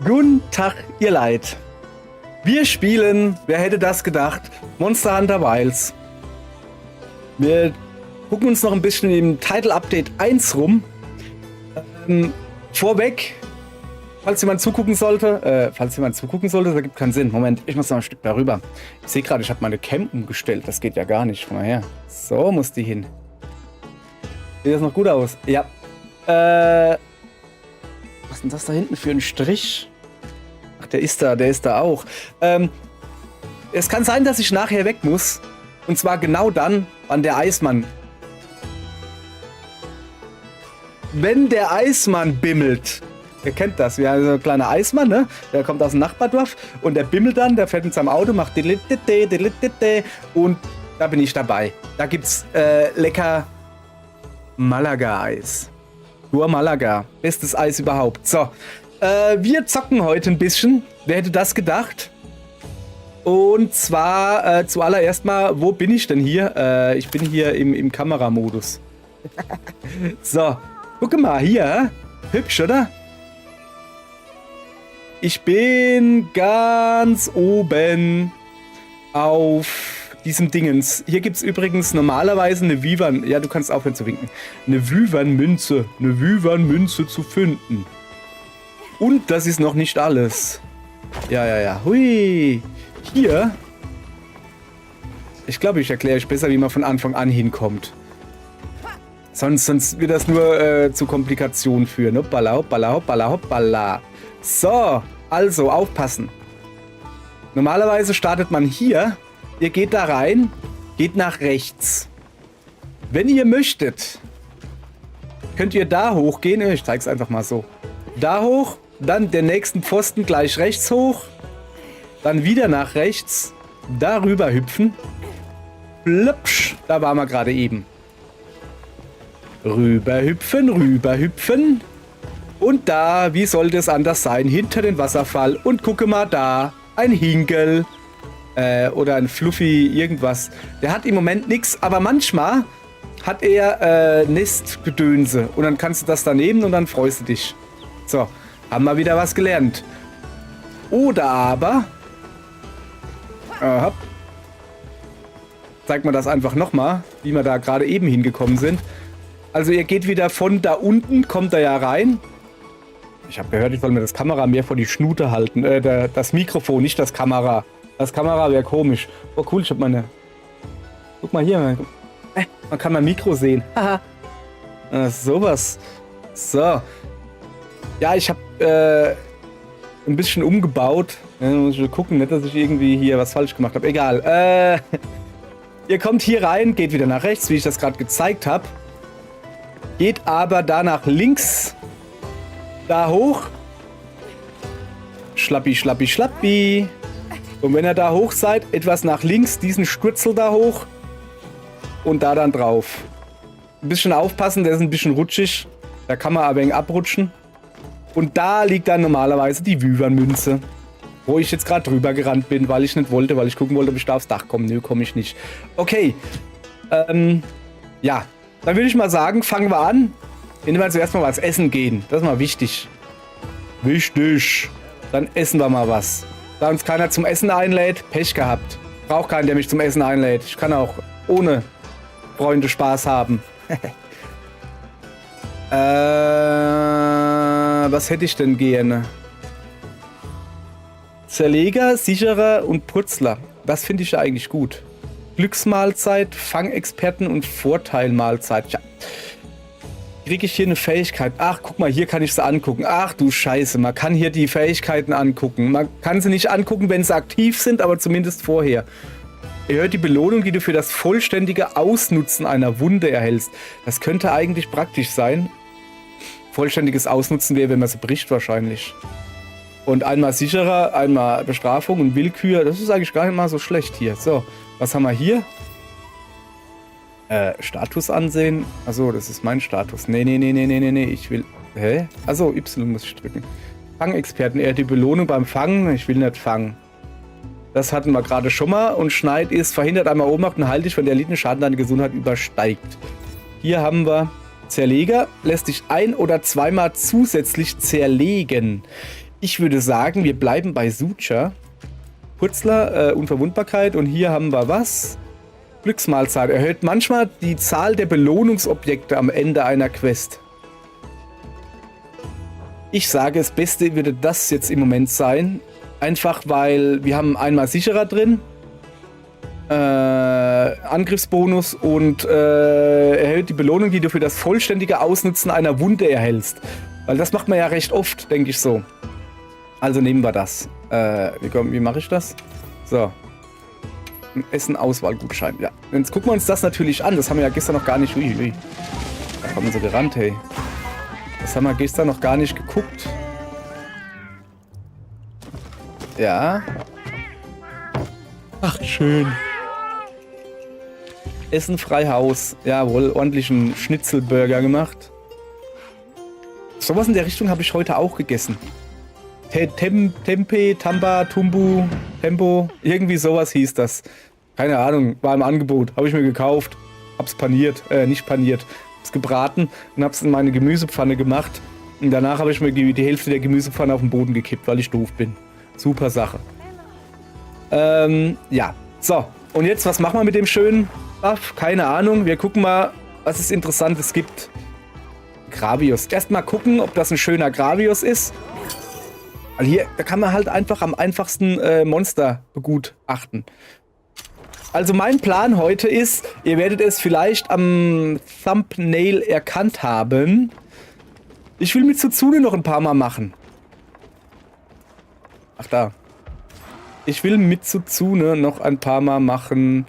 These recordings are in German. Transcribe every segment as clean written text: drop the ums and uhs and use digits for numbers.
Guten Tag, ihr Leid. Wir spielen, wer hätte das gedacht, Monster Hunter Wilds. Wir gucken uns noch ein bisschen im Title Update 1 rum. Vorweg, falls jemand zugucken sollte, das ergibt keinen Sinn. Moment, ich muss noch ein Stück darüber. Ich sehe gerade, ich habe meine Cam umgestellt. Das geht ja gar nicht. Komm mal her. So muss die hin. Sieht das noch gut aus? Ja. Was ist denn das da hinten für ein Strich? Ach, der ist da auch. Es kann sein, dass ich nachher weg muss. Und zwar genau dann, wann der Eismann. Wenn der Eismann bimmelt. Ihr kennt das, wir haben so ein kleiner Eismann, ne? Der kommt aus dem Nachbardorf und der bimmelt dann, der fährt mit seinem Auto, macht und da bin ich dabei. Da gibt's lecker Malaga-Eis. Nur Malaga. Bestes Eis überhaupt. So, wir zocken heute ein bisschen. Wer hätte das gedacht? Und zwar zuallererst mal, wo bin ich denn hier? Ich bin hier im Kameramodus. So, guck mal hier. Hübsch, oder? Ich bin ganz oben auf diesem Dingens. Hier gibt es übrigens normalerweise eine Wyvern. Ja, du kannst aufhören zu winken. Eine Wyvern-Münze. Eine Wyvern-Münze zu finden. Und das ist noch nicht alles. Ja. Hui. Hier. Ich glaube, ich erkläre euch besser, wie man von Anfang an hinkommt. Sonst wird das nur zu Komplikationen führen. Hoppala, hoppala, hoppala, hoppala. So, also aufpassen. Normalerweise startet man hier. Ihr geht da rein, geht nach rechts. Wenn ihr möchtet, könnt ihr da hochgehen. Ich zeige es einfach mal so. Da hoch, dann den nächsten Pfosten gleich rechts hoch. Dann wieder nach rechts. Darüber hüpfen. Plöpsch, da waren wir gerade eben. Rüberhüpfen, rüberhüpfen. Und da, wie sollte es anders sein, hinter den Wasserfall. Und gucke mal da, ein Hinkel. Oder ein Fluffy, irgendwas. Der hat im Moment nichts, aber manchmal hat er Nestgedönse. Und dann kannst du das da nehmen und dann freust du dich. So, haben wir wieder was gelernt. Oder aber... Zeig mal das einfach nochmal, wie wir da gerade eben hingekommen sind. Also ihr geht wieder von da unten, kommt da ja rein. Ich habe gehört, ich soll mir das Kamera mehr vor die Schnute halten. Das Mikrofon, nicht das Kamera. Das Kamera wäre komisch. Oh cool, ich habe meine... Guck mal hier. Man kann mein Mikro sehen. Haha. Sowas. So. Ja, ich habe ein bisschen umgebaut. Muss ich gucken, nicht, dass ich irgendwie hier was falsch gemacht habe. Egal. Ihr kommt hier rein, geht wieder nach rechts, wie ich das gerade gezeigt habe. Geht aber da nach links. Da hoch. Schlappi, schlappi, schlappi. Und wenn ihr da hoch seid, etwas nach links, diesen Stürzel da hoch. Und da dann drauf. Ein bisschen aufpassen, der ist ein bisschen rutschig. Da kann man aber ein wenig abrutschen. Und da liegt dann normalerweise die Wyvern-Münze. Wo ich jetzt gerade drüber gerannt bin, weil ich nicht wollte, weil ich gucken wollte, ob ich da aufs Dach komme. Nö, komme ich nicht. Okay. Ja. Dann würde ich mal sagen, fangen wir an. Indem wir zuerst mal was essen gehen. Das ist mal wichtig. Wichtig. Dann essen wir mal was. Da uns keiner zum Essen einlädt, Pech gehabt. Braucht keinen, der mich zum Essen einlädt. Ich kann auch ohne Freunde Spaß haben. Was hätte ich denn gerne? Zerleger, Sicherer und Putzler. Das finde ich ja eigentlich gut. Glücksmahlzeit, Fangexperten und Vorteilmahlzeit. Ja. Kriege ich hier eine Fähigkeit? Ach, guck mal, hier kann ich sie angucken. Ach du Scheiße, man kann hier die Fähigkeiten angucken. Man kann sie nicht angucken, wenn sie aktiv sind, aber zumindest vorher. Erhöht die Belohnung, die du für das vollständige Ausnutzen einer Wunde erhältst. Das könnte eigentlich praktisch sein. Vollständiges Ausnutzen wäre, wenn man sie bricht wahrscheinlich. Und einmal sicherer, einmal Bestrafung und Willkür. Das ist eigentlich gar nicht mal so schlecht hier. So, was haben wir hier? Status ansehen. Achso, das ist mein Status. Nee. Ich will... Hä? Achso, Y muss ich drücken. Fangexperten. Er hat die Belohnung beim Fangen. Ich will nicht fangen. Das hatten wir gerade schon mal. Und Schneid ist verhindert einmal Ohnmacht und halt dich, wenn der erlittene Schaden deine Gesundheit übersteigt. Hier haben wir Zerleger. Lässt dich ein- oder zweimal zusätzlich zerlegen. Ich würde sagen, wir bleiben bei Sucha. Purzler, Unverwundbarkeit. Und hier haben wir was? Glücksmahlzeit. Erhöht manchmal die Zahl der Belohnungsobjekte am Ende einer Quest. Ich sage, das Beste würde das jetzt im Moment sein. Einfach, weil wir haben einmal sicherer drin. Angriffsbonus und erhöht die Belohnung, die du für das vollständige Ausnutzen einer Wunde erhältst. Weil das macht man ja recht oft, denke ich so. Also nehmen wir das. Wie mache ich das? So. Essen-Auswahlgutschein. Ja. Jetzt gucken wir uns das natürlich an. Das haben wir ja gestern noch gar nicht. Ui. Da kommen sie gerannt, hey. Das haben wir gestern noch gar nicht geguckt. Ja. Ach, schön. Essen frei Haus. Jawohl, ordentlichen Schnitzelburger gemacht. Sowas in der Richtung habe ich heute auch gegessen. Tempe, Tamba, Tumbu, Tempo. Irgendwie sowas hieß das. Keine Ahnung, war im Angebot. Habe ich mir gekauft. Hab's paniert. Nicht paniert. Hab's gebraten und hab's in meine Gemüsepfanne gemacht. Und danach habe ich mir die Hälfte der Gemüsepfanne auf den Boden gekippt, weil ich doof bin. Super Sache. Ja. So. Und jetzt, was machen wir mit dem schönen Buff? Keine Ahnung. Wir gucken mal, was es Interessantes gibt. Gravius. Erstmal gucken, ob das ein schöner Gravius ist. Weil hier, da kann man halt einfach am einfachsten Monster begutachten. Also mein Plan heute ist, ihr werdet es vielleicht am Thumbnail erkannt haben. Ich will mit Tsuzune noch ein paar Mal machen. Ach da. Ich will mit Tsuzune noch ein paar Mal machen.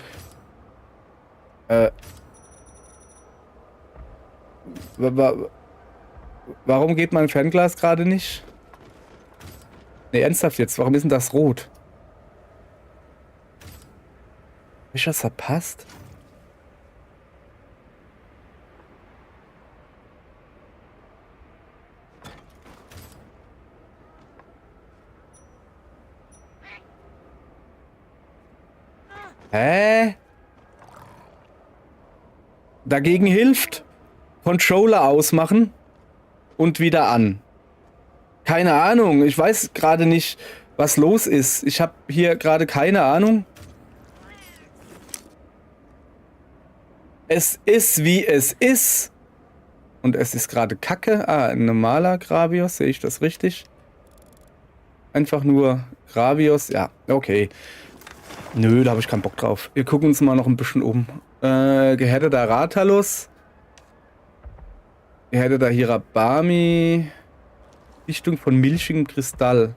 Warum geht mein Fernglas gerade nicht? Ne, ernsthaft jetzt. Warum ist denn das rot? Hab ich das verpasst? Hä? Dagegen hilft Controller ausmachen und wieder an. Keine Ahnung, ich weiß gerade nicht, was los ist. Ich habe hier gerade keine Ahnung. Es ist, wie es ist. Und es ist gerade Kacke. Ah, ein normaler Gravios, sehe ich das richtig? Einfach nur Gravios, ja, okay. Nö, da habe ich keinen Bock drauf. Wir gucken uns mal noch ein bisschen um. Gehärteter Rathalos. Gehärteter Hirabami. Dichtung von milchigem Kristall.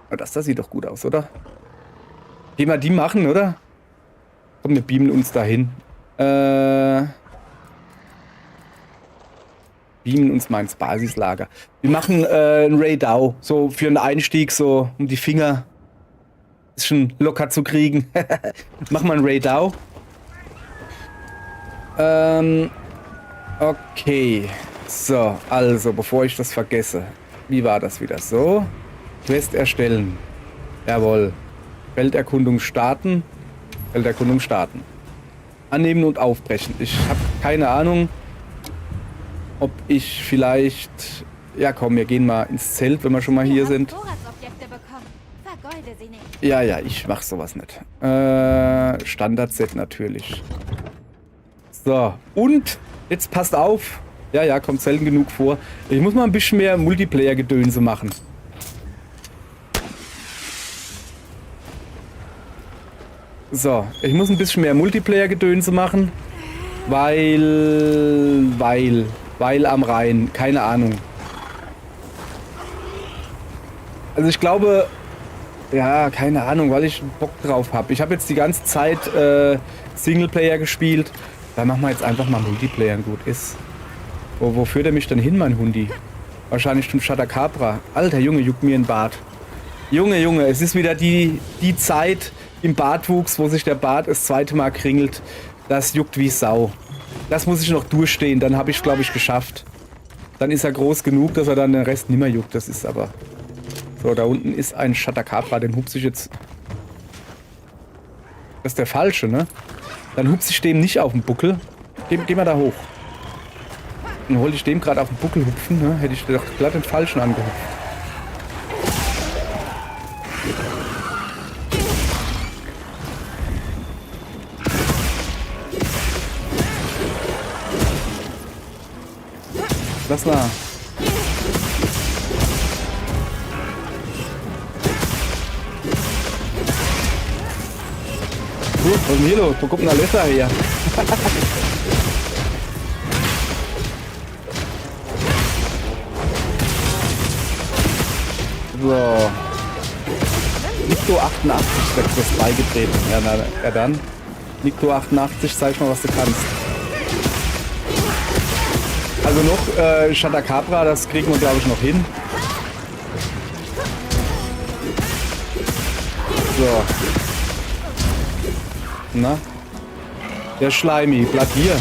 Oh, das sieht doch gut aus, oder? Gehen wir die machen, oder? Komm, wir beamen uns dahin. Beamen uns mal ins Basislager. Wir machen ein Raidau. So für einen Einstieg, so um die Finger ein bisschen locker zu kriegen. Machen wir ein Raidau. Okay. So, also, bevor ich das vergesse. Wie war das wieder? So. Quest erstellen. Jawohl. Felderkundung starten. Felderkundung starten. Annehmen und aufbrechen. Ich habe keine Ahnung, ob ich vielleicht... Ja, komm, wir gehen mal ins Zelt, wenn wir schon mal hier sind. Ja, ich mach sowas nicht. Standard-Set natürlich. So, und jetzt passt auf. Ja, kommt selten genug vor. Ich muss mal ein bisschen mehr Multiplayer-Gedönse machen. So, ich muss ein bisschen mehr Multiplayer-Gedönse machen. Weil am Rhein. Keine Ahnung. Also ich glaube... Ja, keine Ahnung, weil ich Bock drauf habe. Ich habe jetzt die ganze Zeit Singleplayer gespielt. Dann machen wir jetzt einfach mal Multiplayer und gut ist. Wo führt er mich denn hin, mein Hundi? Wahrscheinlich zum Shadakabra. Alter Junge, juckt mir ein Bart. Junge, es ist wieder die Zeit im Bartwuchs, wo sich der Bart das zweite Mal kringelt. Das juckt wie Sau. Das muss ich noch durchstehen, dann habe ich es, glaube ich, geschafft. Dann ist er groß genug, dass er dann den Rest nicht mehr juckt. Das ist aber... So, da unten ist ein Shadakabra, den hupse ich jetzt... Das ist der falsche, ne? Dann hupse ich dem nicht auf den Buckel. Geh mal da hoch. Dann wollte ich dem gerade auf den Buckel hupfen, ne? Hätte ich doch glatt den Falschen angehupft. Lass mal. Gut, was ist denn hier los? Wo kommt denn der Löcher her? So. Nikto 88 wird das beigetreten. Ja, ja dann. Nikto 88, zeig mal, was du kannst. Also noch Shatacabra, das kriegen wir glaube ich noch hin. So. Na? Der Schleimi, bleib hier.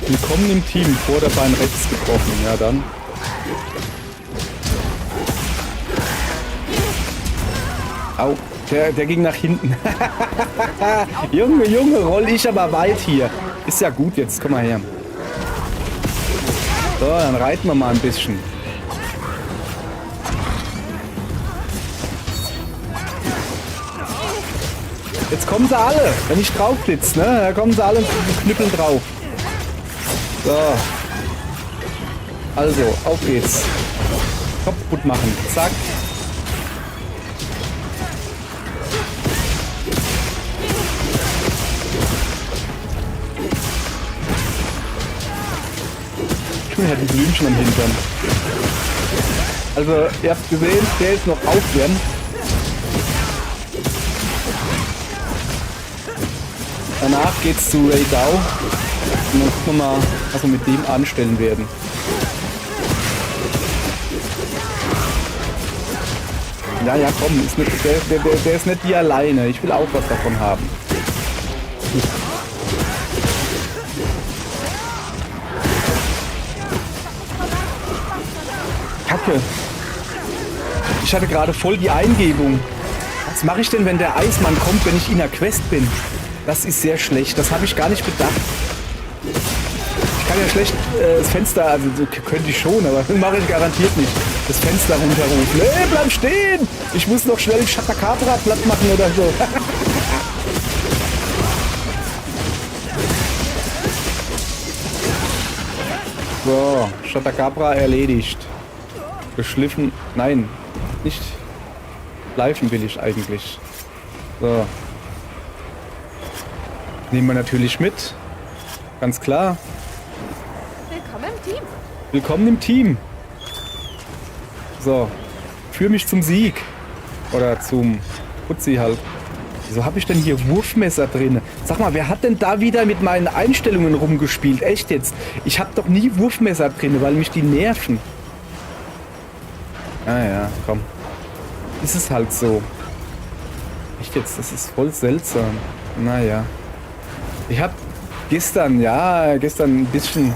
Willkommen im Team. Vorderbein rechts gebrochen. Ja, dann. Au, der ging nach hinten. Junge, roll ich aber weit hier. Ist ja gut jetzt. Komm mal her. So, dann reiten wir mal ein bisschen. Jetzt kommen sie alle. Wenn ich drauf blitz, ne? Da kommen sie alle mit Knüppeln drauf. So. Also, auf geht's. Kopf gut machen. Zack. Ja, die Blümchen am Hintern. Also, ihr habt gesehen, der ist noch aufwärmen. Danach geht's zu Ray Dow. Und dann gucken wir mal, was wir mit dem anstellen werden. Ja, komm, ist nicht, der ist nicht die alleine. Ich will auch was davon haben. Kacke. Ich hatte gerade voll die Eingebung. Was mache ich denn, wenn der Eismann kommt, wenn ich in der Quest bin? Das ist sehr schlecht. Das habe ich gar nicht bedacht. Ich kann ja schlecht das Fenster, also könnte ich schon, aber das mache ich garantiert nicht. Das Fenster runterrufen. Nee, bleib stehen! Ich muss noch schnell Shatacabra platt machen oder so. So, Shatacabra erledigt. Geschliffen. Nein, nicht. Schleifen will ich eigentlich. So. Nehmen wir natürlich mit. Ganz klar. Willkommen im Team. Willkommen im Team. So. Führ mich zum Sieg. Oder zum Putzi halt. Wieso habe ich denn hier Wurfmesser drin? Sag mal, wer hat denn da wieder mit meinen Einstellungen rumgespielt? Echt jetzt? Ich habe doch nie Wurfmesser drin, weil mich die nerven. Ah ja, komm. Ist es halt so. Echt jetzt? Das ist voll seltsam. Naja. Ich hab gestern ein bisschen,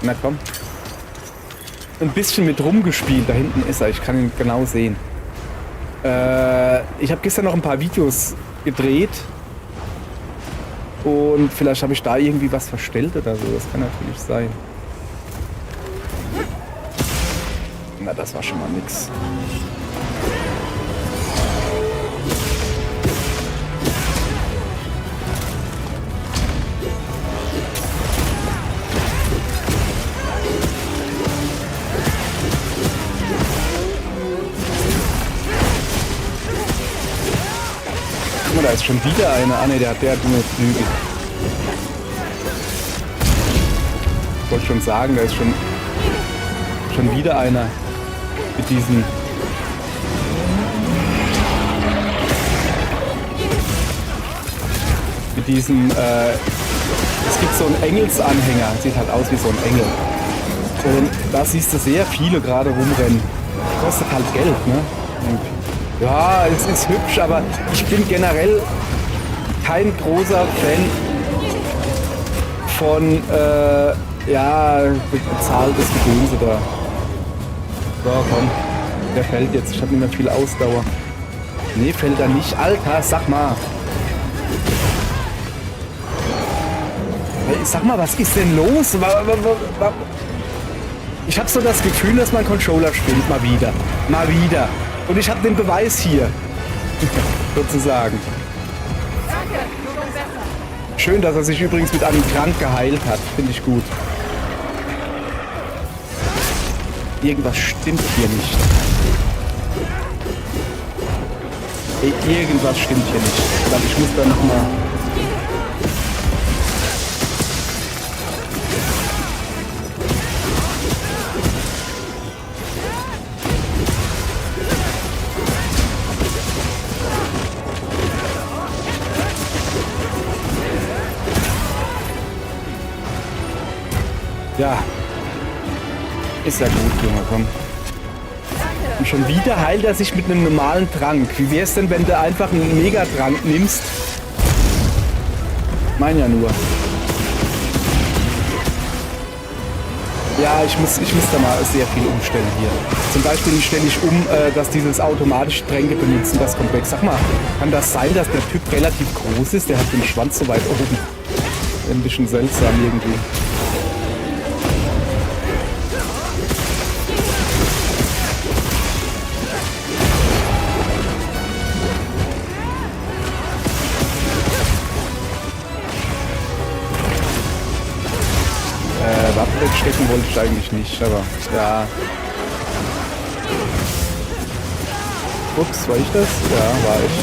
na komm, ein bisschen mit rumgespielt. Da hinten ist er, ich kann ihn genau sehen. Ich habe gestern noch ein paar Videos gedreht und vielleicht habe ich da irgendwie was verstellt oder so. Das kann natürlich sein. Na, das war schon mal nix. Da ist schon wieder eine. Ah ne, der hat nur Flügel. Ich wollte schon sagen, da ist schon wieder einer mit diesen. Es gibt so einen Engelsanhänger, sieht halt aus wie so ein Engel. Und da siehst du sehr viele gerade rumrennen. Kostet halt Geld, ne? Und ja, es ist hübsch, aber ich bin generell kein großer Fan von, ja, bezahltes Gedönse da. So, komm. Der fällt jetzt. Ich habe nicht mehr viel Ausdauer. Nee, fällt er nicht. Alter, sag mal. Hey, sag mal, was ist denn los? Ich habe so das Gefühl, dass mein Controller spielt. Mal wieder. Mal wieder. Und ich habe den Beweis hier. Sozusagen. Danke, schon besser. Schön, dass er sich übrigens mit einem Trank geheilt hat. Finde ich gut. Irgendwas stimmt hier nicht. Ey, irgendwas stimmt hier nicht. Ich glaube, ich muss da nochmal... Ja. Ist ja gut, Junge, komm. Und schon wieder heilt er sich mit einem normalen Trank. Wie wär's denn, wenn du einfach einen Megatrank nimmst? Mein ja nur. Ja, ich muss da mal sehr viel umstellen hier. Zum Beispiel stelle ich um, dass dieses automatische Tränke benutzen, das kommt weg. Sag mal, kann das sein, dass der Typ relativ groß ist? Der hat den Schwanz so weit oben. Ein bisschen seltsam irgendwie. Waffen stecken wollte ich eigentlich nicht, aber ja. Ups, war ich das? Ja, war ich.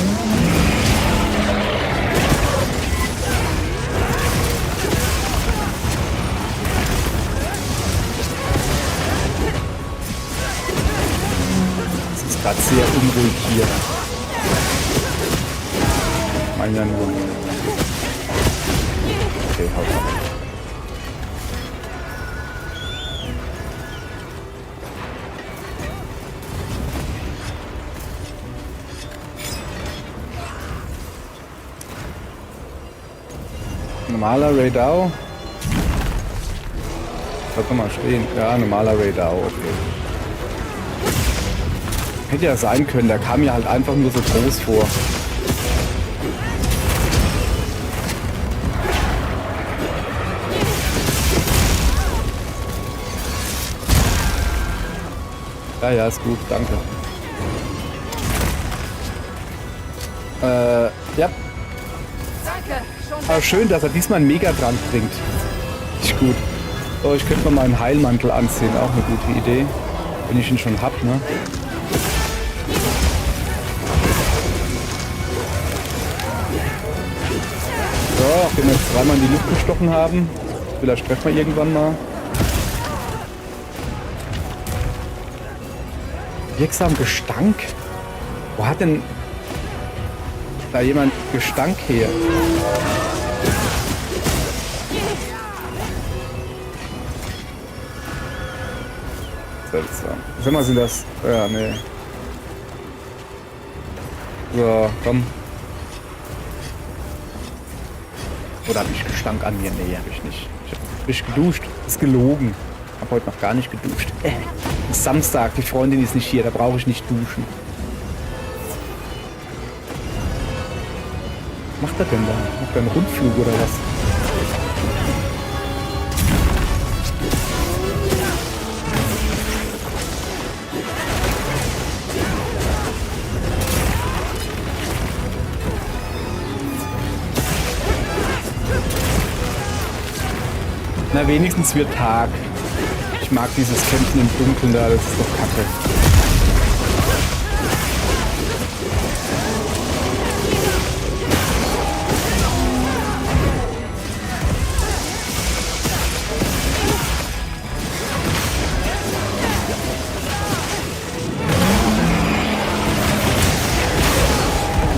Es ist gerade sehr unruhig hier. Mein ja nur. Okay, haut ab. Normaler Raidao. Da kann man stehen. Ja, normaler Raidao, okay. Hätte ja sein können, der kam mir halt einfach nur so groß vor. Ja, ja, ist gut, danke. Ja. Danke, schon Aber schön, dass er diesmal einen Megatrank bringt. Nicht gut. So, ich könnte mal meinen Heilmantel anziehen. Auch eine gute Idee. Wenn ich ihn schon hab, ne? So, auch wenn wir jetzt dreimal in die Luft gestochen haben. Vielleicht treffen wir irgendwann mal. Wirksam Gestank? Wo hat denn da jemand Gestank her? Seltsam. Sag mal, sind das... Ja, nee. So, komm. Oder habe ich Gestank an mir? Nee, habe ich nicht. Ich habe frisch geduscht. Ist gelogen. Habe heute noch gar nicht geduscht. Ist Samstag, die Freundin ist nicht hier, da brauche ich nicht duschen. Was macht er denn da? Macht er einen Rundflug oder was? Na, wenigstens wird Tag. Ich mag dieses Kämpfen im Dunkeln da, das ist doch kacke.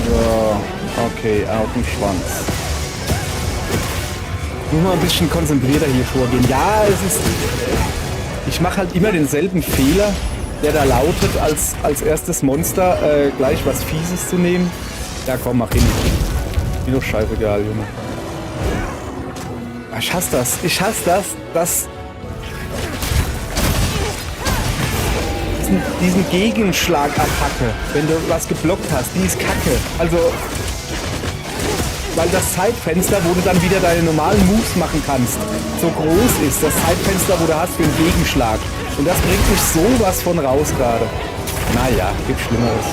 So, okay, auf den Schwanz. Nur mal ein bisschen konzentrierter hier vorgehen. Ja, es ist... Ich mache halt immer denselben Fehler, der da lautet, als erstes Monster gleich was Fieses zu nehmen. Ja komm, mach hin. Mir doch scheißegal, Junge. Ich hasse das. Ich hasse das. Diesen Gegenschlagattacke, wenn du was geblockt hast, die ist kacke. Also, weil das Zeitfenster, wo du dann wieder deine normalen Moves machen kannst, so groß ist. Das Zeitfenster, wo du hast für einen Gegenschlag. Und das bringt mich sowas von raus gerade. Naja, gibt Schlimmeres.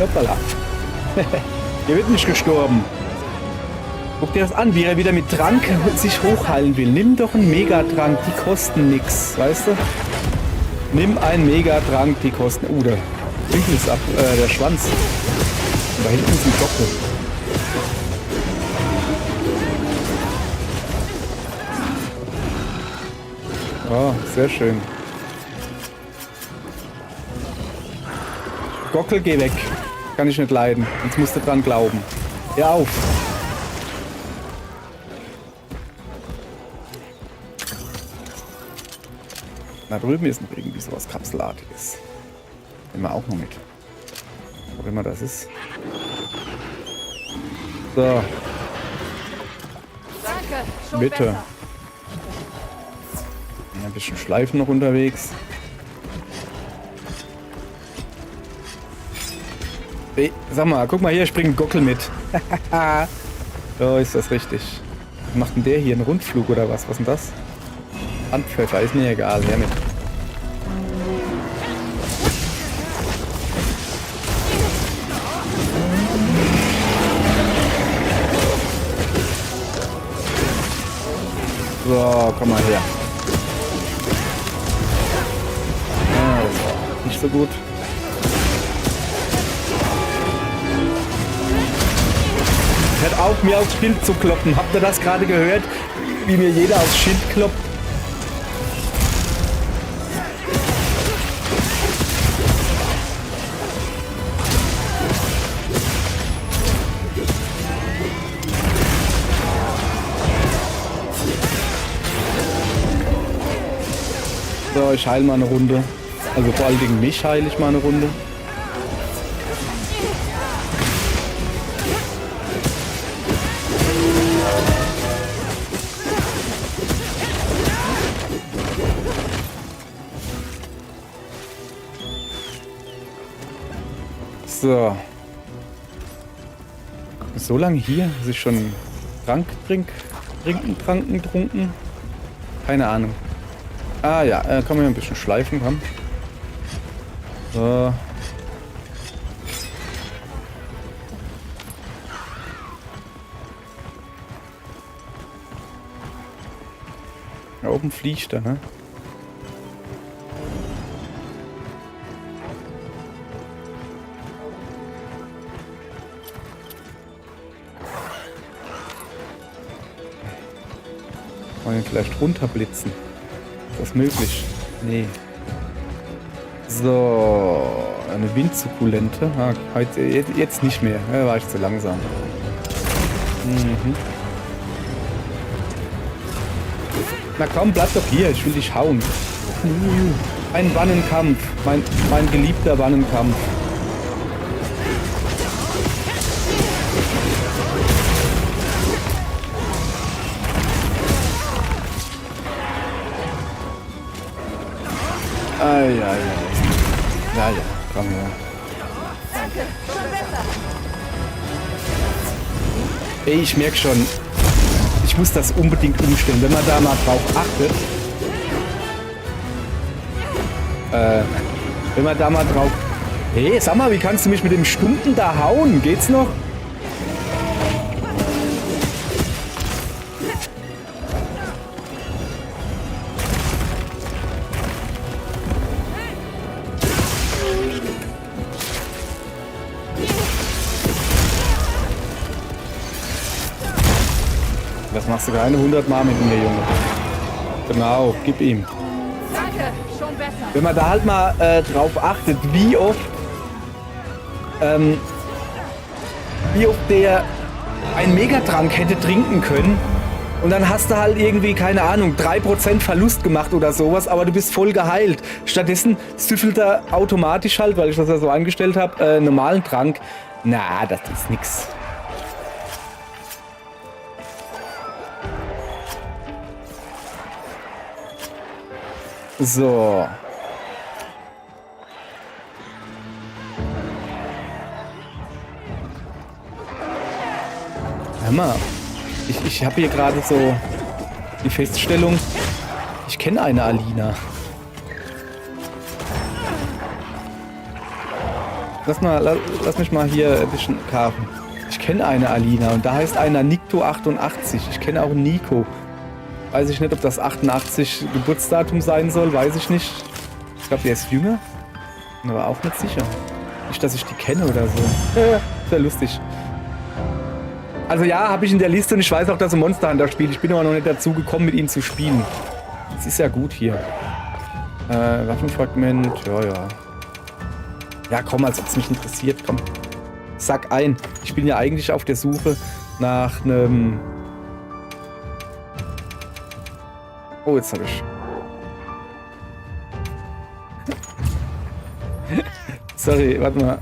Hoppala. Der wird nicht gestorben. Guck dir das an, wie er wieder mit Trank sich hochheilen will. Nimm doch einen Megatrank, die kosten nix, weißt du? Nimm einen Megatrank, die kosten... der Winkel ist ab, der Schwanz. Und da hinten ist ein Gockel. Oh, sehr schön. Gockel, geh weg. Kann ich nicht leiden. Jetzt musst du dran glauben. Hör auf. Da drüben ist noch irgendwie sowas Kapselartiges. Nehmen wir auch noch mit. Was immer das ist. So. Danke, schon Bitte. besser. Ja, ein bisschen Schleifen noch unterwegs. Hey, sag mal, guck mal hier, springt ein Gockel mit. So ist das richtig. Was macht denn der hier? Einen Rundflug oder was? Was ist denn das? Handpfeffer, ist mir egal. Her mit. So, komm mal her. Ah, das war nicht so gut. Hört auf, mir aufs Schild zu kloppen. Habt ihr das gerade gehört? Wie mir jeder aufs Schild kloppt? So, ich heile mal eine Runde. Also vor allen Dingen mich heile ich mal eine Runde. So. So lange hier, dass ich schon getrunken. Keine Ahnung. Ah ja, kann man ja ein bisschen schleifen, komm. So. Da oben fliegt er, ne? Wollen wir vielleicht runterblitzen? Ist das möglich? Nee. So, eine Windsukkulente. Ah, jetzt nicht mehr. Ja, war ich zu langsam. Mhm. Na komm, bleib doch hier. Ich will dich hauen. Ein Wannenkampf. Mein geliebter Wannenkampf. Ja. Ja, komm her. Danke, schon besser. Ey, ich merke schon, ich muss das unbedingt umstellen, wenn man da mal drauf achtet. Wenn man da mal drauf... Hey, sag mal, wie kannst du mich mit dem Stumpen da hauen? Geht's noch? Das machst du keine 100 Mal mit mir, Junge. Genau, gib ihm. Danke, schon besser. Wenn man da halt mal drauf achtet, wie oft der einen Megatrank hätte trinken können und dann hast du halt irgendwie, keine Ahnung, 3% Verlust gemacht oder sowas, aber du bist voll geheilt. Stattdessen süffelt er automatisch halt, weil ich das ja so eingestellt habe, normalen Trank. Na, das ist nix. So. Hör mal. Ich habe hier gerade so die Feststellung, ich kenne eine Alina. Lass mich mal hier ein bisschen karten. Ich kenne eine Alina und da heißt einer Nikto88. Ich kenne auch einen Nico. Weiß ich nicht, ob das 88 Geburtsdatum sein soll, weiß ich nicht. Ich glaube, der ist jünger. Aber auch nicht sicher. Nicht, dass ich die kenne oder so. Sehr lustig. Also ja, habe ich in der Liste und ich weiß auch, dass er Monster Hunter spielt. Ich bin aber noch nicht dazu gekommen, mit ihm zu spielen. Das ist ja gut hier. Waffenfragment, ja. Ja, komm, als ob es mich interessiert, komm. Sack ein. Ich bin ja eigentlich auf der Suche nach einem... Oh, jetzt habe ich... Sorry, warte mal.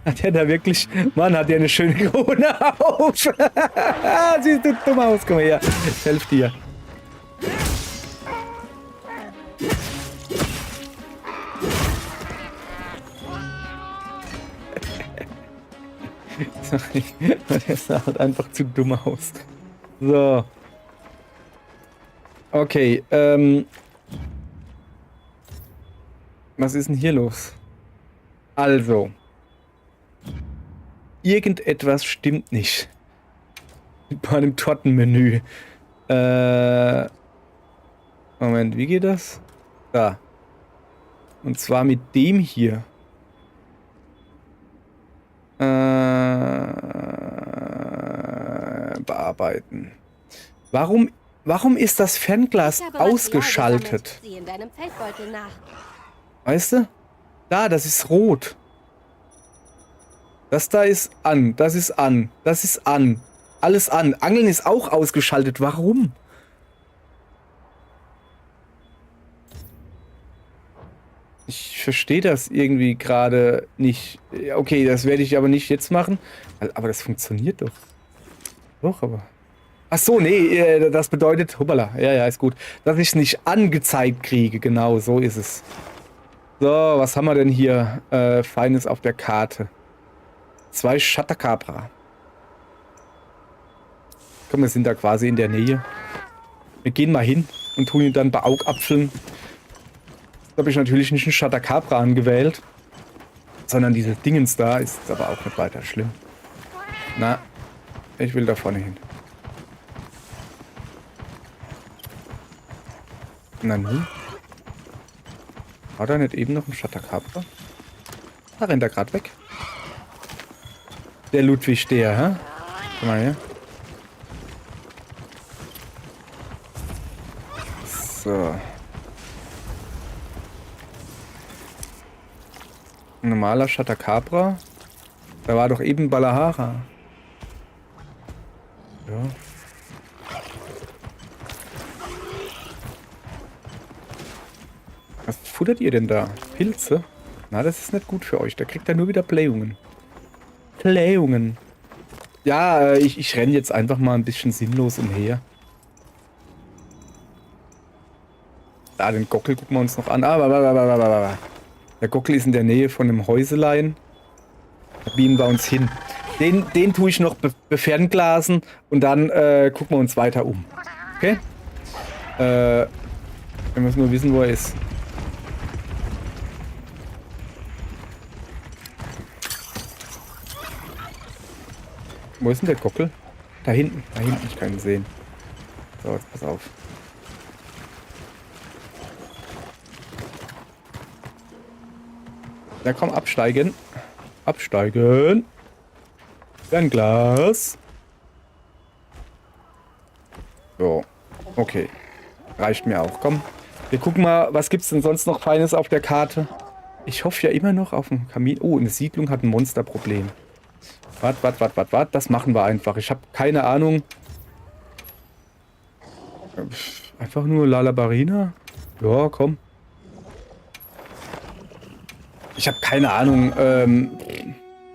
Hat der da wirklich... Mann, hat der eine schöne Krone auf. Siehst du dumm aus. Komm mal her. Ich helfe dir. Sorry. Der sah halt einfach zu dumm aus. So. Okay, was ist denn hier los? Also. Irgendetwas stimmt nicht. Mit meinem Tortenmenü. Moment, wie geht das? Da. Und zwar mit dem hier. Bearbeiten. Warum ist das Fernglas ausgeschaltet? Sieh in deinem Feldbeutel nach. Weißt du? Da, das ist rot. Das da ist an, das ist an, das ist an. Alles an. Angeln ist auch ausgeschaltet. Warum? Ich verstehe das irgendwie gerade nicht. Okay, das werde ich aber nicht jetzt machen. Aber das funktioniert doch. Doch, aber... Ach so, nee, das bedeutet... Hoppala, ja, ist gut. Dass ich es nicht angezeigt kriege. Genau, so ist es. So, was haben wir denn hier Feines auf der Karte? 2 Chatacabra. Komm, wir sind da quasi in der Nähe. Wir gehen mal hin und tun ihn dann beaugapfeln. Da habe ich natürlich nicht einen Chatacabra angewählt, sondern diese Dingens da. Ist aber auch nicht weiter schlimm. Na, ich will da vorne hin. Na nun. War da nicht eben noch ein Chatacabra? Da rennt er gerade weg. Der Ludwig, der, hä? Guck mal her. So. Ein normaler Chatacabra. Da war doch eben Balahara. Ja. Was futtert ihr denn da? Pilze? Na, das ist nicht gut für euch. Da kriegt er nur wieder Blähungen. Blähungen. Ja, ich renne jetzt einfach mal ein bisschen sinnlos umher. Da, den Gockel gucken wir uns noch an. Der Gockel ist in der Nähe von einem Häuselein. Da beamen wir uns hin. Den tue ich noch befernglasen und dann gucken wir uns weiter um. Okay? Wir müssen nur wissen, wo er ist. Wo ist denn der Gockel? Da hinten, ich kann ihn sehen. So, jetzt pass auf. Ja, komm, absteigen. Absteigen. Fernglas. Okay. Reicht mir auch. Komm. Wir gucken mal, was gibt's denn sonst noch Feines auf der Karte? Ich hoffe ja immer noch auf einen Kamin. Oh, eine Siedlung hat ein Monsterproblem. Wart. Das machen wir einfach. Ich habe keine Ahnung. Einfach nur Lalabarina? Ja, komm. Ich habe keine Ahnung.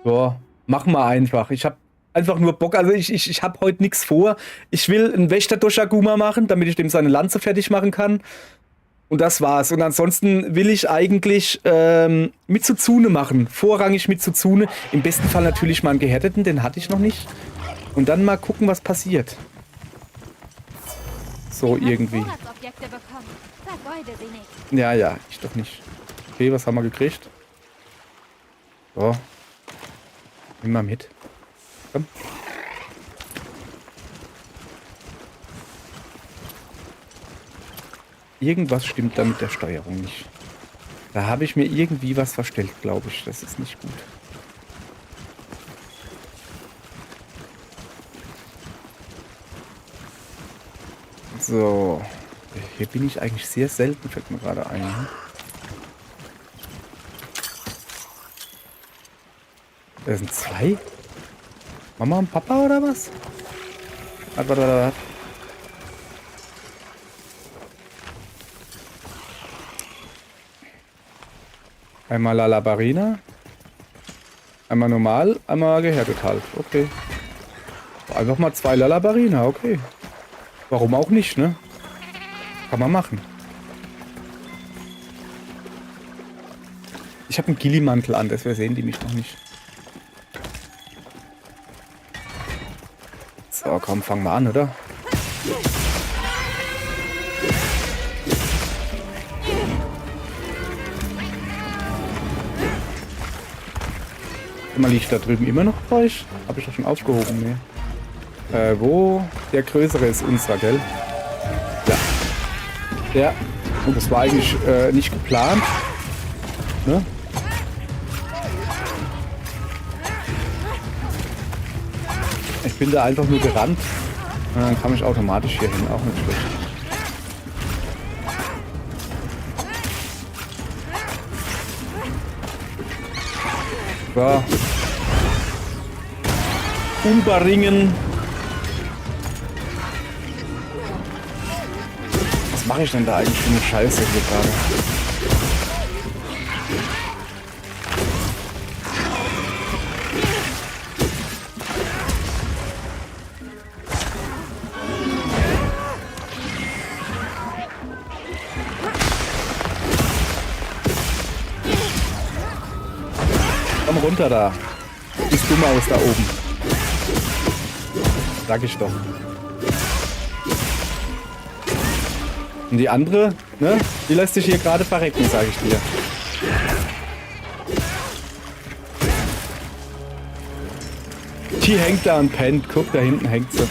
Ja, machen wir einfach. Ich habe einfach nur Bock. Also ich habe heute nichts vor. Ich will einen Wächter-Doshaguma machen, damit ich dem seine Lanze fertig machen kann. Und das war's. Und ansonsten will ich eigentlich mit Tsuzune machen. Vorrangig mit Tsuzune. Im besten Fall natürlich mal einen Gehärteten, den hatte ich noch nicht. Und dann mal gucken, was passiert. So irgendwie. Vorratsobjekte bekommen. Vergeude sie nicht. Ja, ich doch nicht. Okay, was haben wir gekriegt? So. Nimm mal mit. Komm. Irgendwas stimmt da mit der Steuerung nicht. Da habe ich mir irgendwie was verstellt, glaube ich. Das ist nicht gut. So. Hier bin ich eigentlich sehr selten, fällt mir gerade ein. Ne? Da sind zwei? Mama und Papa oder was? Warte. Einmal Lalabarina. Einmal normal, einmal gehärtet halt. Okay. Einfach mal 2 Lalabarina, okay. Warum auch nicht, ne? Kann man machen. Ich habe einen Gillimantel an, deswegen sehen die mich noch nicht. So, komm, fangen wir an, oder? Mal liegt da drüben immer noch bei euch? Habe ich doch schon aufgehoben, ne? Wo? Der größere ist unser, gell? Ja. Und das war eigentlich nicht geplant. Ne? Ich bin da einfach nur gerannt. Und dann kam ich automatisch hier hin. Auch nicht schlecht. So. Umbaringen. Was mache ich denn da eigentlich für eine Scheiße hier gerade? Komm runter da. Siehst dumm aus da oben. Sag ich doch. Und die andere, ne? Die lässt sich hier gerade verrecken, sag ich dir. Die hängt da und pennt. Guck, da hinten hängt sie.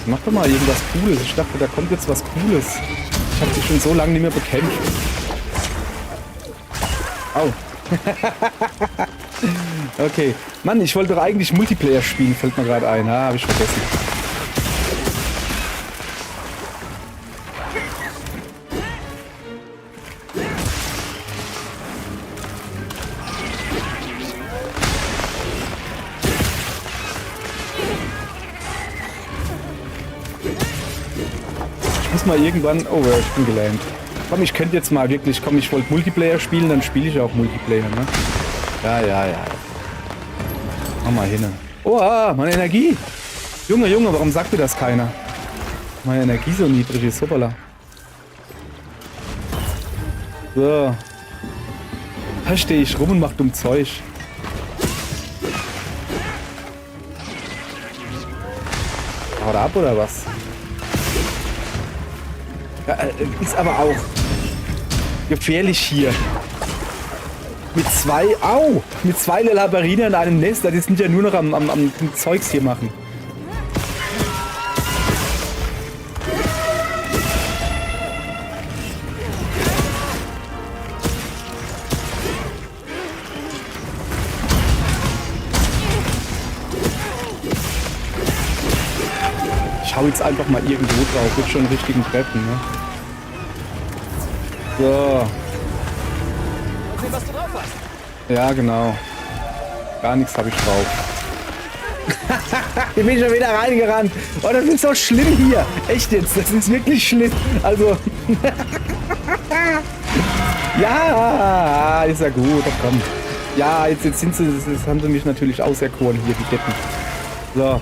Mach doch mal irgendwas Cooles. Ich dachte, da kommt jetzt was Cooles. Ich habe dich schon so lange nicht mehr bekämpft. Au. Okay. Mann, ich wollte doch eigentlich Multiplayer spielen, fällt mir gerade ein. Ah, habe ich vergessen. Ich muss mal irgendwann... Oh, ich bin gelähmt. Komm, ich könnte jetzt mal wirklich... Komm, ich wollte Multiplayer spielen, dann spiele ich auch Multiplayer, ne? Ja. Mach mal hin. Oh, meine Energie! Junge, warum sagt mir das keiner? Meine Energie so niedrig ist, hoppala. So. Da stehe ich rum und mach dumm Zeug. Haut ab oder was? Ja, ist aber auch gefährlich hier. Mit zwei Lalabarina in einem Nest, die sind ja nur noch am Zeugs hier machen. Ich hau jetzt einfach mal irgendwo drauf. Wird schon einen richtigen treffen, ne? So. Mal sehen, was du drauf hast. Ja, genau. Gar nichts habe ich drauf. Ich bin schon wieder reingerannt. Oh, das ist so schlimm hier. Echt jetzt, das ist wirklich schlimm. Also. Ja, ist ja gut. Ach, komm. Ja, jetzt sind sie, jetzt haben sie mich natürlich auserkoren hier, die Deppen. So.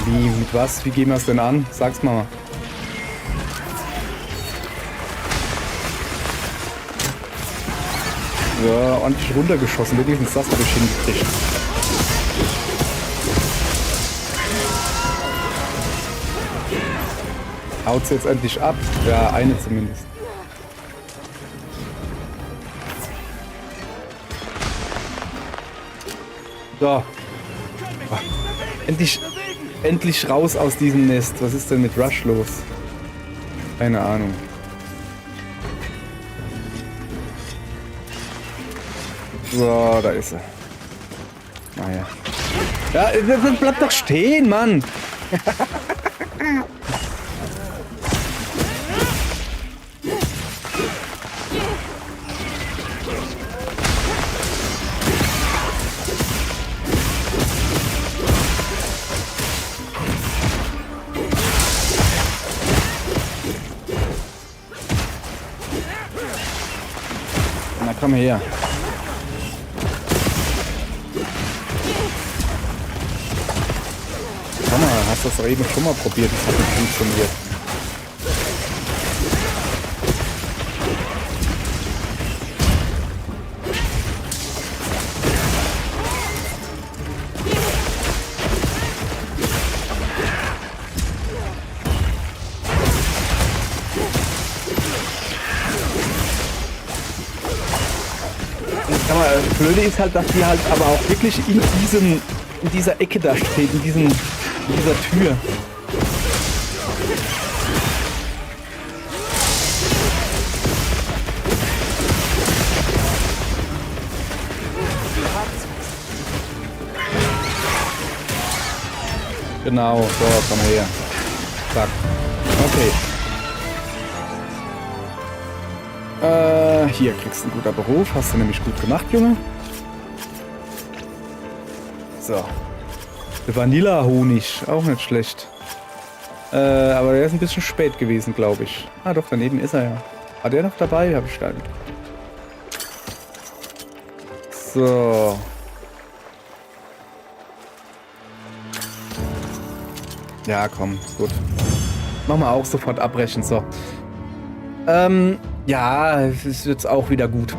Wie, mit was? Wie gehen wir es denn an? Sag's mal. Ja, ordentlich runtergeschossen. Wenigstens das habe ich hingekriegt. Haut's jetzt endlich ab? Ja, eine zumindest. So. Endlich raus aus diesem Nest. Was ist denn mit Rush los? Keine Ahnung. So, da ist er. Naja. Ja, bleib doch stehen, Mann! Na komm her. Komm mal, hast das doch eben schon mal probiert, das hat nicht funktioniert. Das Blöde ist halt, dass die halt aber auch wirklich in dieser Ecke da steht, in dieser Tür. Genau, so, komm her. Zack. Okay. Hier kriegst du einen guter Beruf. Hast du nämlich gut gemacht, Junge. So. Der Vanilla-Honig. Auch nicht schlecht. Aber der ist ein bisschen spät gewesen, glaube ich. Ah, doch, daneben ist er ja. War der noch dabei? Habe ich gar nicht. So. Ja, komm, gut. Machen wir auch sofort abbrechen, so. Ja, es ist jetzt auch wieder gut.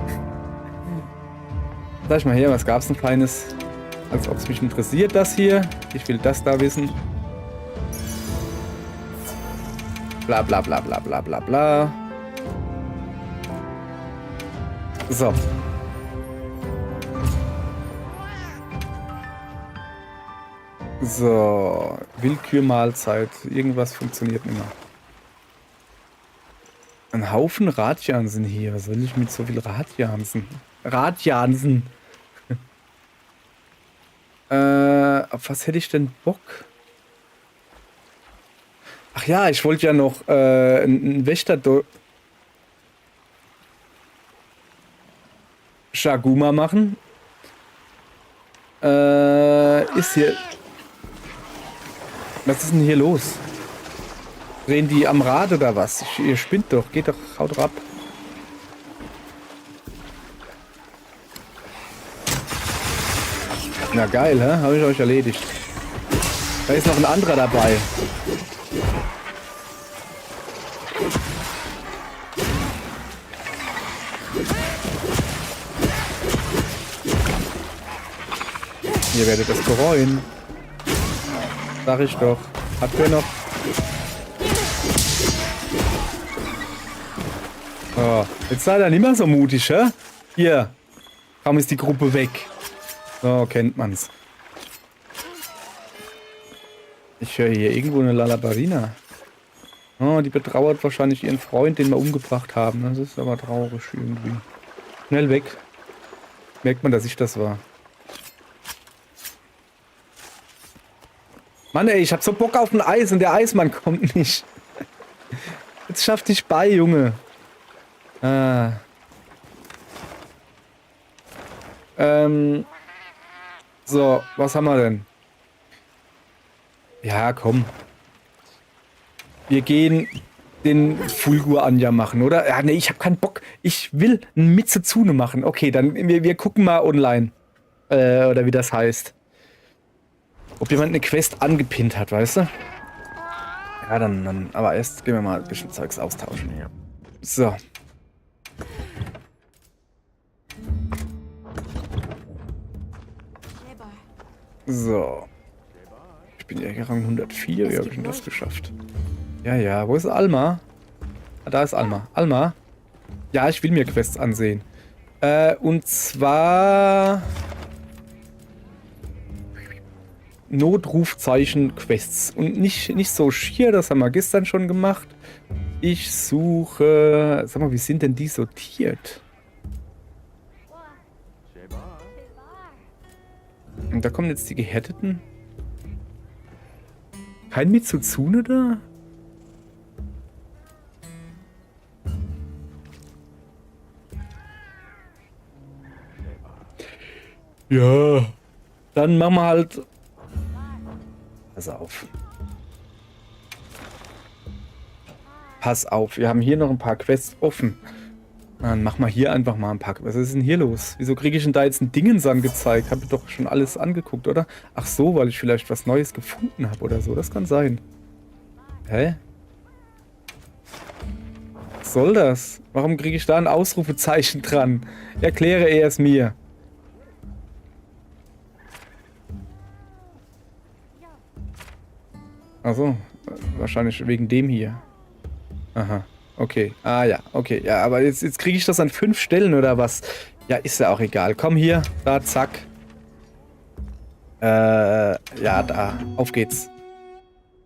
Sag ich mal her, was gab's denn Feines? Als ob es mich interessiert, das hier. Ich will das da wissen. Bla bla bla bla bla bla bla. So. So. Willkürmahlzeit. Irgendwas funktioniert nicht mehr. Ein Haufen Radjansen hier. Was will ich mit so viel Radjansen? Radjansen. Auf was hätte ich denn Bock? Ach ja, ich wollte ja noch einen Wächter Shaguma machen. Ist hier... Was ist denn hier los? Drehen die am Rad oder was? Ihr spinnt doch. Geht doch. Haut doch ab. Na geil, hä? Habe ich euch erledigt. Da ist noch ein anderer dabei. Ihr werdet es bereuen. Sag ich doch. Hat wer noch? Oh, jetzt seid ihr nicht mehr so mutig, hä? Hier. Kaum ist die Gruppe weg. So, kennt man's. Ich höre hier irgendwo eine Lalabarina. Oh, die betrauert wahrscheinlich ihren Freund, den wir umgebracht haben. Das ist aber traurig irgendwie. Schnell weg. Merkt man, dass ich das war. Mann, ey, ich hab so Bock auf ein Eis und der Eismann kommt nicht. Jetzt schaff dich bei, Junge. Ah. So, was haben wir denn? Ja, komm. Wir gehen den Fulgur Anja machen, oder? Ja, nee, ich habe keinen Bock. Ich will ein Mitsuzune machen. Okay, dann wir gucken mal online. Oder wie das heißt. Ob jemand eine Quest angepinnt hat, weißt du? Ja, dann. Aber erst gehen wir mal ein bisschen Zeugs austauschen hier. So. So. Ich bin ja Rang 104. Wie habe ich denn das geschafft? Ja, ja. Wo ist Alma? Ah, da ist Alma. Alma? Ja, ich will mir Quests ansehen. Und zwar... Notrufzeichen Quests. Und nicht so schier, das haben wir gestern schon gemacht. Ich suche... Sag mal, wie sind denn die sortiert? Und da kommen jetzt die Gehärteten. Kein Mitsuzune da? Ja. Dann machen wir halt... Pass auf. Pass auf, wir haben hier noch ein paar Quests offen. Dann machen wir hier einfach mal ein paar. Was ist denn hier los? Wieso kriege ich denn da jetzt ein Dingens angezeigt? Habe ich doch schon alles angeguckt, oder? Ach so, weil ich vielleicht was Neues gefunden habe oder so. Das kann sein. Hä? Was soll das? Warum kriege ich da ein Ausrufezeichen dran? Erkläre er es mir. Ach so, wahrscheinlich wegen dem hier. Aha. Okay, ah ja, okay, ja, aber jetzt kriege ich das an 5 Stellen oder was? Ja, ist ja auch egal. Komm hier, da, zack. Ja, da, auf geht's.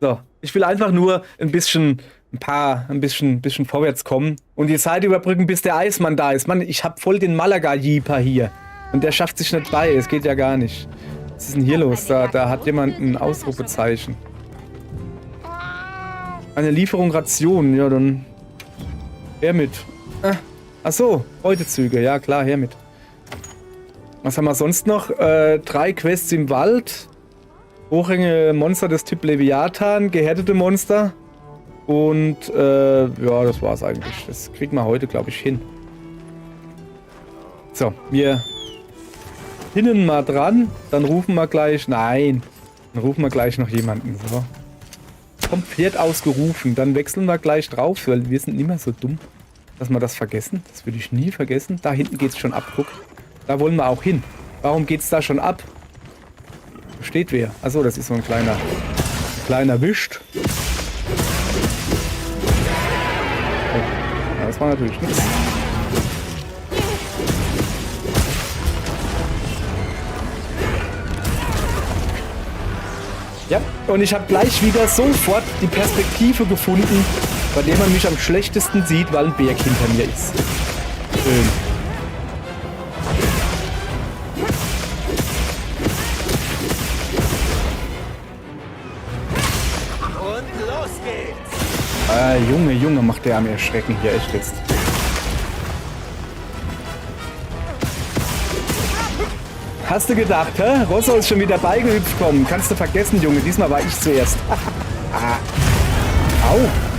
So, ich will einfach nur ein bisschen vorwärts kommen und die Zeit überbrücken, bis der Eismann da ist. Mann, ich hab voll den Malaga-Jeeper hier und der schafft sich nicht bei, es geht ja gar nicht. Was ist denn hier los? Da hat jemand ein Ausrufezeichen. Eine Lieferung Ration, ja dann... Her mit. Achso, Beutezüge. Ja klar, her mit. Was haben wir sonst noch? 3 Quests im Wald. Hochrangige Monster des Typ Leviathan. Gehärtete Monster. Und ja, das war's eigentlich. Das kriegen wir heute, glaube ich, hin. So, wir pinnen mal dran. Dann rufen wir gleich... Nein. Dann rufen wir gleich noch jemanden. So. Komplett ausgerufen. Dann wechseln wir gleich drauf, weil wir sind nicht mehr so dumm, dass wir das vergessen. Das würde ich nie vergessen. Da hinten geht es schon ab, guck. Da wollen wir auch hin. Warum geht es da schon ab? Wo steht wer? Achso, das ist so ein kleiner Wischt. Oh, ja, das war natürlich nichts. Ja, und ich habe gleich wieder sofort die Perspektive gefunden, bei der man mich am schlechtesten sieht, weil ein Berg hinter mir ist. Schön. Und los geht's! Junge, macht der am Erschrecken hier echt jetzt. Hast du gedacht, hä? Rosso ist schon wieder beigehüpft kommen. Kannst du vergessen, Junge. Diesmal war ich zuerst.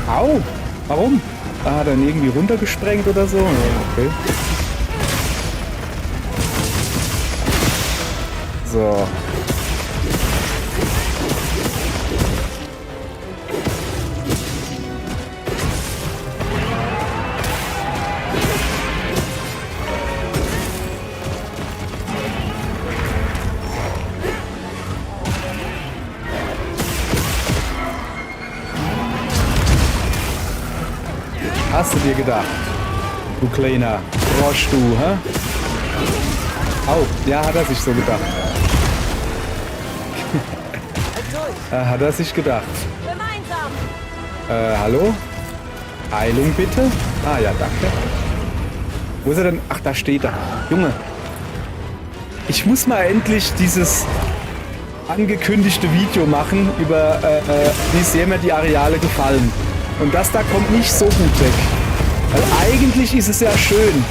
Au. Warum? Ah, dann irgendwie runtergesprengt oder so? Ja, okay. So. Hast du dir gedacht? Du kleiner Frosch, du, hä? Au, ja, hat er sich so gedacht. Hat er sich gedacht. Gemeinsam. Hallo? Heilung bitte? Ah ja, danke. Wo ist er denn? Ach, da steht er. Junge. Ich muss mal endlich dieses angekündigte Video machen, über wie sehr mir die Areale gefallen. Und das da kommt nicht so gut weg. Weil eigentlich ist es ja schön.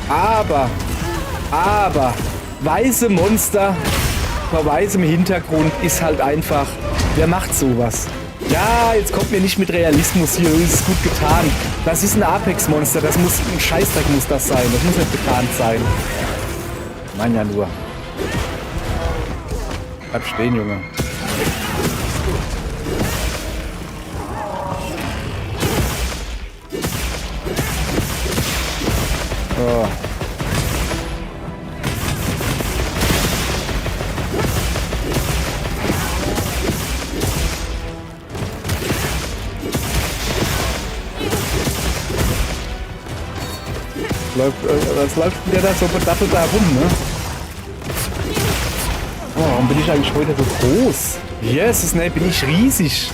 Aber, weiße Monster vor weißem Hintergrund ist halt einfach, wer macht sowas? Ja, jetzt kommt mir nicht mit Realismus hier, das ist gut getan. Das ist ein Apex-Monster, das muss, ein Scheißdreck muss das sein, das muss nicht getan sein. Mann ja nur. Bleib stehen, Junge. Oh. Was läuft denn der da so bedattelt da rum, ne? Oh, warum bin ich eigentlich heute so groß? Jesus, ne, bin ich riesig.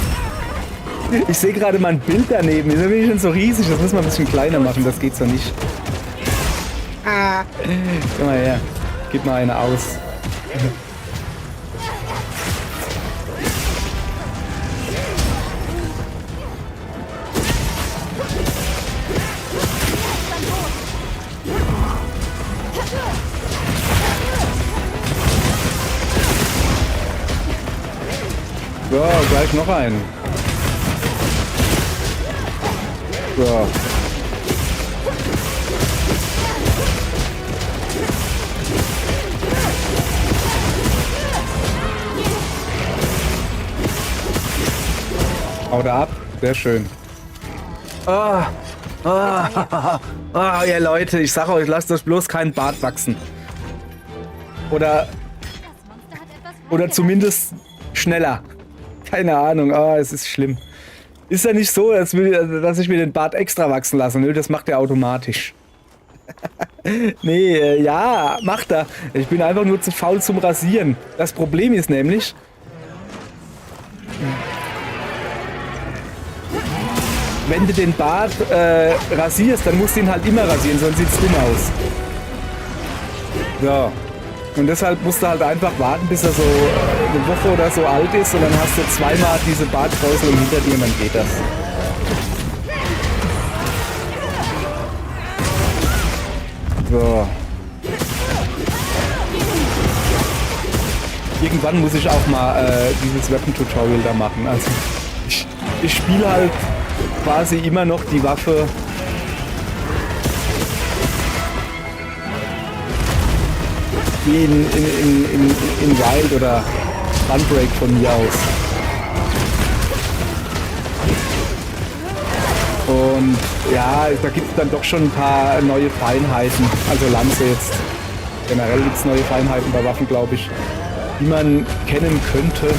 Ich sehe gerade mal ein Bild daneben. Wieso bin ich denn so riesig? Das muss man ein bisschen kleiner machen, das geht so nicht. Komm mal her. Gib mal eine aus. So, gleich noch einen. So. Haut ab, sehr schön. Ihr Leute, ich sag euch, lasst euch bloß keinen Bart wachsen. Oder zumindest schneller. Keine Ahnung, es ist schlimm. Ist ja nicht so, dass ich mir den Bart extra wachsen lasse. Nö, das macht er automatisch. Nee, ja, macht er. Ich bin einfach nur zu faul zum Rasieren. Das Problem ist nämlich... Wenn du den Bart rasierst, dann musst du ihn halt immer rasieren, sonst sieht's dumm aus. So. Und deshalb musst du halt einfach warten, bis er so eine Woche oder so alt ist und dann hast du zweimal diese Bartsträußelung hinter dir und dann geht das. So. Irgendwann muss ich auch mal dieses Weapon-Tutorial da machen. Also ich spiele halt quasi immer noch die Waffe wie in Wild oder Sunbreak von mir aus. Und ja, da gibt es dann doch schon ein paar neue Feinheiten. Also Lanze jetzt. Generell gibt es neue Feinheiten bei Waffen, glaube ich, die man kennen könnte.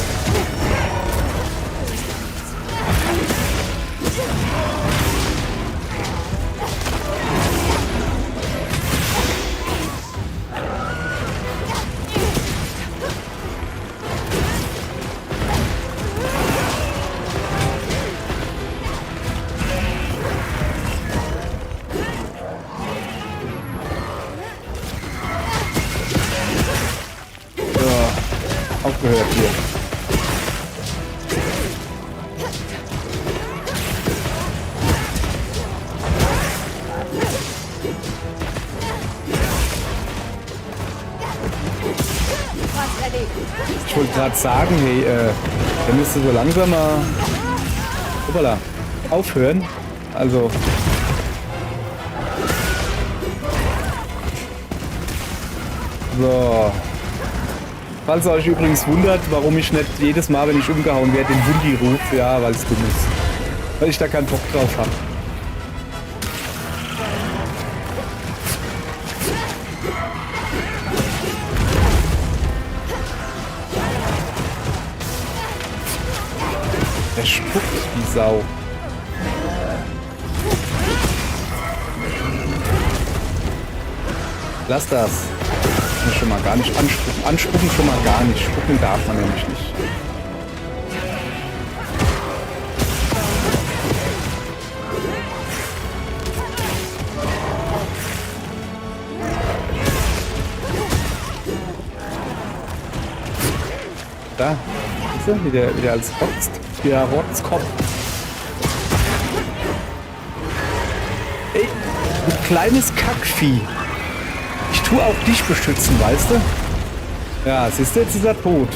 Aufgehört hier. Ich wollte gerade sagen, hey, der müsste so langsam mal hoppala, aufhören. Also. So. Falls ihr euch übrigens wundert, warum ich nicht jedes Mal, wenn ich umgehauen werde, den Wundi rufe, ja, weil es dumm ist. Weil ich da keinen Bock drauf habe. Der spuckt wie Sau. Lass das. Muss schon mal gar nicht anspucken. Anspucken schon mal gar nicht. Spucken darf man nämlich nicht. Da. Siehst du? Wieder als Rotz. Ja, Rotzkopf. Ey, du kleines Kackvieh. Ich tue auch dich beschützen, weißt du? Ja, siehst du, jetzt ist er tot.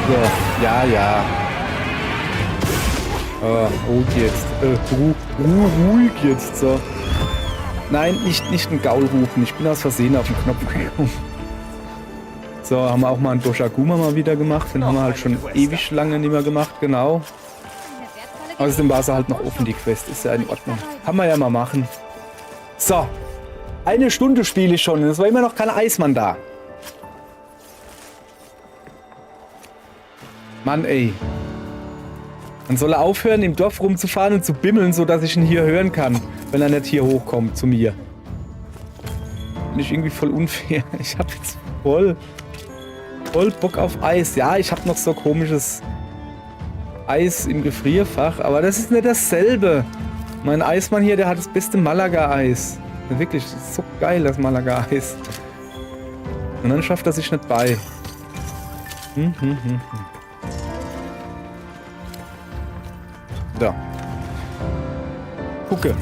So, ja. Ruhig jetzt. Ruhig jetzt, so. Nein, nicht ein Gaul rufen. Ich bin aus Versehen auf den Knopf gekommen. So, haben wir auch mal einen Doshaguma mal wieder gemacht. Den haben wir halt schon ewig lange nicht mehr gemacht, genau. Außerdem war sie halt noch offen, die Quest. Ist ja in Ordnung. Kann man ja mal machen. So. 1 Stunde spiele ich schon. Es war immer noch kein Eismann da. Mann, ey. Dann soll er aufhören, im Dorf rumzufahren und zu bimmeln, sodass ich ihn hier hören kann, wenn er nicht hier hochkommt zu mir. Finde ich irgendwie voll unfair. Ich habe jetzt voll Bock auf Eis. Ja, ich habe noch so komisches Eis im Gefrierfach, aber das ist nicht dasselbe. Mein Eismann hier, der hat das beste Malaga-Eis. Ja, wirklich, das ist so geil, das Malaga-Eis. Und dann schafft er sich nicht bei. So. Gucke.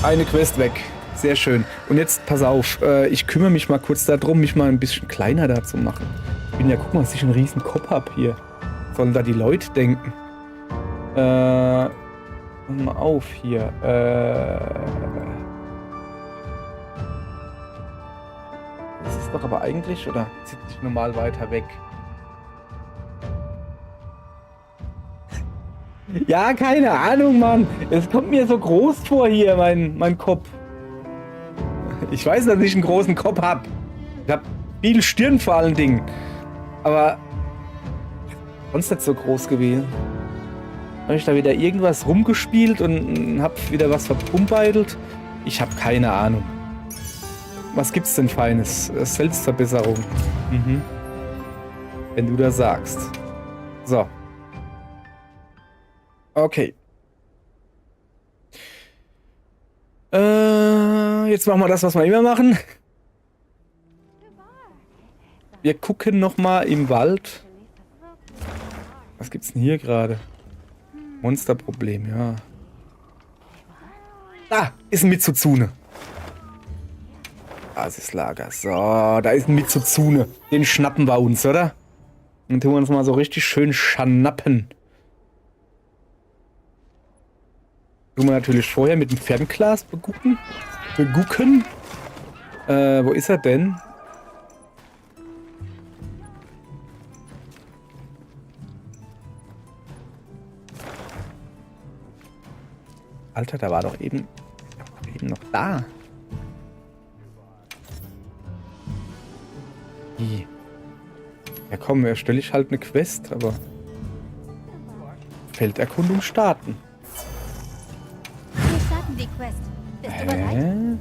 Eine Quest weg. Sehr schön. Und jetzt, pass auf, ich kümmere mich mal kurz darum, mich mal ein bisschen kleiner da zu machen. Ich bin ja, guck mal, dass ich einen riesen Kopf habe hier. Sollen da die Leute denken? Mal auf hier. Das ist doch aber eigentlich, oder zieht sich normal weiter weg? Ja, keine Ahnung, Mann. Es kommt mir so groß vor hier, mein Kopf. Ich weiß, dass ich einen großen Kopf habe. Ich habe viel Stirn vor allen Dingen. Aber sonst nicht so groß gewesen. Habe ich da wieder irgendwas rumgespielt und habe wieder was verpumpeitelt? Ich habe keine Ahnung. Was gibt's denn Feines? Selbstverbesserung. Wenn du das sagst. So. Okay. Jetzt machen wir das, was wir immer machen. Wir gucken nochmal im Wald. Was gibt's denn hier gerade? Monsterproblem, ja. Da ist ein Mitsuzune. Basislager. So, da ist ein Mitsuzune. Den schnappen wir uns, oder? Und tun wir uns mal so richtig schön schnappen. Tun wir natürlich vorher mit dem Fernglas begucken. Wo ist er denn? Alter, da war doch eben noch da. Ja komm, erstelle ich halt eine Quest, aber Felderkundung starten. Wir starten die Quest. Bist du bereit?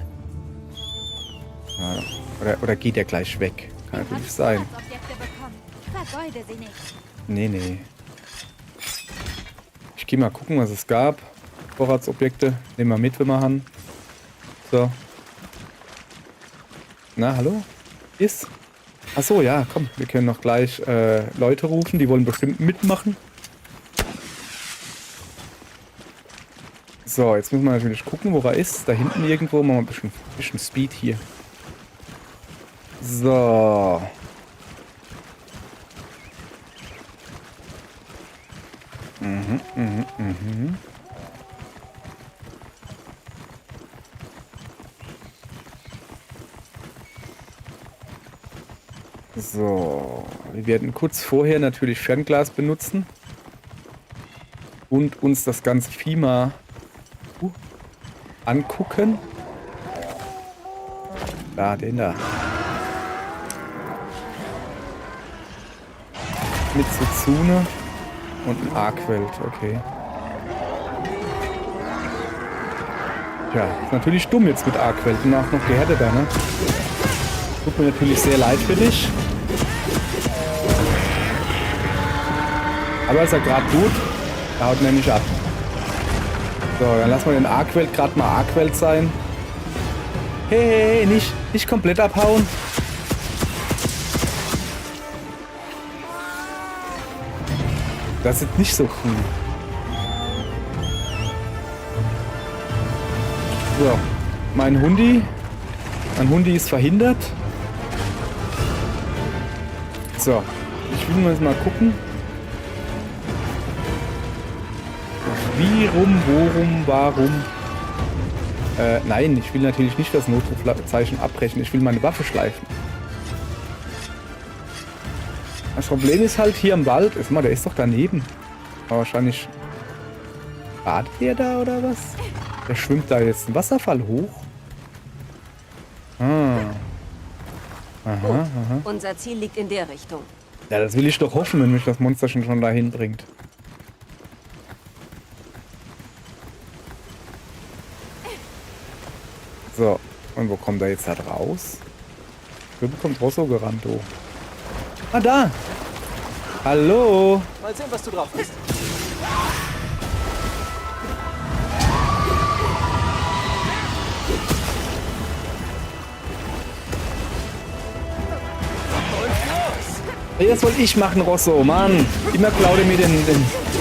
Ja, oder geht er gleich weg? Kann natürlich sein. Vorratsobjekte bekommen. Vergeude sie nicht. Nee. Ich gehe mal gucken, was es gab. Vorratsobjekte. Nehmen wir mit, wenn wir haben. So. Na, hallo? Ist? Achso, ja, komm. Wir können noch gleich Leute rufen. Die wollen bestimmt mitmachen. So, jetzt müssen wir natürlich gucken, wo er ist. Da hinten irgendwo. Machen wir ein bisschen Speed hier. So. So, wir werden kurz vorher natürlich Fernglas benutzen und uns das ganze Vieh mal angucken. Da, den da. Mit Suzune und ein Arkwelt, okay. Tja, ist natürlich dumm jetzt mit Arkwelt und auch noch gehärteter, ne? Tut mir natürlich sehr leid für dich. Aber ist er gerade gut. Er haut nämlich ab. So, dann lassen wir den Arkwelt gerade mal Arkwelt sein. Hey, hey, hey, nicht komplett abhauen. Das ist nicht so cool. So, mein Hundi ist verhindert. So, ich will jetzt mal gucken. Wie, rum, worum, warum? Nein, ich will natürlich nicht das Notrufzeichen abbrechen. Ich will meine Waffe schleifen. Das Problem ist halt hier im Wald. Der ist doch daneben. Aber wahrscheinlich badet der da oder was? Der schwimmt da jetzt einen Wasserfall hoch. Ah. Aha, aha. Unser Ziel liegt in der Richtung. Ja, das will ich doch hoffen, wenn mich das Monster schon dahin bringt. So, und wo kommt er jetzt halt raus? Wo kommt Rosso gerannt, oh. Ah, da! Hallo! Mal sehen, was du drauf hast. Das wollte ich machen, Rosso, Mann! Immer klaut er mir den...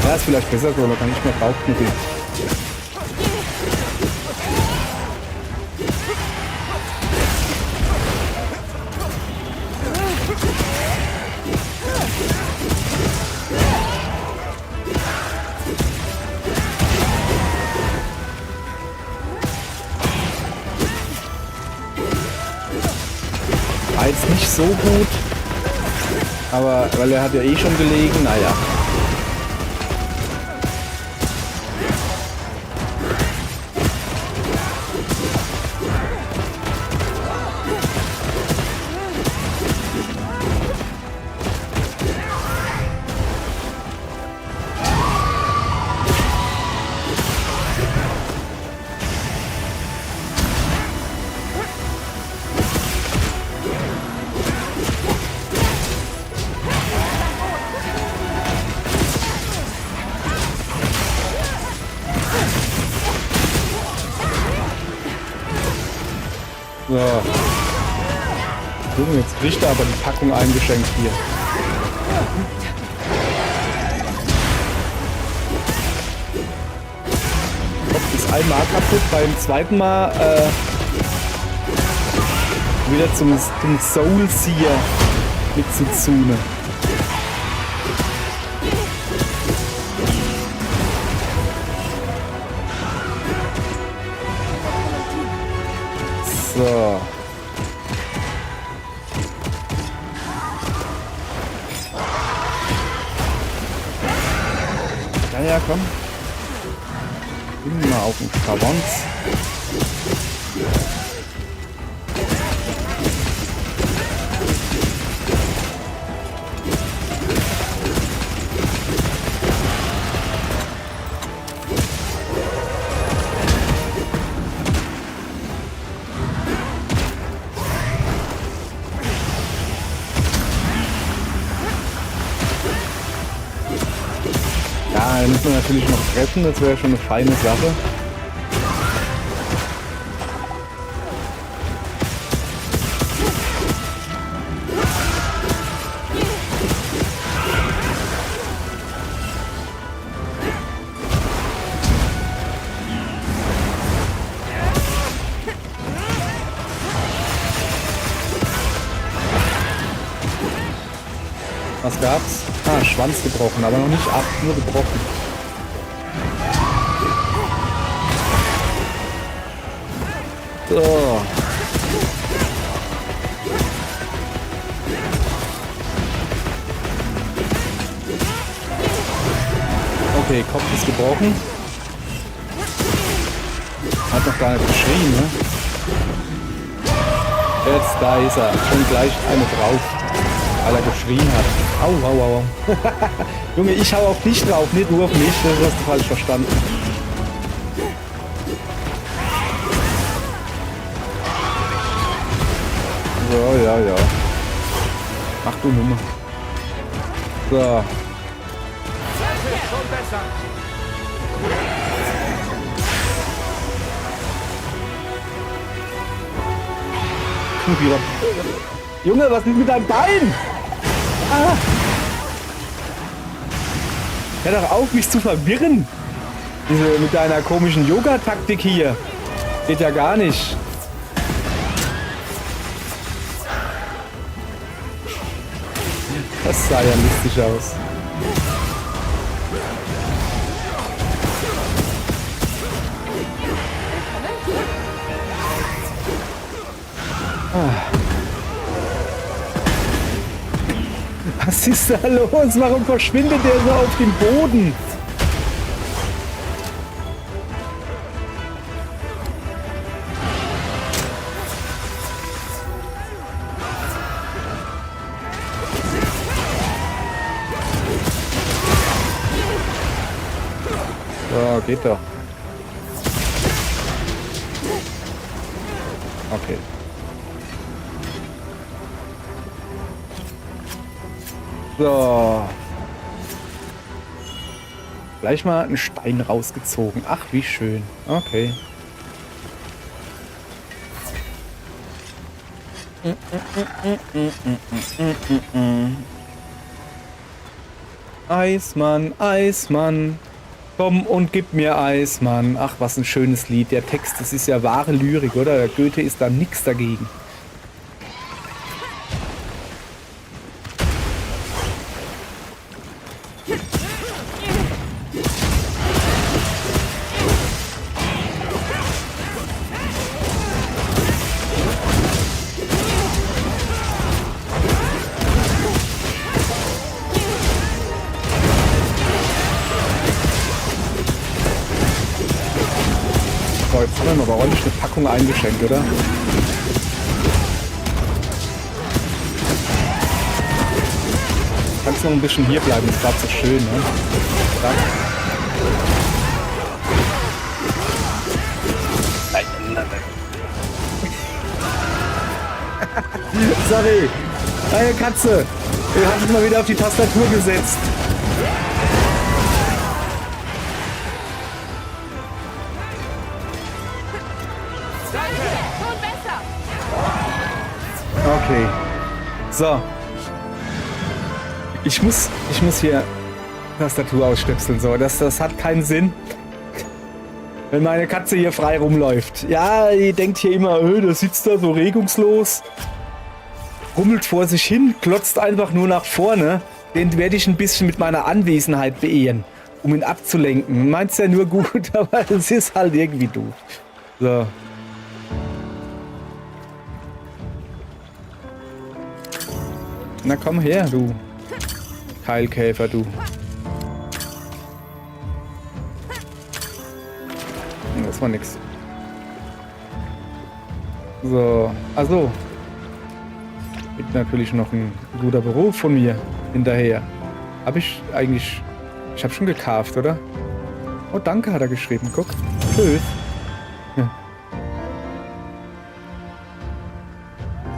Ja, ist vielleicht besser so, da kann ich mehr draufknüppeln. War jetzt nicht so gut, aber weil er hat ja eh schon gelegen, naja. So. Junge, jetzt kriegt er aber die Packung eingeschenkt hier. Kopf ist einmal kaputt, beim zweiten Mal wieder zum Soul-Seer mit Suzune. So. Ja, komm. Gehen mal auf den Carbons. Ja, den müssen wir natürlich noch treffen, das wäre schon eine feine Sache. Was gab's? Ah, Schwanz gebrochen, aber noch nicht ab, nur gebrochen. So. Okay, Kopf ist gebrochen. Hat noch gar nicht geschrien, ne? Jetzt, da ist er. Schon gleich eine drauf. Weil er geschrien hat. Au, au, au. Junge, ich hau auf dich drauf, nicht nur auf mich. Das hast du falsch verstanden. So, ja, ja. Mach du Nummer. So. Schon besser. Wieder. Junge, was ist mit deinem Bein? Ah. Hör doch auf, mich zu verwirren. Mit deiner komischen Yoga-Taktik hier. Geht ja gar nicht. Das sah ja lustig aus. Was ist da los? Warum verschwindet der so auf dem Boden? So, geht doch. Okay. So. Gleich mal einen Stein rausgezogen. Ach, wie schön. Okay. Eismann, Eismann. Komm und gib mir Eismann. Ach, was ein schönes Lied. Der Text, das ist ja wahre Lyrik, oder? Der Goethe ist da nichts dagegen. So, jetzt haben wir aber ordentlich eine Packung eingeschenkt, oder? Kannst noch ein bisschen hier bleiben, ist gerade so schön, ne? Danke. Sorry, hey Katze, ihr habt mich mal wieder auf die Tastatur gesetzt. Okay. So. Ich muss hier Tastatur ausstöpseln. So, das hat keinen Sinn. Wenn meine Katze hier frei rumläuft. Ja, die denkt hier immer, der sitzt da so regungslos. Rummelt vor sich hin, klotzt einfach nur nach vorne. Den werde ich ein bisschen mit meiner Anwesenheit beehren, um ihn abzulenken. Meint's ja nur gut, aber es ist halt irgendwie doof. So. Na komm her, du Keilkäfer, du. Das war nix. So, also. Gibt natürlich noch ein guter Beruf von mir hinterher. Hab ich eigentlich... Ich hab schon gekauft, oder? Oh, danke, hat er geschrieben. Guck. Tschüss. Ja.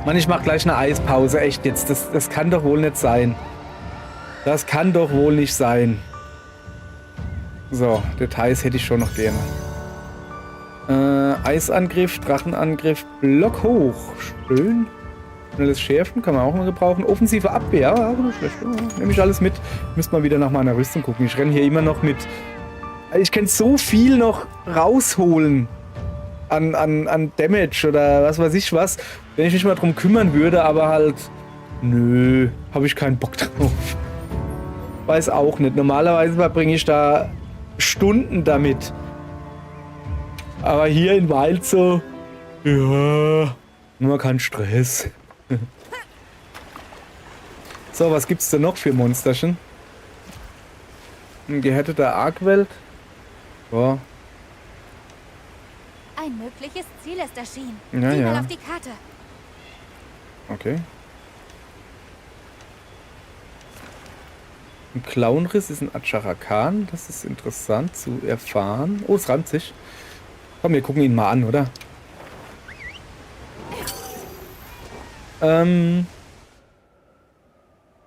Mann, ich mach gleich eine Eispause. Echt jetzt. Das kann doch wohl nicht sein. Das kann doch wohl nicht sein. So, Details hätte ich schon noch gerne. Eisangriff, Drachenangriff, Block hoch. Schön. Schnelles Schärfen kann man auch mal gebrauchen. Offensive Abwehr, ja, nicht schlecht. Nehme ich alles mit. Müsste mal wieder nach meiner Rüstung gucken. Ich renne hier immer noch mit. Ich kann so viel noch rausholen an Damage oder was weiß ich was, wenn ich mich mal drum kümmern würde, aber halt, nö, habe ich keinen Bock drauf. Weiß auch nicht. Normalerweise verbringe ich da Stunden damit. Aber hier in Wild so, ja, nur kein Stress. So, was gibt's denn noch für Monsterchen? Ein gehärteter Arkwelt. Ja. Ein mögliches Ziel ist erschienen. Ja, Sieh ja. mal auf die Karte. Okay. Ein Klauenriss ist ein Acharakan. Das ist interessant zu erfahren. Oh, es reimt sich. Komm, wir gucken ihn mal an, oder?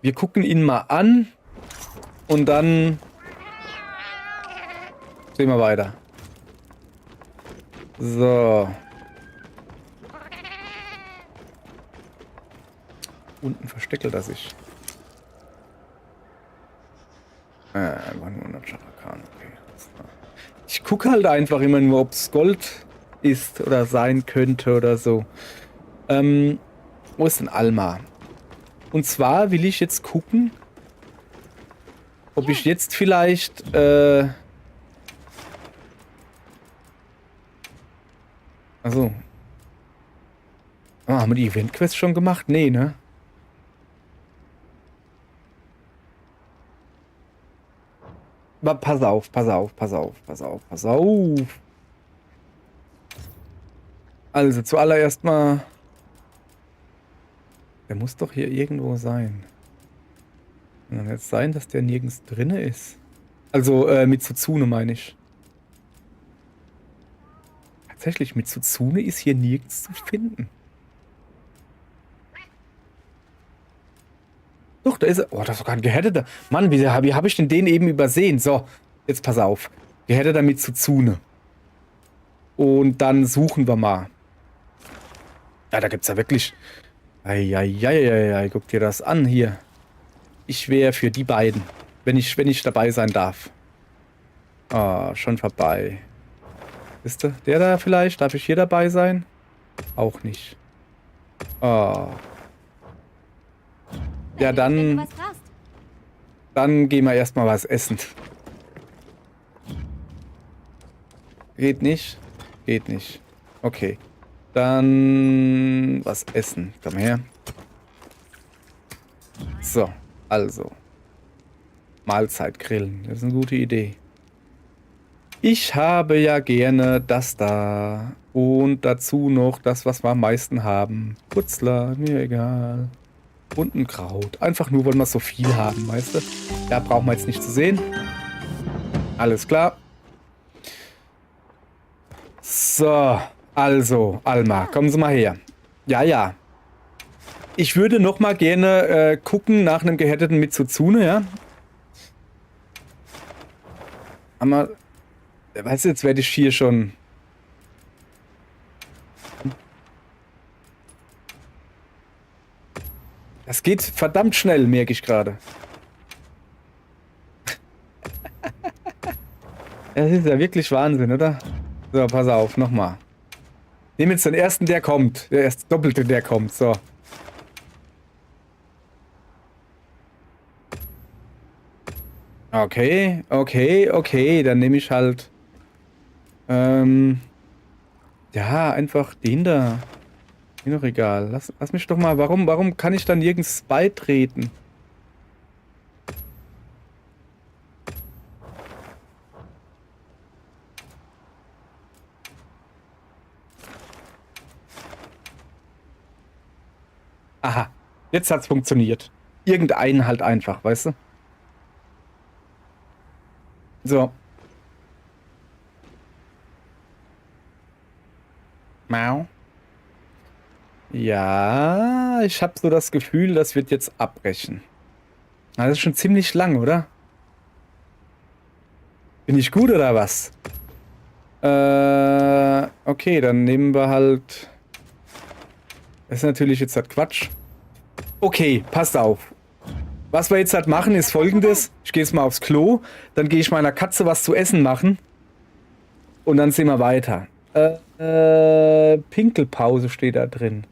Wir gucken ihn mal an. Und dann sehen wir weiter. So. Unten versteckelt er sich. War nur ein Acharakan, okay. Ich gucke halt einfach immer nur, ob es Gold ist oder sein könnte oder so. Wo ist denn Alma? Und zwar will ich jetzt gucken, ob ich jetzt vielleicht also. Haben wir die Event-Quest schon gemacht? Nee, ne? Aber pass auf. Also zuallererst mal. Der muss doch hier irgendwo sein. Kann doch jetzt sein, dass der nirgends drinne ist. Also mit Tsuzune meine ich. Tatsächlich, mit Tsuzune ist hier nirgends zu finden. Doch, da ist er. Oh, das ist sogar ein gehärteter. Mann, wie hab ich denn den eben übersehen? So, jetzt pass auf. Gehärteter mit Tsuzune. Und dann suchen wir mal. Ja, da gibt's ja wirklich... Eieieiei, guck dir das an hier. Ich wäre für die beiden, wenn ich dabei sein darf. Ah, schon vorbei. Wisst ihr, der da vielleicht? Darf ich hier dabei sein? Auch nicht. Ah. Ja, Wenn du was brauchst. dann gehen wir erstmal was essen. Geht nicht? Geht nicht. Okay. Dann was essen. Komm her. So, also. Mahlzeit grillen. Das ist eine gute Idee. Ich habe ja gerne das da. Und dazu noch das, was wir am meisten haben. Putzler, mir egal. Und ein Kraut. Einfach nur, weil wir so viel haben, weißt du? Da brauchen wir jetzt nicht zu sehen. Alles klar. So, also, Alma, kommen Sie mal her. Ja. Ich würde noch mal gerne gucken nach einem gehärteten mit Tsuzune, ja? Aber, weißt du, jetzt werde ich hier schon... Das geht verdammt schnell, merke ich gerade. Das ist ja wirklich Wahnsinn, oder? So, pass auf, nochmal. Nehmen jetzt den ersten, der kommt. Der erste Doppelte, der kommt. So. Okay. Dann nehme ich halt... ja, einfach den da. Mir doch egal. Lass mich doch mal... Warum kann ich da nirgends beitreten? Aha, jetzt hat's funktioniert. Irgendeinen halt einfach, weißt du? So. Mau. Ja, ich habe so das Gefühl, das wird jetzt abbrechen. Das ist schon ziemlich lang, oder? Bin ich gut oder was? Okay, dann nehmen wir halt... Das ist natürlich jetzt halt Quatsch. Okay, passt auf. Was wir jetzt halt machen, ist Folgendes. Ich gehe jetzt mal aufs Klo. Dann gehe ich meiner Katze was zu essen machen. Und dann sehen wir weiter. Pinkelpause steht da drin.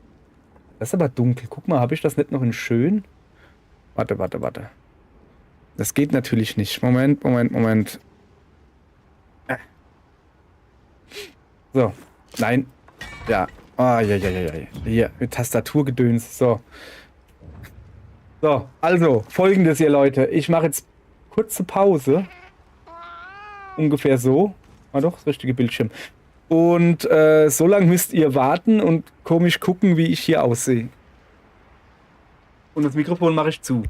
Das ist aber dunkel. Guck mal, habe ich das nicht noch in schön? Warte. Das geht natürlich nicht. Moment. So. Nein. Ja. Ah, ja. Hier, mit Tastaturgedöns. So. So, also, folgendes hier, Leute. Ich mache jetzt kurze Pause. Ungefähr so. Ah doch, das richtige Bildschirm. Und so lange müsst ihr warten und komisch gucken, wie ich hier aussehe. Und das Mikrofon mache ich zu.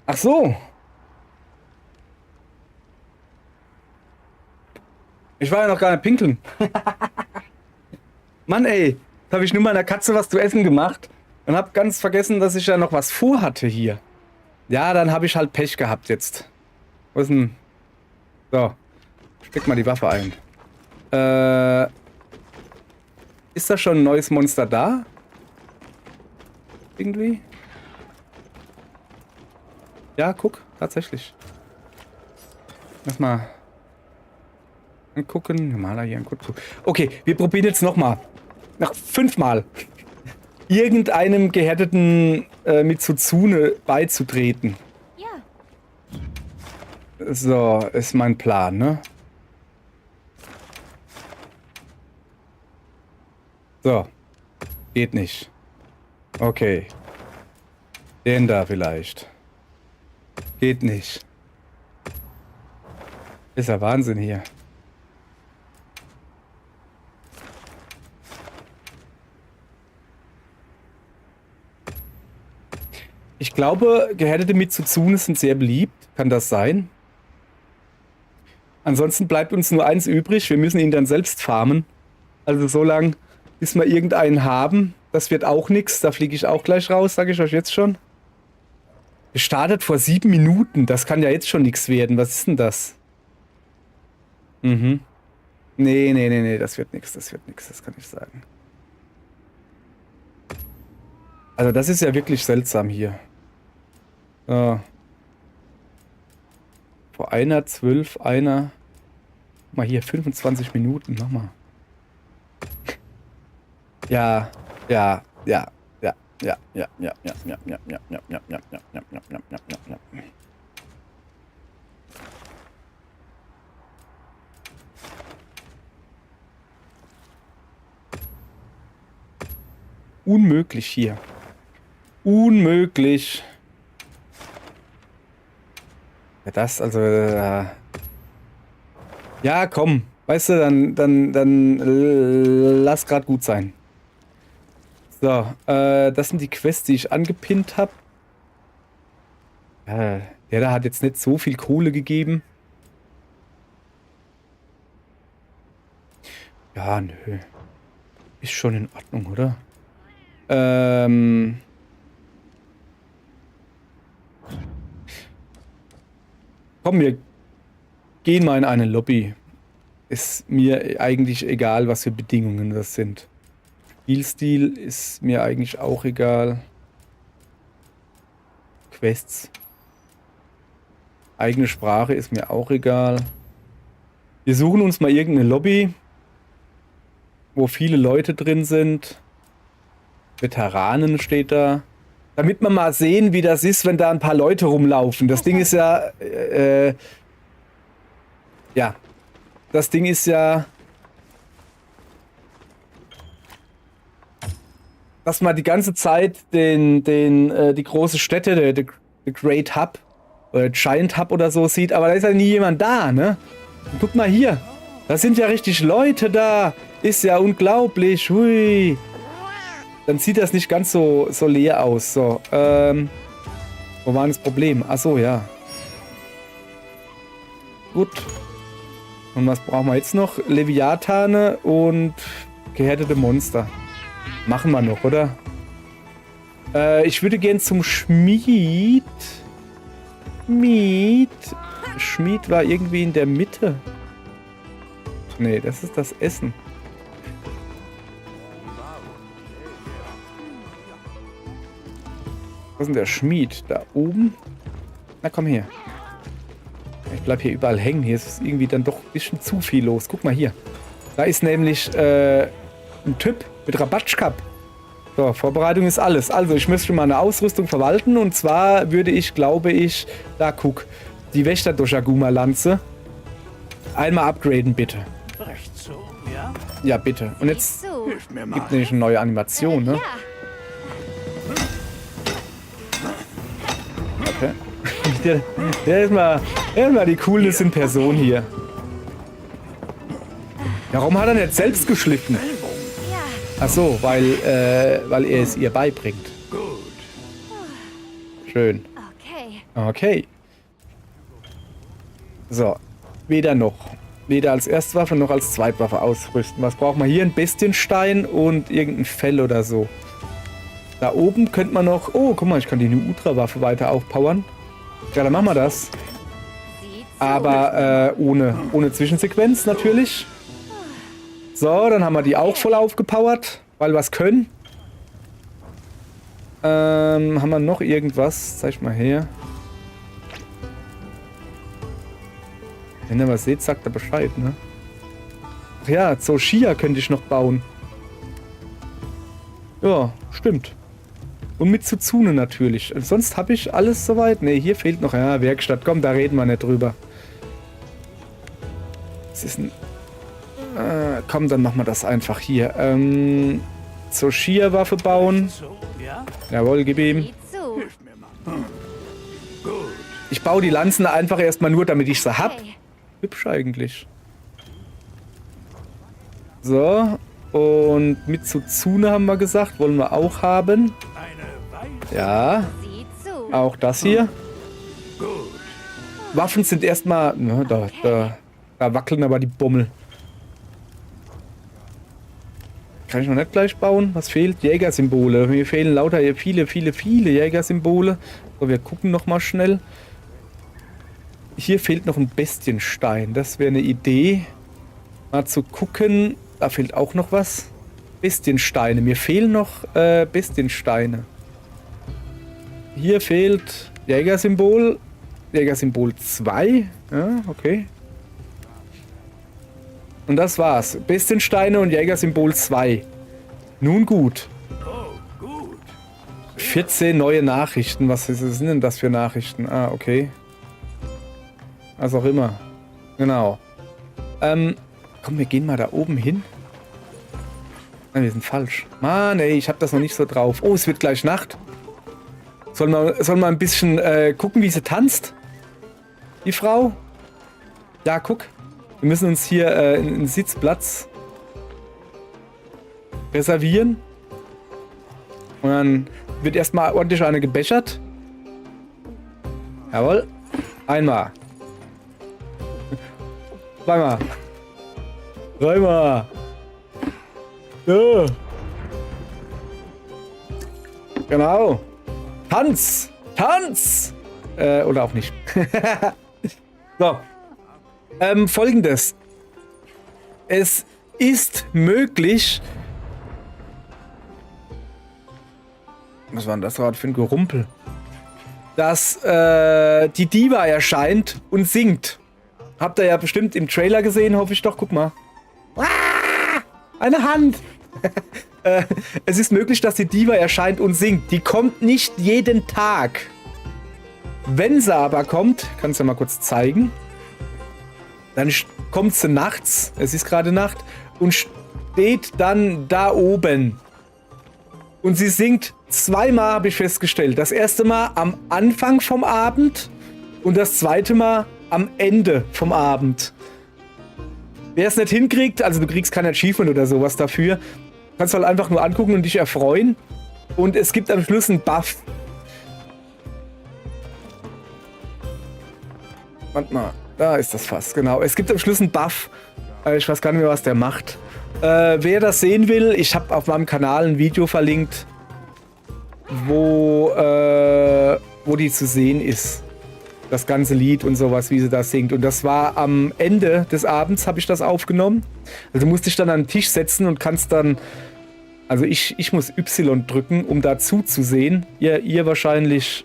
Ach so. Ich war ja noch gar nicht pinkeln. Mann, ey. Jetzt habe ich nur meiner Katze was zu essen gemacht und habe ganz vergessen, dass ich ja noch was vorhatte hier. Ja, dann habe ich halt Pech gehabt jetzt. Wo ist denn... So. Steck mal die Waffe ein. Ist da schon ein neues Monster da? Irgendwie? Ja, guck. Tatsächlich. Lass mal angucken. Maler hier angucken. Okay, wir probieren jetzt nochmal. Nach 5 Mal. Irgendeinem gehärteten Mitsuzune beizutreten. Ja, So, ist mein Plan, ne? So. Geht nicht. Okay. Den da vielleicht. Geht nicht. Ist ja Wahnsinn hier. Ich glaube, gehärtete Mitsuzune sind sehr beliebt. Kann das sein? Ansonsten bleibt uns nur eins übrig. Wir müssen ihn dann selbst farmen. Also so lange, bis wir irgendeinen haben. Das wird auch nichts. Da fliege ich auch gleich raus, sage ich euch jetzt schon. Gestartet vor 7 Minuten. Das kann ja jetzt schon nichts werden. Was ist denn das? Mhm. Nee. Das wird nichts. Das wird nichts. Das kann ich sagen. Also das ist ja wirklich seltsam hier. So. Vor einer, 12, einer. Guck mal hier, 25 Minuten. Mach mal. Ja. Unmöglich hier. Unmöglich. Ja, das, also. Ja, komm. Weißt du, dann lass grad gut sein. So, das sind die Quests, die ich angepinnt habe. Der da hat jetzt nicht so viel Kohle gegeben. Ja, nö. Ist schon in Ordnung, oder? Komm, wir gehen mal in eine Lobby. Ist mir eigentlich egal, was für Bedingungen das sind. Spielstil ist mir eigentlich auch egal. Quests. Eigene Sprache ist mir auch egal. Wir suchen uns mal irgendeine Lobby, wo viele Leute drin sind. Veteranen steht da. Damit wir mal sehen, wie das ist, wenn da ein paar Leute rumlaufen. Das Ding ist ja... ja. Das Ding ist ja... dass man die ganze Zeit die große Stätte, the Great Hub oder Giant Hub oder so sieht, aber da ist ja nie jemand da, ne? Und guck mal hier, da sind ja richtig Leute da, ist ja unglaublich, hui. Dann sieht das nicht ganz so leer aus, so, wo war das Problem? Ach so, ja. Gut. Und was brauchen wir jetzt noch? Leviathane und gehärtete Monster. Machen wir noch, oder? Ich würde gern zum Schmied. Schmied war irgendwie in der Mitte. Nee, das ist das Essen. ist denn der Schmied? Da oben? Na, komm her. Ich bleib hier überall hängen. Hier ist irgendwie dann doch ein bisschen zu viel los. Guck mal hier. Da ist nämlich ein Typ mit Rabatschkap. So, Vorbereitung ist alles. Also, ich müsste meine Ausrüstung verwalten. Und zwar würde ich, glaube ich, da guck, die Wächter-Doshaguma-Lanze einmal upgraden, bitte. Recht so, ja? Ja, bitte. Und jetzt Sieh zu. Hilf mir mal. gibt nämlich eine neue Animation, ne? Ja. Okay. Der ist mal die Coolness in Person hier. Warum hat er nicht selbst geschliffen? Ja. Ach so, weil er es ihr beibringt. Gut. Schön. Okay. Okay. So. Weder als Erstwaffe noch als Zweitwaffe ausrüsten. Was braucht man hier? Ein Bestienstein und irgendein Fell oder so. Da oben könnte man noch... Oh, guck mal, ich kann die Ultra-Waffe weiter aufpowern. Ja, dann machen wir das. Sieh zu. Aber ohne Zwischensequenz natürlich. So, dann haben wir die auch voll aufgepowert, weil wir es können. Haben wir noch irgendwas? Zeig mal her. Wenn ihr was seht, sagt er Bescheid, ne? Ach ja, Zoshia könnte ich noch bauen. Ja, stimmt. Und mit Tsuzune natürlich. Sonst habe ich alles soweit. Ne, hier fehlt noch... Ja, Werkstatt. Komm, da reden wir nicht drüber. Das ist ein... komm, dann machen wir das einfach hier. Zoshia-Waffe bauen. So, ja? Jawohl, gib ihm. Sieh zu. Hilf mir mal. Gut. Ich baue die Lanzen einfach erstmal nur, damit ich sie hab. Okay. Hübsch eigentlich. So. Und mit Tsuzune haben wir gesagt. Wollen wir auch haben. Eine Weile. Ja. Sieh zu. Auch das hier. Gut. Waffen sind erstmal... Ne, da wackeln aber die Bommel. Kann ich noch nicht gleich bauen? Was fehlt? Jägersymbole. Mir fehlen lauter viele Jägersymbole. So, wir gucken noch mal schnell. Hier fehlt noch ein Bestienstein. Das wäre eine Idee. Mal zu gucken. Da fehlt auch noch was. Bestiensteine. Mir fehlen noch Bestiensteine. Hier fehlt Jägersymbol. Jägersymbol 2. Ja, okay. Und das war's. Bestiensteine und Jägersymbol 2. Nun gut. Oh, gut. 14 neue Nachrichten. Was sind denn das für Nachrichten? Ah, okay. Was auch immer. Genau. Komm, wir gehen mal da oben hin. Nein, wir sind falsch. Mann, ey, ich hab das noch nicht so drauf. Oh, es wird gleich Nacht. Soll man ein bisschen gucken, wie sie tanzt? Die Frau? Ja, guck. Wir müssen uns hier einen Sitzplatz reservieren. Und dann wird erstmal ordentlich eine gebechert. Jawohl. Einmal. Zweimal. Dreimal. Ja. Genau. Tanz! Tanz! Oder auch nicht. So. Folgendes. Es ist möglich... Was war denn das gerade für ein Gerumpel? Dass die Diva erscheint und singt. Habt ihr ja bestimmt im Trailer gesehen, hoffe ich doch. Guck mal. Eine Hand! Es ist möglich, dass die Diva erscheint und singt. Die kommt nicht jeden Tag. Wenn sie aber kommt, kannst du ja mal kurz zeigen. Dann kommt sie nachts, es ist gerade Nacht, und steht dann da oben. Und sie singt zweimal, habe ich festgestellt. Das erste Mal am Anfang vom Abend und das zweite Mal am Ende vom Abend. Wer es nicht hinkriegt, also du kriegst kein Achievement oder sowas dafür, kannst du halt einfach nur angucken und dich erfreuen. Und es gibt am Schluss einen Buff. Warte mal, da ist das Fass, genau. Es gibt am Schluss einen Buff. Ich weiß gar nicht mehr, was der macht. Wer das sehen will, ich habe auf meinem Kanal ein Video verlinkt, wo die zu sehen ist. Das ganze Lied und sowas, wie sie das singt. Und das war am Ende des Abends, habe ich das aufgenommen. Also musste ich dann an den Tisch setzen und kannst dann Also ich muss Y drücken, um da zuzusehen. Ihr wahrscheinlich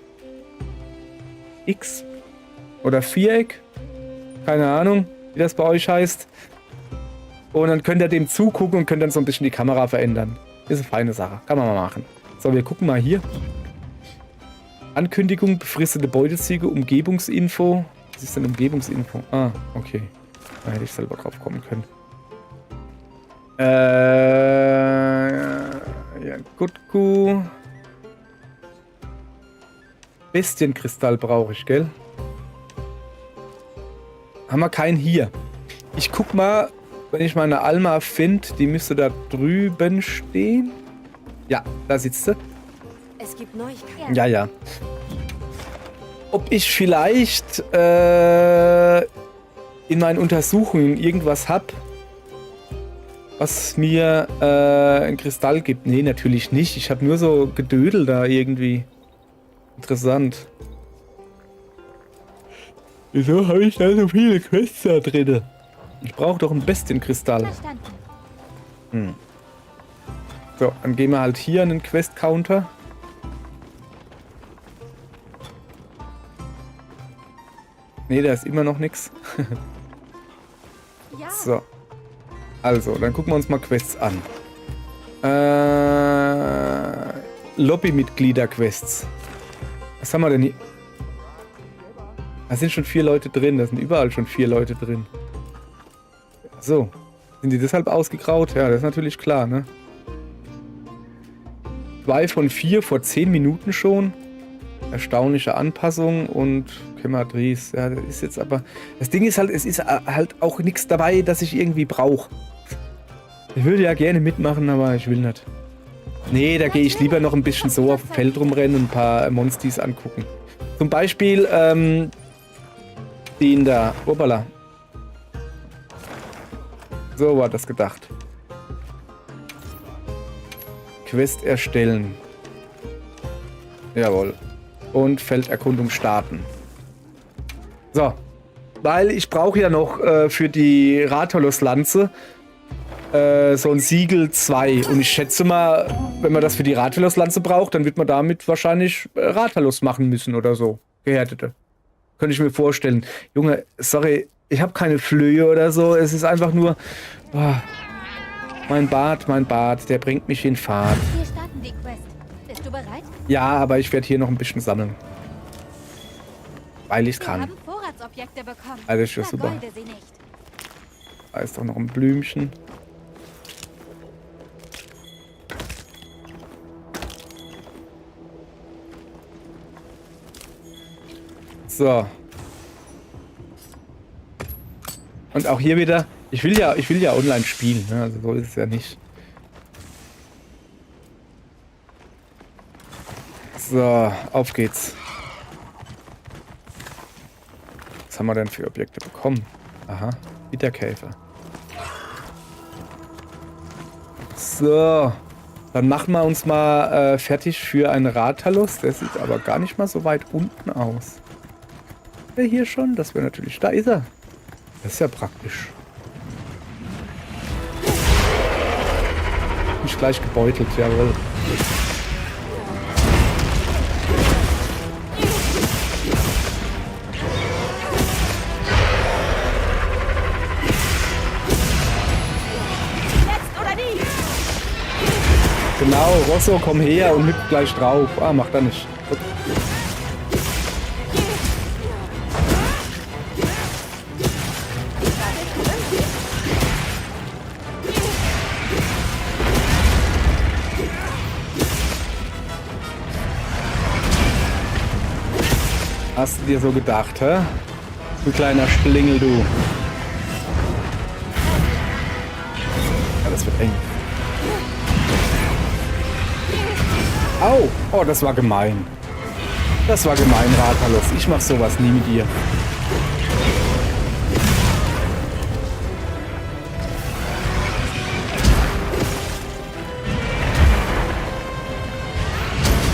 X oder Viereck. Keine Ahnung, wie das bei euch heißt. Und dann könnt ihr dem zugucken und könnt dann so ein bisschen die Kamera verändern. Ist eine feine Sache. Kann man mal machen. So, wir gucken mal hier. Ankündigung, befristete Beutezüge, Umgebungsinfo. Was ist denn Umgebungsinfo? Ah, okay. Da hätte ich selber drauf kommen können. Ja, Gutku. Bestienkristall brauche ich, gell? Haben wir keinen hier. Ich guck mal, wenn ich meine Alma finde, die müsste da drüben stehen. Ja, da sitzt sie. Es gibt Neuigkeiten. Ja, ja. Ob ich vielleicht in meinen Untersuchungen irgendwas habe, was mir einen Kristall gibt. Nee, natürlich nicht. Ich habe nur so Gedödel da irgendwie. Interessant. Wieso habe ich da so viele Quests da drin? Ich brauche doch einen Bestienkristall. Verstanden. So, dann gehen wir halt hier an den Quest-Counter. Ne, da ist immer noch nichts. Ja. So. Also, dann gucken wir uns mal Quests an. Lobbymitglieder-Quests. Was haben wir denn hier? Da sind schon 4 Leute drin. Da sind überall schon 4 Leute drin. So. Sind die deshalb ausgegraut? Ja, das ist natürlich klar, ne? 2 von 4 vor 10 Minuten schon. Erstaunliche Anpassung und Kemadris. Ja, das ist jetzt aber... Das Ding ist halt, es ist halt auch nichts dabei, das ich irgendwie brauche. Ich würde ja gerne mitmachen, aber ich will nicht. Nee, da gehe ich lieber noch ein bisschen so auf dem Feld rumrennen und ein paar Monstis angucken. Zum Beispiel, den da. Hoppala. So war das gedacht. Quest erstellen. Jawohl. Und Felderkundung starten. So. Weil ich brauche ja noch für die Rathalos-Lanze so ein Siegel 2. Und ich schätze mal, wenn man das für die Rathalos-Lanze braucht, dann wird man damit wahrscheinlich Rathalos machen müssen oder so. Gehärtete. Könnte ich mir vorstellen. Junge, sorry, ich habe keine Flöhe oder so. Es ist einfach nur... Oh, mein Bart, der bringt mich in Fahrt. Wir starten die Quest. Bist du bereit? Ja, aber ich werde hier noch ein bisschen sammeln. Weil ich Wir kann. haben Vorratsobjekte bekommen. Also ist ja super. Vergeude sie nicht. Da ist doch noch ein Blümchen. So. Und auch hier wieder, ich will ja online spielen, ne? Also so ist es ja nicht. So, auf geht's. Was haben wir denn für Objekte bekommen? Aha, Wiederkäfer. So, dann machen wir uns mal fertig für einen Rathalos. Der sieht aber gar nicht mal so weit unten aus. Der hier schon, das wäre natürlich... Da ist er. Das ist ja praktisch. Mich gleich gebeutelt, jawohl. Genau, Rosso, komm her und hüpft gleich drauf. Ah, macht er nicht. Gut. Hast du dir so gedacht, hä? Du kleiner Schlingel, du. Ja, das wird eng. Au! Oh, das war gemein. Das war gemein, Rathalos. Ich mach sowas nie mit dir.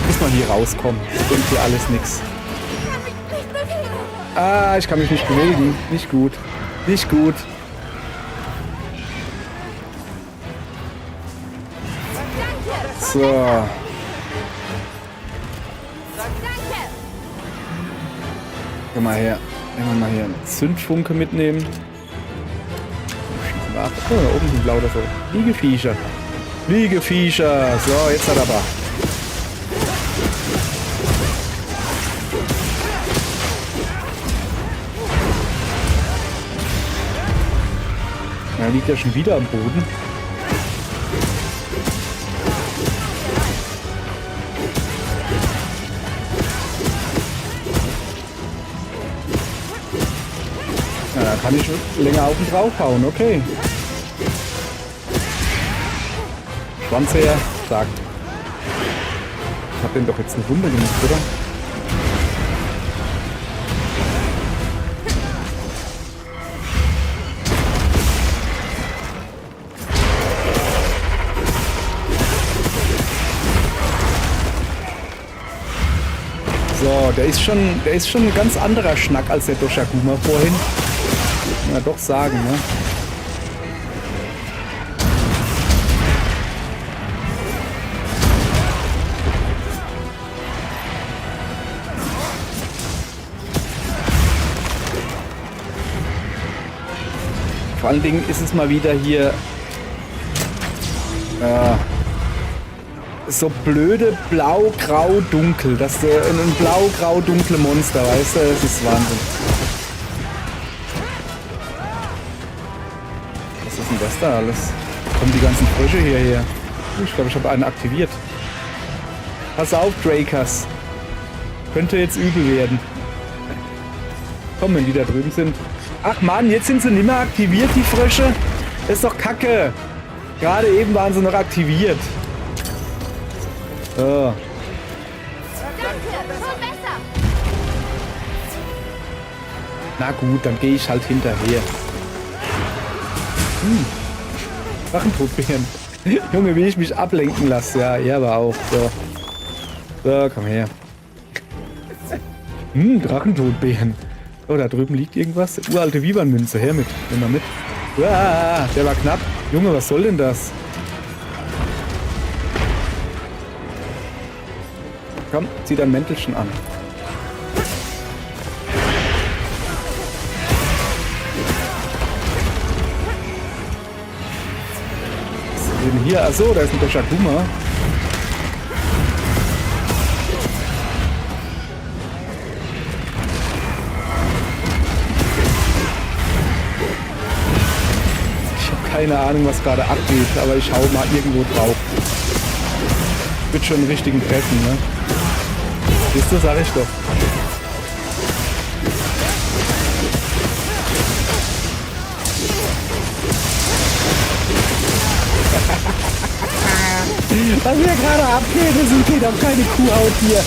Muss mal hier rauskommen. Bringt hier alles nix. Ah, ich kann mich nicht bewegen. Nicht gut. Nicht gut. So. Danke! Komm mal her. Nehmen wir mal hier einen Zündfunke mitnehmen. Oh, da oben sind lauter so Liegeviecher. Liegeviecher. So, jetzt hat er aber. Er liegt ja schon wieder am Boden. Ja, da kann ich länger auf ihn draufhauen, okay. Schwanz her, sagt. Ich hab den doch jetzt eine Wunde gemacht, oder? So, der ist schon ein ganz anderer Schnack als der Doshakuma vorhin. Kann man doch sagen, ne? Vor allen Dingen ist es mal wieder hier so blöde blau-grau-dunkel. Das ist ein blau-grau-dunkle Monster, weißt du? Das ist Wahnsinn. Was ist denn das da alles? Kommen die ganzen Frösche hierher? Ich glaube, ich habe einen aktiviert. Pass auf, Drakers. Könnte jetzt übel werden. Komm, wenn die da drüben sind. Ach Mann, jetzt sind sie nicht mehr aktiviert, die Frösche. Das ist doch Kacke. Gerade eben waren sie noch aktiviert. Oh. Danke! Schon besser! Na gut, dann gehe ich halt hinterher. Drachentodbeeren. Junge, wie ich mich ablenken lasse. Ja, er aber auch. So. So, komm her. Drachentodbeeren. Oh, da drüben liegt irgendwas. Uralte Vivan-Münze. Her mit. Nimm mal mit. Uah, der war knapp. Junge, was soll denn das? Komm, zieh dein Mäntelchen an. Was ist denn hier? Achso, da ist ein Doshakuma. Ich habe keine Ahnung, was gerade abgeht, aber ich hau mal irgendwo drauf. Wird schon einen richtigen treffen, ne? Siehst du, sag ich doch. Was hier gerade abgeht, das geht auf keine Kuhhaut hier.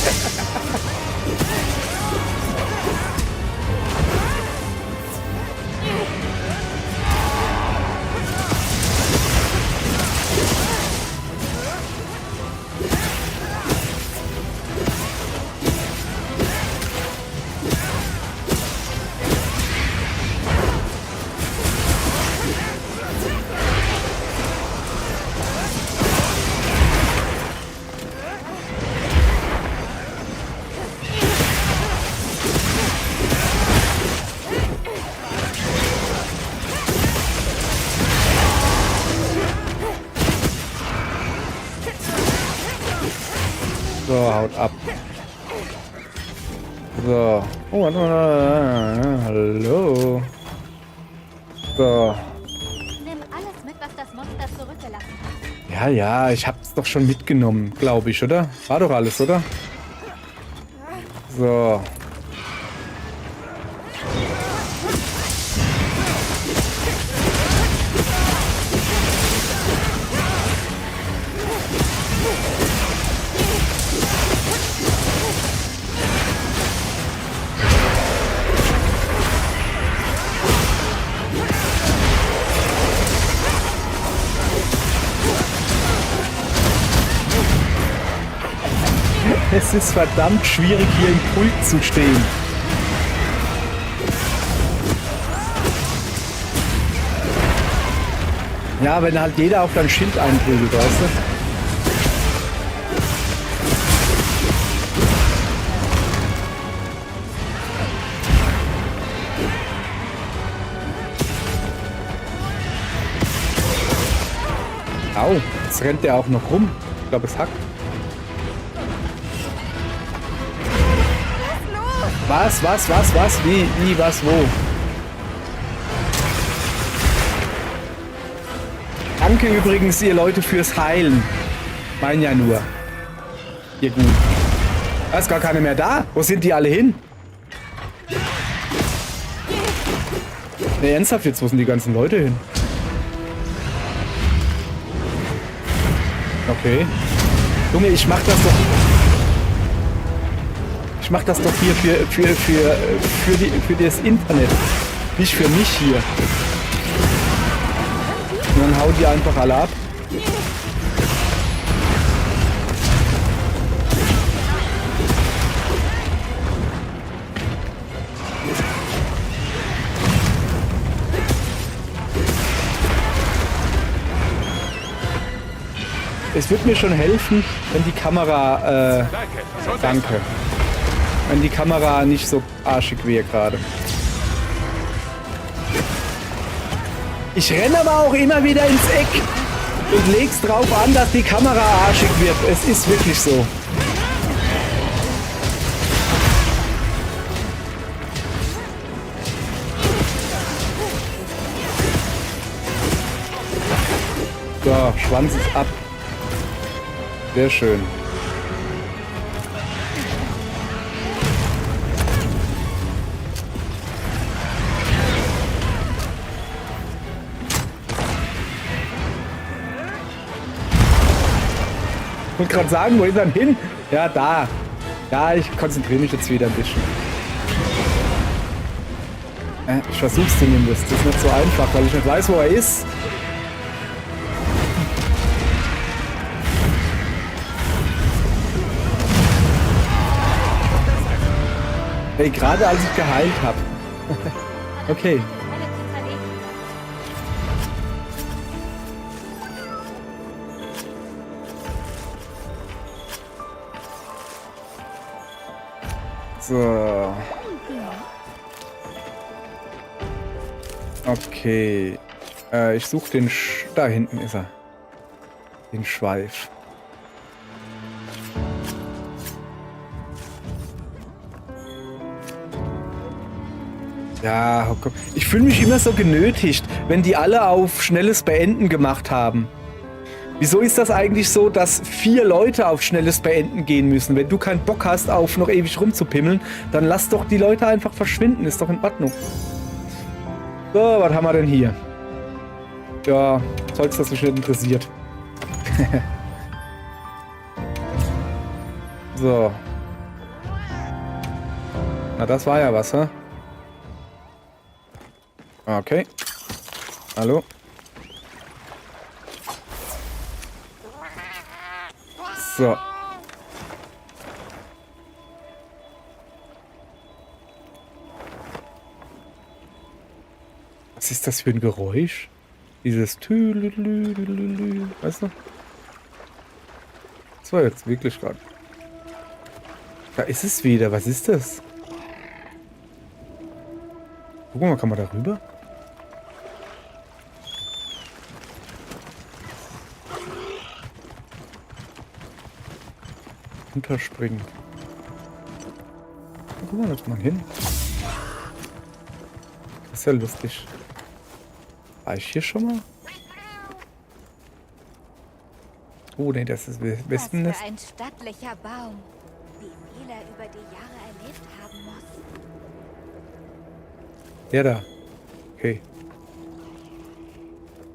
So, haut ab. So. Oh, warte mal. Hallo. So. Nimm alles mit, was das Monster zurückgelassen hat. Ja, ja, ich hab's doch schon mitgenommen, glaube ich, oder? War doch alles, oder? So. Es ist verdammt schwierig, hier im Pult zu stehen. Ja, wenn halt jeder auf dein Schild einprügelt, weißt du? Au, jetzt rennt der auch noch rum. Ich glaube, es hackt. Was? Wie, was, wo? Danke übrigens, ihr Leute, fürs Heilen. Mein ja nur. Ihr gut. Da ist gar keine mehr da. Wo sind die alle hin? Ne, ernsthaft jetzt, wo sind die ganzen Leute hin? Okay. Junge, ich mach das doch... Ich mach das doch hier für das Internet. Nicht für mich hier. Und dann haut die einfach alle ab. Es wird mir schon helfen, wenn die Kamera, danke. Wenn die Kamera nicht so arschig wäre gerade. Ich renne aber auch immer wieder ins Eck und leg's drauf an, dass die Kamera arschig wird. Es ist wirklich so. So, Schwanz ist ab. Sehr schön. Ich wollte gerade sagen, wo ist er denn hin? Ja, da. Ja, ich konzentriere mich jetzt wieder ein bisschen. Ich versuch's zumindest. Das ist nicht so einfach, weil ich nicht weiß, wo er ist. Hey, gerade als ich geheilt habe. Okay. So. Okay. Ich suche den da hinten ist er. Den Schweif. Ja, komm. Ich fühle mich immer so genötigt, wenn die alle auf schnelles Beenden gemacht haben. Wieso ist das eigentlich so, dass 4 Leute auf schnelles Beenden gehen müssen? Wenn du keinen Bock hast, auf noch ewig rumzupimmeln, dann lass doch die Leute einfach verschwinden. Ist doch in Ordnung. So, was haben wir denn hier? Ja, Zeugs, das mich nicht interessiert. So. Na, das war ja was, hä? Okay. Hallo? So. Was ist das für ein Geräusch? Dieses Tülülülülülü. Weißt du? Das war jetzt wirklich gerade. Da ist es wieder. Was ist das? Guck mal, kann man da rüber? Runterspringen. Guck mal, da kann man hin. Das ist ja lustig. War ich hier schon mal? Oh, nee, das ist Wespennest. Was für ein stattlicher Baum. Wie viel er über die Jahre erlebt haben muss. Der da. Okay.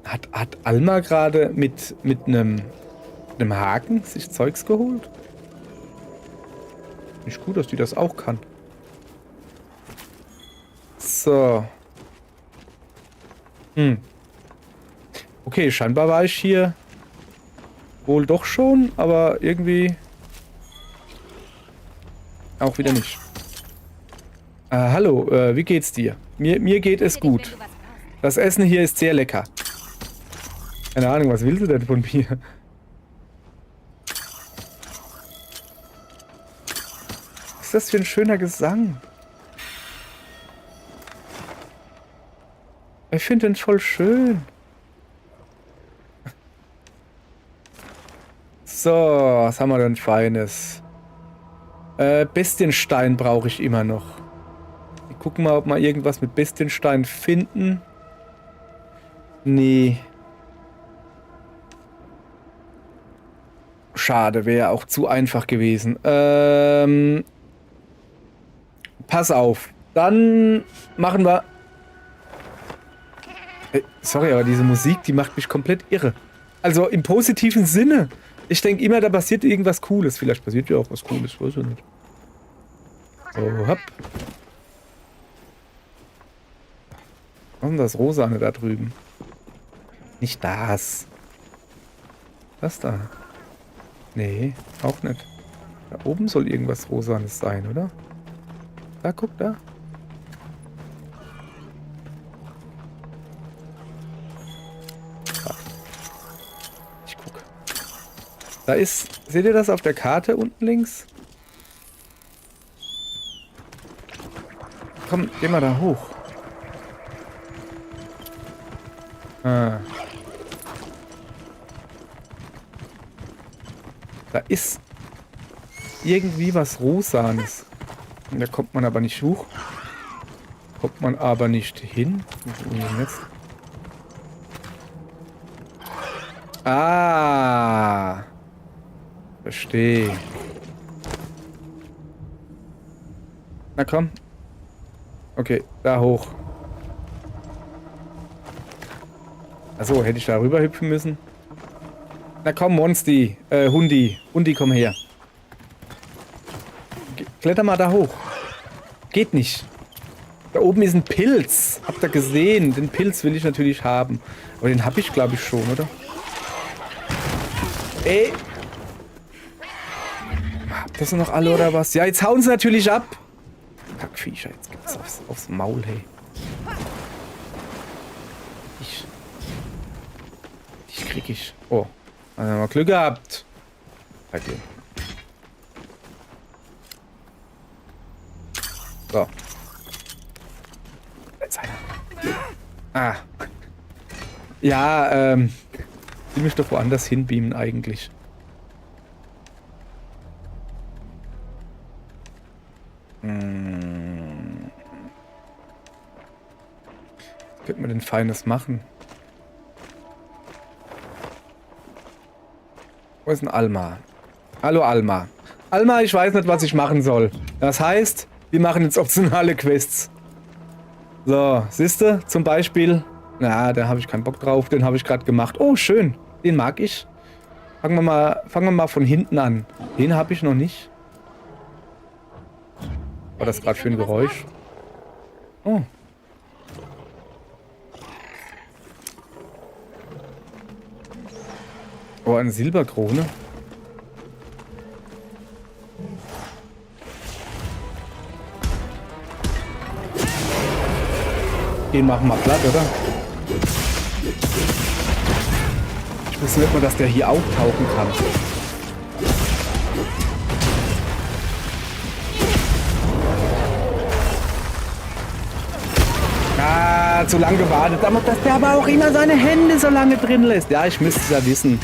Hat Alma gerade mit einem Haken sich Zeugs geholt? Nicht gut, dass die das auch kann. So. Okay, scheinbar war ich hier wohl doch schon, aber irgendwie auch wieder nicht. Hallo, wie geht's dir? Mir geht es gut. Das Essen hier ist sehr lecker. Keine Ahnung, was will sie denn von mir? Was ist das für ein schöner Gesang? Ich finde den voll schön. So, was haben wir denn Feines? Bestienstein brauche ich immer noch. Wir gucken mal, ob wir irgendwas mit Bestienstein finden. Nee. Schade, wäre auch zu einfach gewesen. Pass auf. Dann machen wir... Sorry, aber diese Musik, die macht mich komplett irre. Also im positiven Sinne. Ich denke immer, da passiert irgendwas Cooles. Vielleicht passiert ja auch was Cooles, weiß ich nicht. Oh, hopp. Was ist denn das Rosane da drüben? Nicht das. Das da. Nee, auch nicht. Da oben soll irgendwas Rosanes sein, oder? Da, guck da. Ich guck. Da ist... Seht ihr das auf der Karte unten links? Komm, geh mal da hoch. Ah. Da ist irgendwie was Rosanes. Und da kommt man aber nicht hoch. Kommt man aber nicht hin. Jetzt. Ah. Verstehe. Na komm. Okay, da hoch. Achso, hätte ich da rüber hüpfen müssen? Na komm, Monsti. Hundi. Hundi, komm her. Kletter mal da hoch. Geht nicht. Da oben ist ein Pilz. Habt ihr gesehen? Den Pilz will ich natürlich haben. Aber den habe ich, glaube ich, schon, oder? Ey. Habt ihr sie noch alle, oder was? Ja, jetzt hauen sie natürlich ab. Kackviecher, jetzt gibt's aufs Maul, hey. Ich krieg ich. Oh. Dann haben wir Glück gehabt. Bei dir. So. Jetzt einer. Ah. Ja, will mich doch woanders hinbeamen eigentlich. Könnte man denn Feines machen? Wo ist denn Alma? Hallo Alma. Alma, ich weiß nicht, was ich machen soll. Das heißt, wir machen jetzt optionale Quests. So, siehste, zum Beispiel. Na, da habe ich keinen Bock drauf. Den habe ich gerade gemacht. Oh, schön. Den mag ich. Fangen wir mal von hinten an. Den habe ich noch nicht. Was war das gerade für ein Geräusch? Oh. Oh, eine Silberkrone. Den machen wir platt, oder? Ich wusste nicht mal, dass der hier auftauchen kann. Ah, zu lange gewartet. Dass der aber auch immer seine Hände so lange drin lässt. Ja, ich müsste es ja wissen.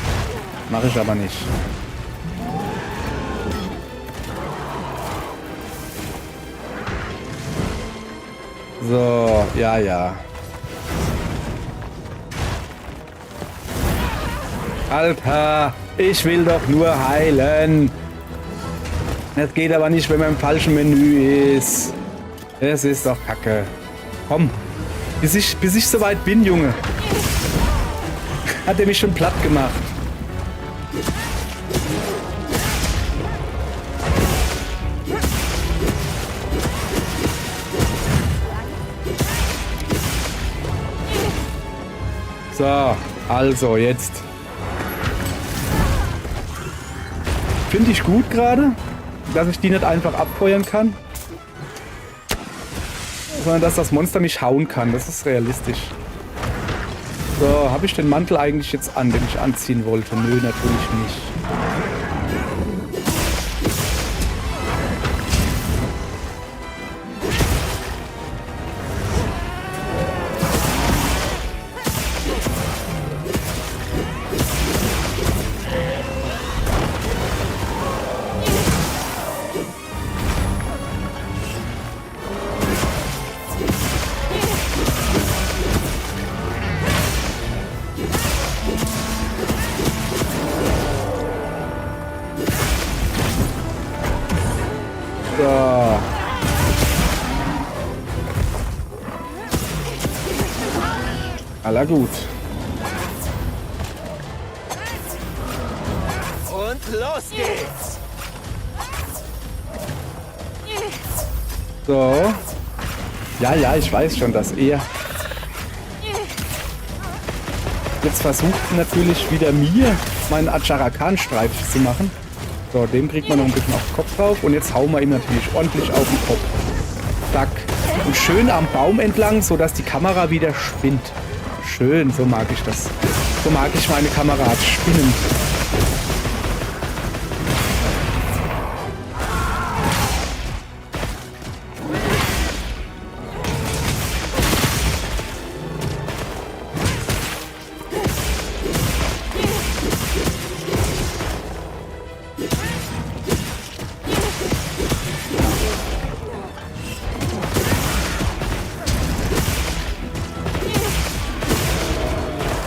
Mache ich aber nicht. So, ja, ja. Alter, ich will doch nur heilen. Das geht aber nicht, wenn man im falschen Menü ist. Das ist doch Kacke. Komm, bis ich soweit bin, Junge. Hat er mich schon platt gemacht. So, also jetzt. Finde ich gut gerade, dass ich die nicht einfach abfeuern kann. Sondern dass das Monster mich hauen kann. Das ist realistisch. So, habe ich den Mantel eigentlich jetzt an, den ich anziehen wollte? Nö, natürlich nicht. So. Aller gut. Und los geht's! So. Ja, ja, ich weiß schon, dass er... Jetzt versucht natürlich wieder mir meinen Acharakan-Streif zu machen. So, dem kriegt man noch ein bisschen auf den Kopf drauf. Und jetzt hauen wir ihm natürlich ordentlich auf den Kopf. Zack. Und schön am Baum entlang, sodass die Kamera wieder spinnt. Schön, so mag ich das. So mag ich meine Kamera spinnen.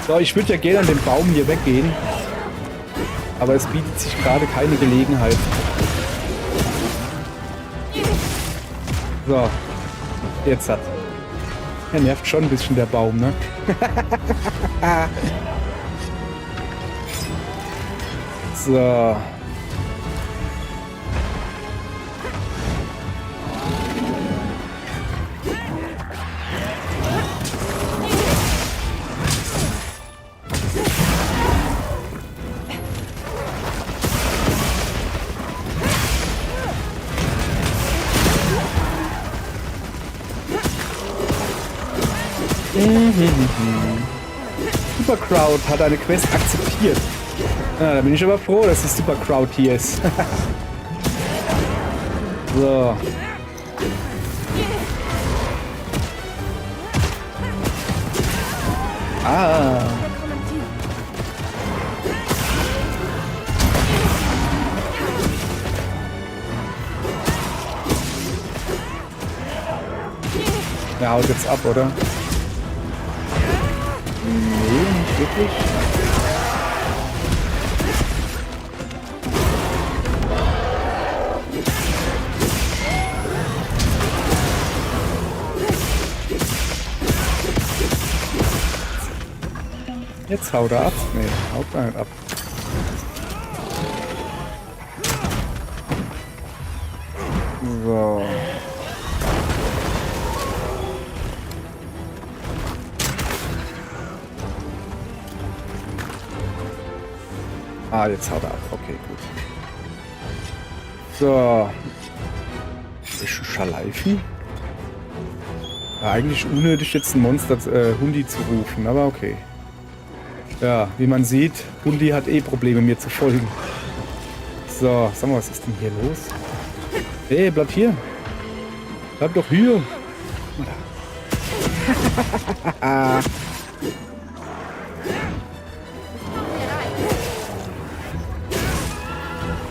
So, ich würde ja gerne an dem Baum hier weggehen. Aber es bietet sich gerade keine Gelegenheit. So. Jetzt hat. Er nervt schon ein bisschen der Baum, ne? So. Supercrowd hat eine Quest akzeptiert. Ja, da bin ich aber froh, dass die Supercrowd hier ist. So. Ah. Der haut jetzt ab, oder? Nee, nicht wirklich. Jetzt haut er ab. Nee, haut er nicht ab. So. Ah, jetzt haut er ab. Okay, gut. So. Bisschen Schaleifen. War eigentlich unnötig, jetzt ein Monster Hundi zu rufen, aber okay. Ja, wie man sieht, Hundi hat eh Probleme, mir zu folgen. So, sag mal, was ist denn hier los? Hey, bleib hier. Bleib doch hier.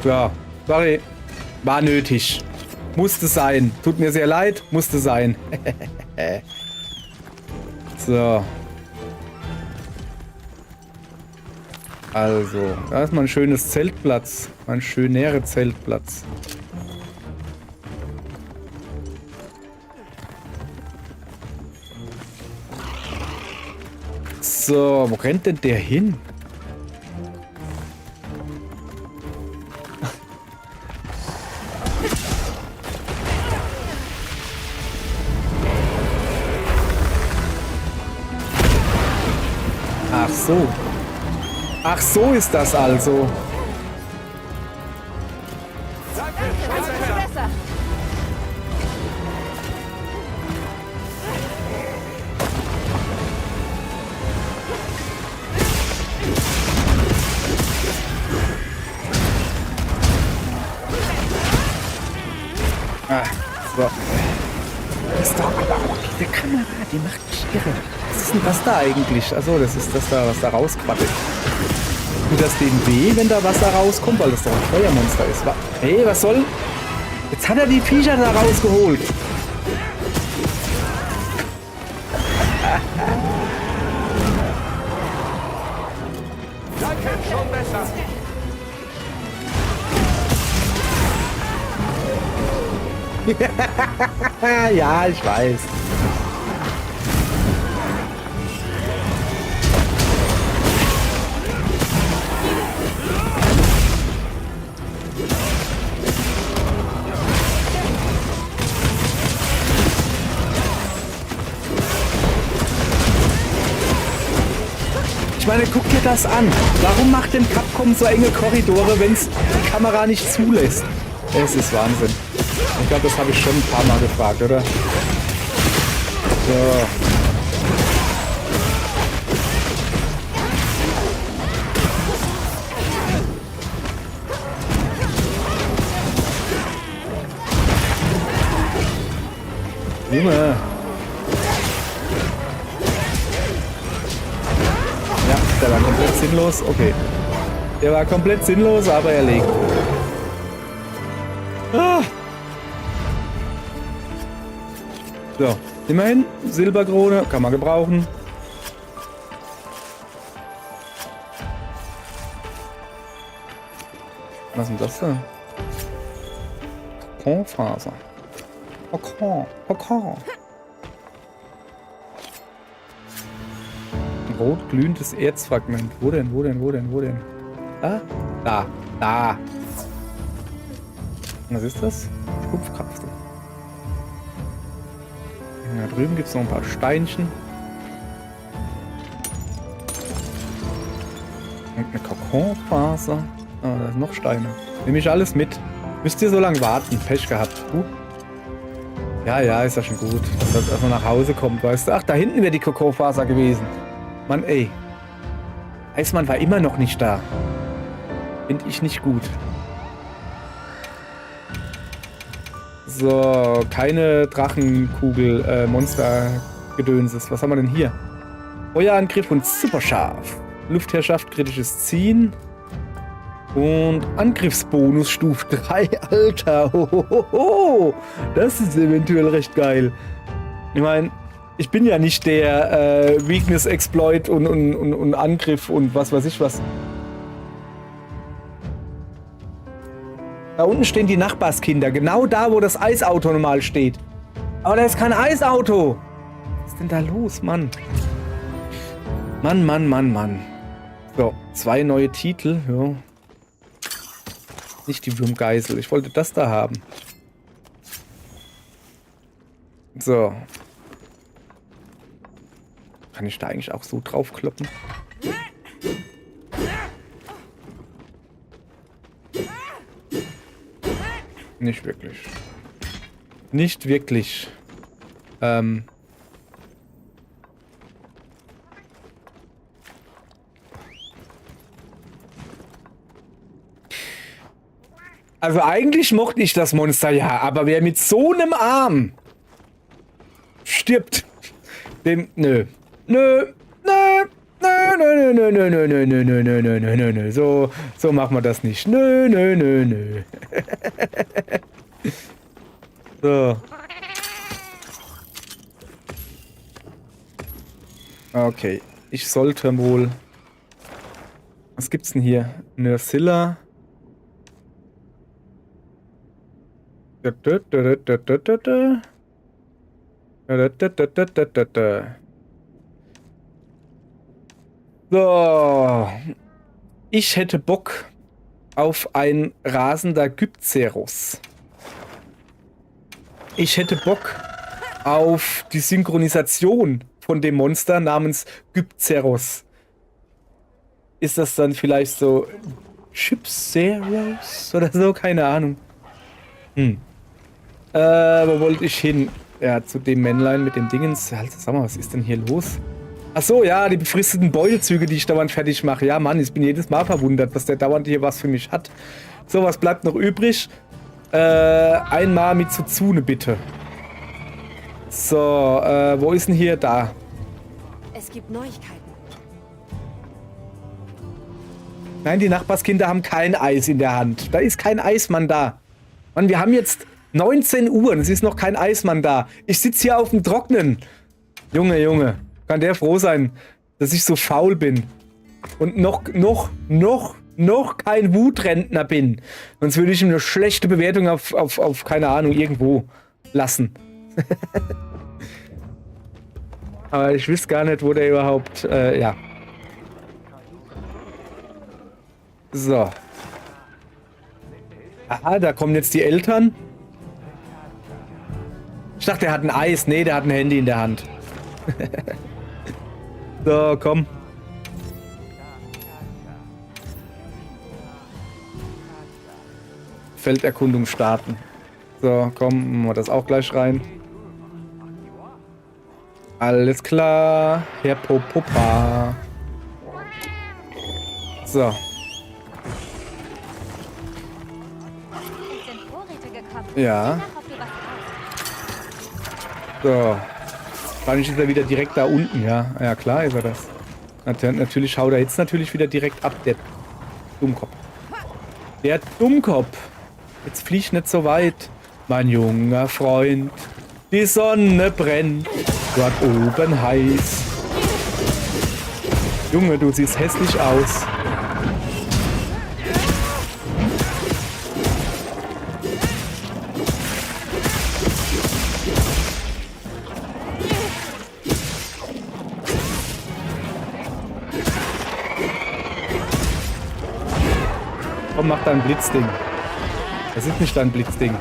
So, sorry. War nötig. Musste sein. Tut mir sehr leid. Musste sein. So. Also, da ist mal ein schönes Zeltplatz. Ein schönerer Zeltplatz. So, wo rennt denn der hin? Ach so. Ach so ist das also. Ah, so. Das ist doch aber auch diese Kamera, die macht mich irre. Was ist denn das da eigentlich? Achso, das ist das da, was da rausquattelt. Tut das dem weh, wenn da Wasser rauskommt? Weil das doch ein Feuermonster ist. Hey, was soll? Jetzt hat er die Viecher da rausgeholt. Danke, schon besser. Ja, ich weiß. Ich meine, guck dir das an. Warum macht denn Capcom so enge Korridore, wenn es die Kamera nicht zulässt? Es ist Wahnsinn. Ich glaube, das habe ich schon ein paar Mal gefragt, oder? So. Junge. Ja, der war komplett sinnlos. Okay. Der war komplett sinnlos, aber er legt. Ah. So, immerhin. Silberkrone. Kann man gebrauchen. Was ist denn das da? Kokonfaser. Kokon. Ein rot glühendes Erzfragment. Wo denn? Da. Was ist das? Schupfkapsel. Da drüben gibt es noch ein paar Steinchen. Und eine Kokonfaser. Ah, da sind noch Steine. Nehme ich alles mit. Müsst ihr so lange warten. Pech gehabt. Ja, ist ja schon gut. Dass man nach Hause kommt, weißt du. Ach, da hinten wäre die Kokonfaser gewesen. Mann, ey. Eismann war immer noch nicht da. Finde ich nicht gut. So, keine Drachenkugel, Monster-Gedönses. Was haben wir denn hier? Feuerangriff und superscharf. Luftherrschaft, kritisches Ziehen. Und Angriffsbonus Stufe 3. Alter, hohoho. Das ist eventuell recht geil. Ich meine, ich bin ja nicht der Weakness Exploit und Angriff und was weiß ich was. Da unten stehen die Nachbarskinder. Genau da, wo das Eisauto normal steht. Aber da ist kein Eisauto. Was ist denn da los, Mann? Mann. So, 2 neue Titel. Ja. Nicht die Wurmgeisel. Ich wollte das da haben. So. Kann ich da eigentlich auch so draufkloppen? Nicht wirklich. Nicht wirklich. Also eigentlich mochte ich das Monster ja, aber wer mit so einem Arm stirbt, dem... Nö. So machen wir das nicht. Nö. So. Okay. Ich sollte wohl... Was gibt's denn hier? Nursilla. So. Ich hätte Bock auf ein rasender Gypceros. Ich hätte Bock auf die Synchronisation von dem Monster namens Gypceros. Ist das dann vielleicht so Gypceros oder so? Keine Ahnung. Wo wollte ich hin? Ja, zu dem Männlein mit dem Dingens. Alter, sag mal, was ist denn hier los? Ach so, ja, die befristeten Beutezüge, die ich dauernd fertig mache. Ja, Mann, ich bin jedes Mal verwundert, dass der dauernd hier was für mich hat. So, was bleibt noch übrig? Einmal mit Tsuzune, bitte. So, wo ist denn hier? Da. Es gibt Neuigkeiten. Nein, die Nachbarskinder haben kein Eis in der Hand. Da ist kein Eismann da. Mann, wir haben jetzt 19 Uhr und es ist noch kein Eismann da. Ich sitze hier auf dem Trocknen. Junge. Kann der froh sein, dass ich so faul bin. Und noch noch kein Wutrentner bin. Sonst würde ich ihm eine schlechte Bewertung auf keine Ahnung, irgendwo lassen. Aber ich wüsste gar nicht, wo der überhaupt, ja. So. Ah, da kommen jetzt die Eltern. Ich dachte, der hat ein Eis. Nee, der hat ein Handy in der Hand. So, komm. Felderkundung starten. So, komm, machen wir das auch gleich rein. Alles klar, Herr Popopa. So. Es sind Vorräte gekommen. Ja. Sieh nach, ob du was brauchst. So. Wahrscheinlich ist er wieder direkt da unten, ja. Ja, klar ist er das. Natürlich haut er jetzt natürlich wieder direkt ab, der Dummkopf. Der Dummkopf. Jetzt flieg nicht so weit, mein junger Freund. Die Sonne brennt, dort oben heiß. Junge, du siehst hässlich aus. Komm, mach dein Blitzding. Das ist nicht dein Blitzding.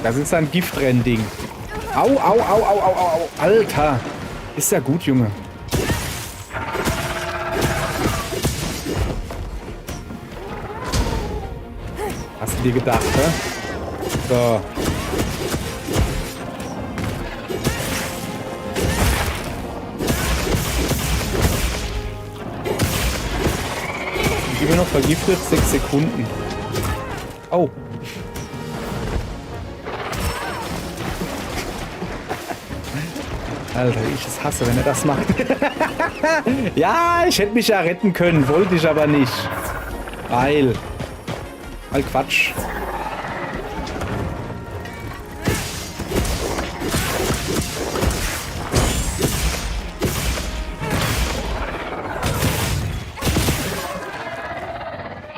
Das ist ein Giftrennding. Au, au, au, au, au, au, au. Alter. Ist ja gut, Junge. Hast du dir gedacht, ne? So. Ich bin noch vergiftet, 6 Sekunden. Oh. Alter, ich es hasse, wenn er das macht. Ja, ich hätte mich ja retten können, wollte ich aber nicht. Weil Quatsch.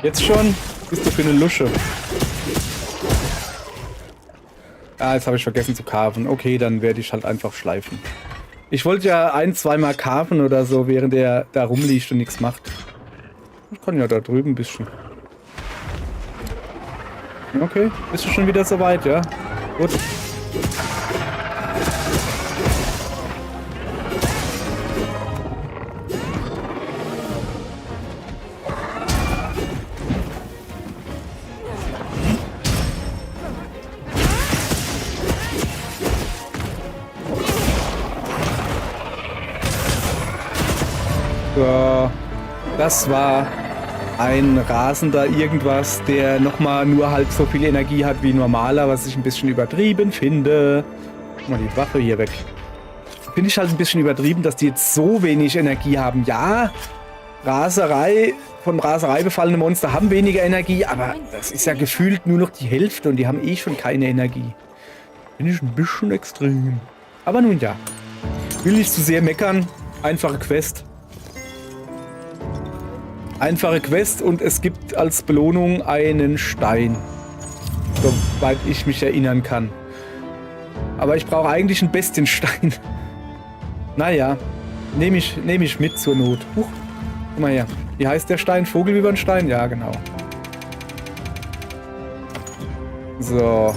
Jetzt schon? Bist du für eine Lusche? Ah, jetzt habe ich vergessen zu carven. Okay, dann werde ich halt einfach schleifen. Ich wollte ja 1-2 Mal carven oder so, während er da rumliegt und nichts macht. Ich kann ja da drüben ein bisschen. Okay, bist du schon wieder soweit, ja? Gut. So, das war ein rasender irgendwas, der nochmal nur halb so viel Energie hat wie normaler, was ich ein bisschen übertrieben finde. Guck mal die Waffe hier weg. Finde ich halt ein bisschen übertrieben, dass die jetzt so wenig Energie haben. Ja, von Raserei befallene Monster haben weniger Energie, aber das ist ja gefühlt nur noch die Hälfte und die haben eh schon keine Energie. Finde ich ein bisschen extrem. Aber nun ja. Will nicht zu sehr meckern. Einfache Quest. Einfache Quest und es gibt als Belohnung einen Stein. Soweit ich mich erinnern kann. Aber ich brauche eigentlich einen Bestienstein. Naja, nehme ich mit zur Not. Huch, guck mal her. Wie heißt der Stein? Vogelwibernstein? Ja, genau. So.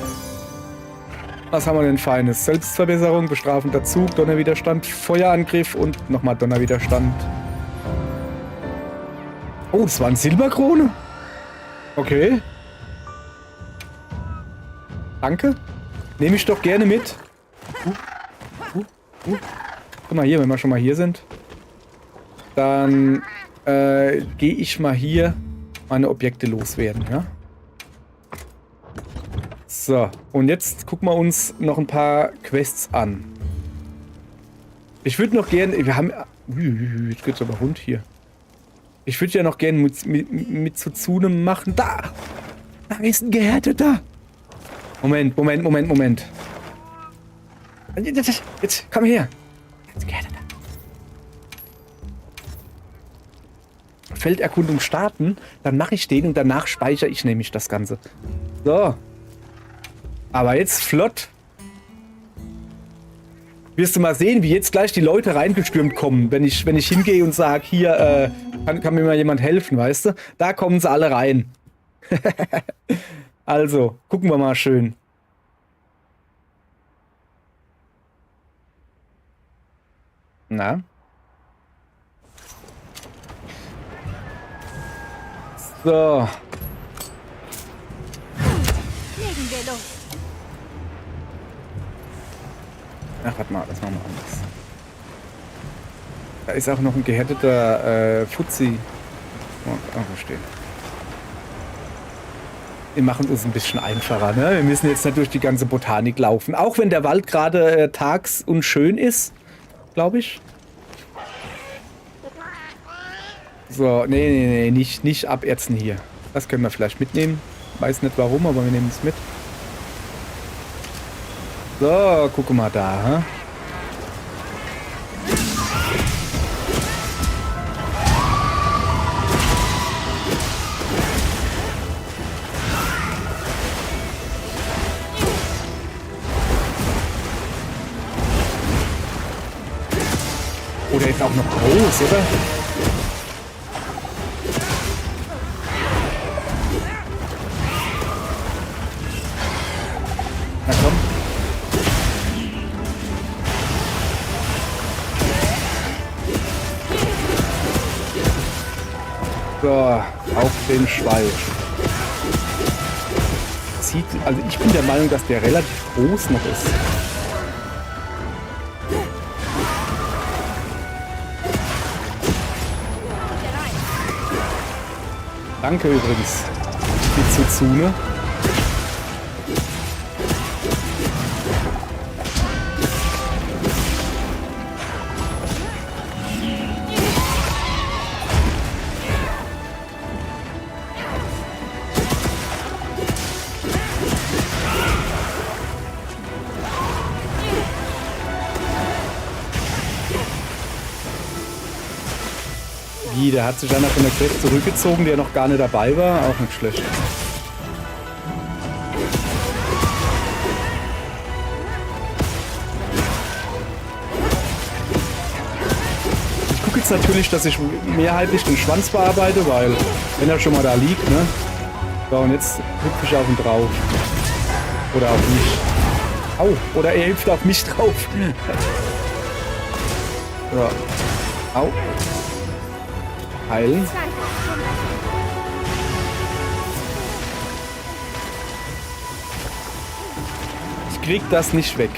Was haben wir denn Feines? Selbstverbesserung, bestrafender Zug, Donnerwiderstand, Feuerangriff und nochmal Donnerwiderstand. Oh, das war eine Silberkrone? Okay. Danke. Nehme ich doch gerne mit. Guck mal hier, wenn wir schon mal hier sind. Dann gehe ich mal hier meine Objekte loswerden, ja? So, und jetzt gucken wir uns noch ein paar Quests an. Ich würde noch gerne... Wir haben... Jetzt geht's aber rund hier. Ich würde ja noch gerne mit Tsuzune machen. Da! Da ist ein Gehärteter! Moment. Jetzt, komm her. Felderkundung starten, dann mache ich den und danach speichere ich nämlich das Ganze. So. Aber jetzt flott. Wirst du mal sehen, wie jetzt gleich die Leute reingestürmt kommen, wenn ich hingehe und sage, hier, kann mir mal jemand helfen, weißt du? Da kommen sie alle rein. Also, gucken wir mal schön. Na? So. Legen wir los. Ach, warte mal, das machen wir anders. Da ist auch noch ein gehärteter Fuzzi. Oh, verstehe. Wir machen es uns ein bisschen einfacher, ne? Wir müssen jetzt nicht durch die ganze Botanik laufen. Auch wenn der Wald gerade tags und schön ist, glaube ich. So, nee, nicht abärzen hier. Das können wir vielleicht mitnehmen. Weiß nicht warum, aber wir nehmen es mit. So, guck mal da, hä? Oder ist auch noch groß, oder? Na komm. So, auf den Schweif. Also ich bin der Meinung, dass der relativ groß noch ist. Danke übrigens, die Tsuzune. Wie, der hat sich einer von der Quest zurückgezogen, der noch gar nicht dabei war. Auch nicht schlecht. Ich gucke jetzt natürlich, dass ich mehrheitlich den Schwanz bearbeite, weil, wenn er schon mal da liegt, ne? So, und jetzt hüpfe ich auf ihn drauf. Oder auf mich. Au, oder er hüpft auf mich drauf. So. Au. Heilen. Ich krieg das nicht weg.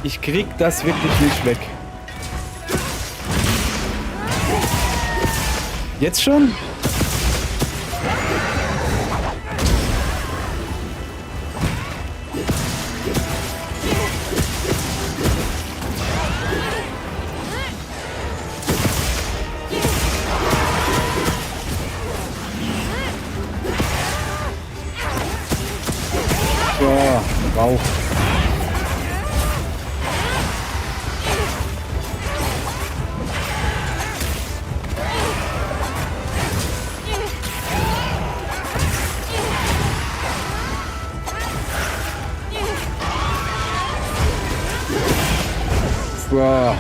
Ich krieg das wirklich nicht weg. Jetzt schon? Rauch. So.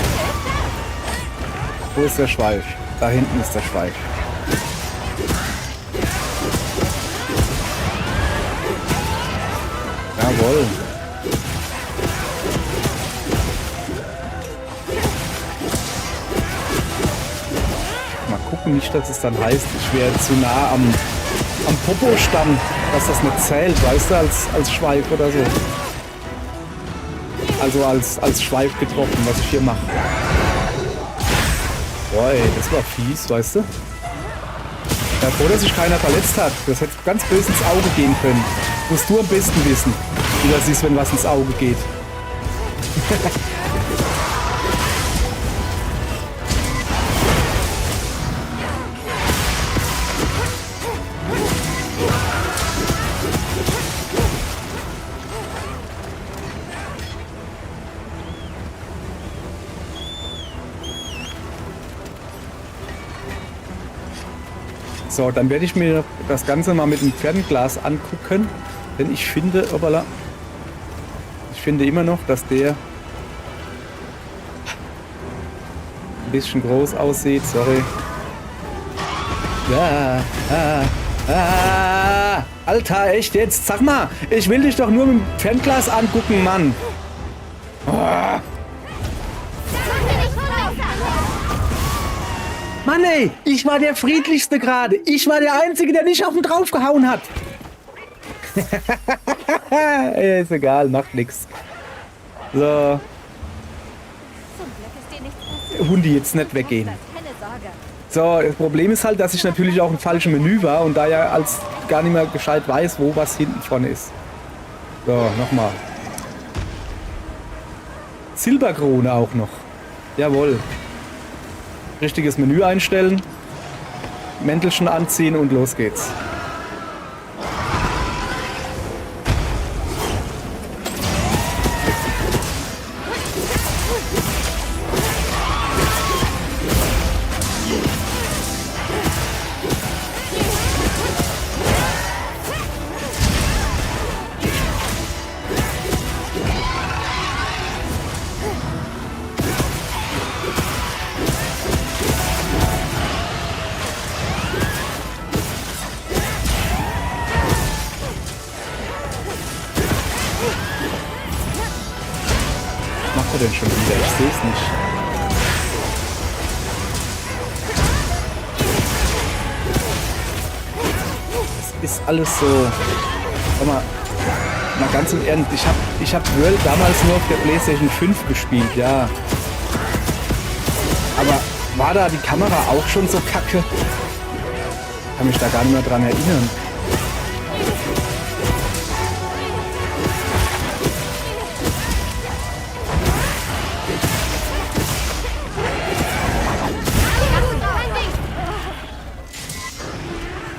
Wo ist der Schweif? Da hinten ist der Schweif. Jawohl. Mal gucken, nicht, dass es dann heißt, ich wäre zu nah am Popo-Stamm, dass das nicht zählt, weißt du, als Schweif oder so. Also als Schweif getroffen, was ich hier mache. Boah, ey, das war fies, weißt du. Ja, froh, dass sich keiner verletzt hat. Das hätte ganz böse ins Auge gehen können. Musst du am besten wissen, wie das ist, wenn was ins Auge geht. So, dann werde ich mir das Ganze mal mit dem Fernglas angucken. Denn ich finde, obala, ich finde immer noch, dass der ein bisschen groß aussieht. Sorry. Ja, Alter, echt jetzt? Sag mal, ich will dich doch nur mit dem Fernglas angucken, Mann. Oh. Mann, ey, ich war der Friedlichste gerade. Ich war der Einzige, der nicht auf ihn draufgehauen hat. Ist egal, macht nix. So. Zum Glück ist dir nichts passiert. Hundi, jetzt nicht weggehen. Keine Sorge. So, das Problem ist halt, dass ich natürlich auch im falschen Menü war und da ja als gar nicht mehr gescheit weiß, wo was hinten vorne ist. So, nochmal. Silberkrone auch noch. Jawohl. Richtiges Menü einstellen. Mäntelchen anziehen und los geht's. Was macht er denn schon wieder? Ich sehe es nicht. Das ist alles so. Sag mal ganz im Ernst, ich hab World damals nur auf der PlayStation 5 gespielt, ja. Aber war da die Kamera auch schon so kacke? Ich kann mich da gar nicht mehr dran erinnern.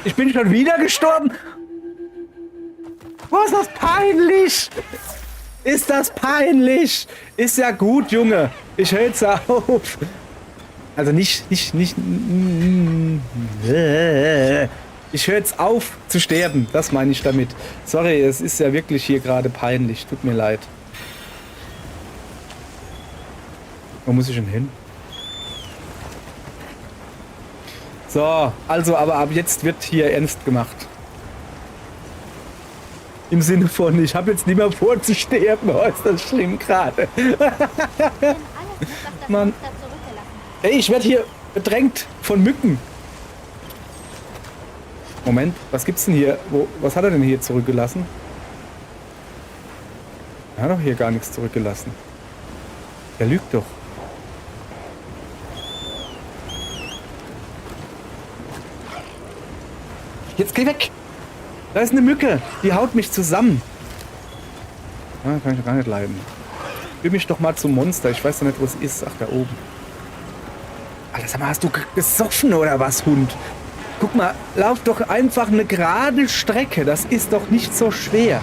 Ich bin schon wieder gestorben. Oh, ist das peinlich. Ist das peinlich. Ist ja gut, Junge. Ich höre jetzt auf. Also nicht. Ich höre jetzt auf zu sterben. Das meine ich damit. Sorry, es ist ja wirklich hier gerade peinlich. Tut mir leid. Wo muss ich denn hin? So, also, aber ab jetzt wird hier ernst gemacht. Im Sinne von, ich habe jetzt nicht mehr vor zu sterben. Oh, ist das schlimm gerade. Mann. Ey, ich werde hier bedrängt von Mücken. Moment, was gibt's denn hier? Was hat er denn hier zurückgelassen? Er hat doch hier gar nichts zurückgelassen. Er lügt doch. Jetzt geh weg! Da ist eine Mücke! Die haut mich zusammen. Ah, kann ich doch gar nicht leiden. Führ mich doch mal zum Monster. Ich weiß doch nicht, wo es ist. Ach, da oben. Alter, sag mal, hast du gesoffen oder was, Hund? Guck mal, lauf doch einfach eine gerade Strecke. Das ist doch nicht so schwer.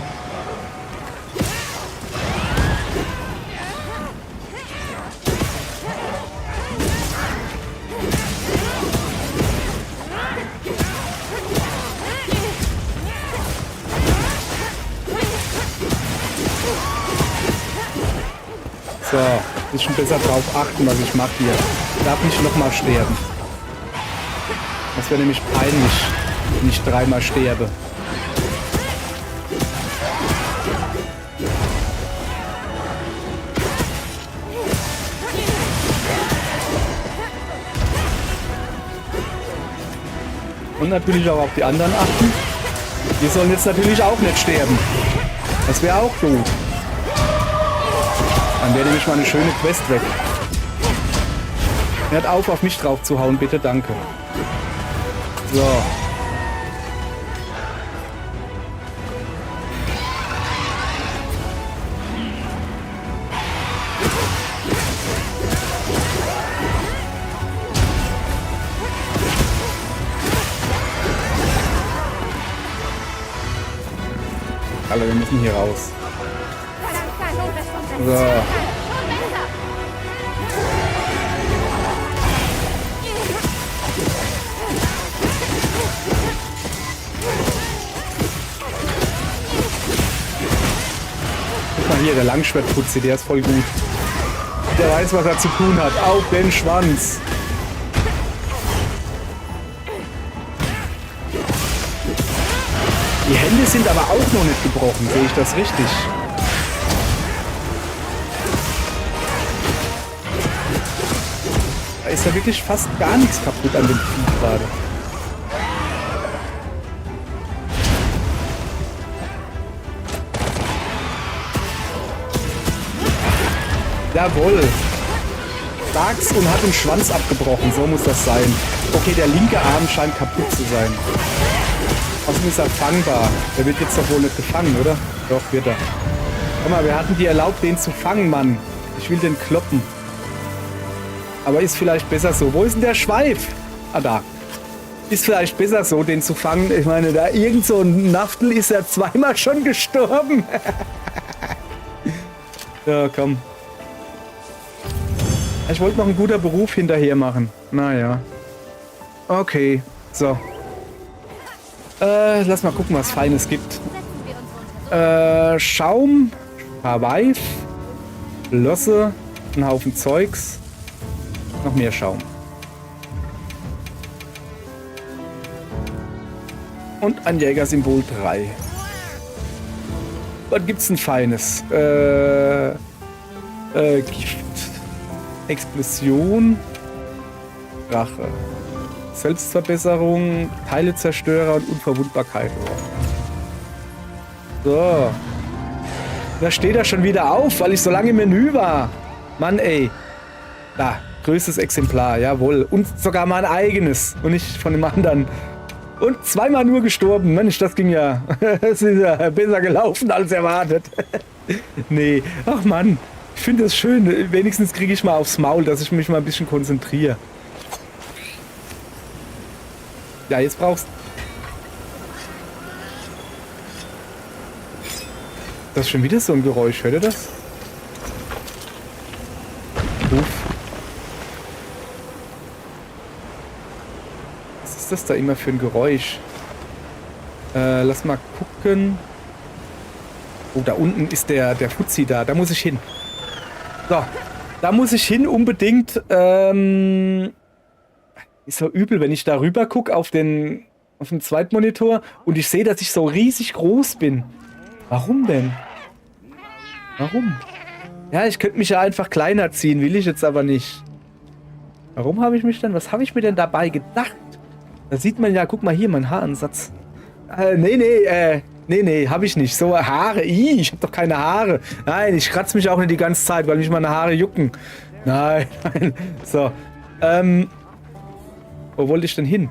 So, ist schon besser drauf achten, was ich mache hier. Ich darf nicht nochmal sterben. Das wäre nämlich peinlich, wenn ich dreimal sterbe. Und natürlich auch auf die anderen achten. Die sollen jetzt natürlich auch nicht sterben. Das wäre auch gut. Dann wäre nämlich mal eine schöne Quest weg. Hört auf mich drauf zu hauen, bitte, danke. So. Alle, wir müssen hier raus. So. Ah, hier, der Langschwertputzi, der ist voll gut. Der weiß, was er zu tun hat. Auf den Schwanz. Die Hände sind aber auch noch nicht gebrochen, sehe ich das richtig? Da ist ja wirklich fast gar nichts kaputt an dem Vieh gerade. Jawohl. Sag's und hat den Schwanz abgebrochen. So muss das sein. Okay, der linke Arm scheint kaputt zu sein. Außerdem ist er fangbar. Der wird jetzt doch wohl nicht gefangen, oder? Doch, wird er. Guck mal, wir hatten dir erlaubt, den zu fangen, Mann. Ich will den kloppen. Aber ist vielleicht besser so. Wo ist denn der Schweif? Ah, da. Ist vielleicht besser so, den zu fangen. Ich meine, da irgend so ein Naftel ist ja zweimal schon gestorben. Ja, komm. Ich wollte noch einen guten Beruf hinterher machen. Naja. Okay, so. Lass mal gucken, was Feines gibt. Schaum, Hawaii, Flosse, ein Haufen Zeugs. Noch mehr Schaum. Und ein Jägersymbol 3. Was gibt's denn Feines? Gift. Explosion. Rache. Selbstverbesserung, Teilezerstörer und Unverwundbarkeit. So. Da steht er schon wieder auf, weil ich so lange im Menü war. Mann, ey. Da, größtes Exemplar, jawohl. Und sogar mal ein eigenes und nicht von dem anderen. Und zweimal nur gestorben. Mensch, das ging ja. Es ist ja besser gelaufen als erwartet. Nee, ach Mann. Ich finde das schön. Wenigstens kriege ich mal aufs Maul, dass ich mich mal ein bisschen konzentriere. Ja, jetzt brauchst du. Das ist schon wieder so ein Geräusch. Hört ihr das? Uff. Was ist das da immer für ein Geräusch? Lass mal gucken. Oh, da unten ist der Fuzzi da. Da muss ich hin. So, da muss ich hin unbedingt. Ist so übel, wenn ich da rüber gucke auf den Zweitmonitor und ich sehe, dass ich so riesig groß bin. Warum denn? Warum? Ja, ich könnte mich ja einfach kleiner ziehen, will ich jetzt aber nicht. Warum habe ich mich denn, was habe ich mir denn dabei gedacht? Da sieht man ja, guck mal hier, mein Haaransatz. Nee, habe ich nicht. So Haare, ich habe doch keine Haare. Nein, ich kratze mich auch nicht die ganze Zeit, weil mich meine Haare jucken. Nein. So, wo wollte ich denn hin?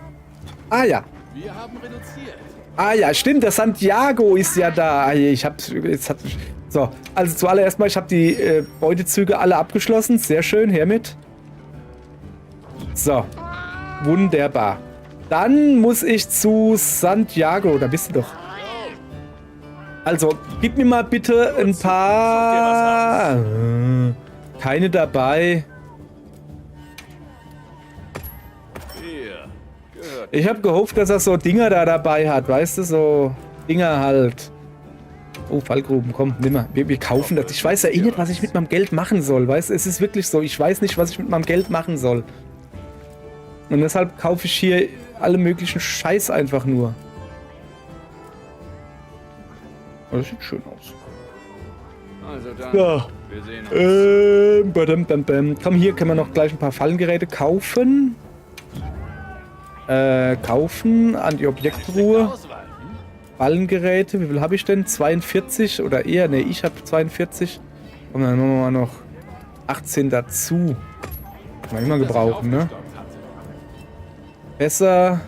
Ah ja. Wir haben reduziert. Ah ja, stimmt, der Santiago ist ja da. So, also zuallererst mal, ich habe die Beutezüge alle abgeschlossen. Sehr schön, hermit. So, wunderbar. Dann muss ich zu Santiago. Da bist du doch. Also, gib mir mal bitte ein paar... Keine dabei. Ich habe gehofft, dass er so Dinger da dabei hat. Weißt du, so Dinger halt. Oh, Fallgruben, komm, nimm mal. Wir kaufen das. Ich weiß ja eh nicht, was ich mit meinem Geld machen soll. Weißt du, es ist wirklich so. Ich weiß nicht, was ich mit meinem Geld machen soll. Und deshalb kaufe ich hier alle möglichen Scheiß einfach nur. Oh, das sieht schön aus. Also dann, Ja. wir sehen uns. Komm, hier können wir noch gleich ein paar Fallengeräte kaufen. Kaufen an die Objekttruhe. Fallengeräte, wie viel habe ich denn? 42 oder eher? Ne, ich habe 42. Und dann machen wir mal noch 18 dazu. Kann man immer gebrauchen, ne? Besser.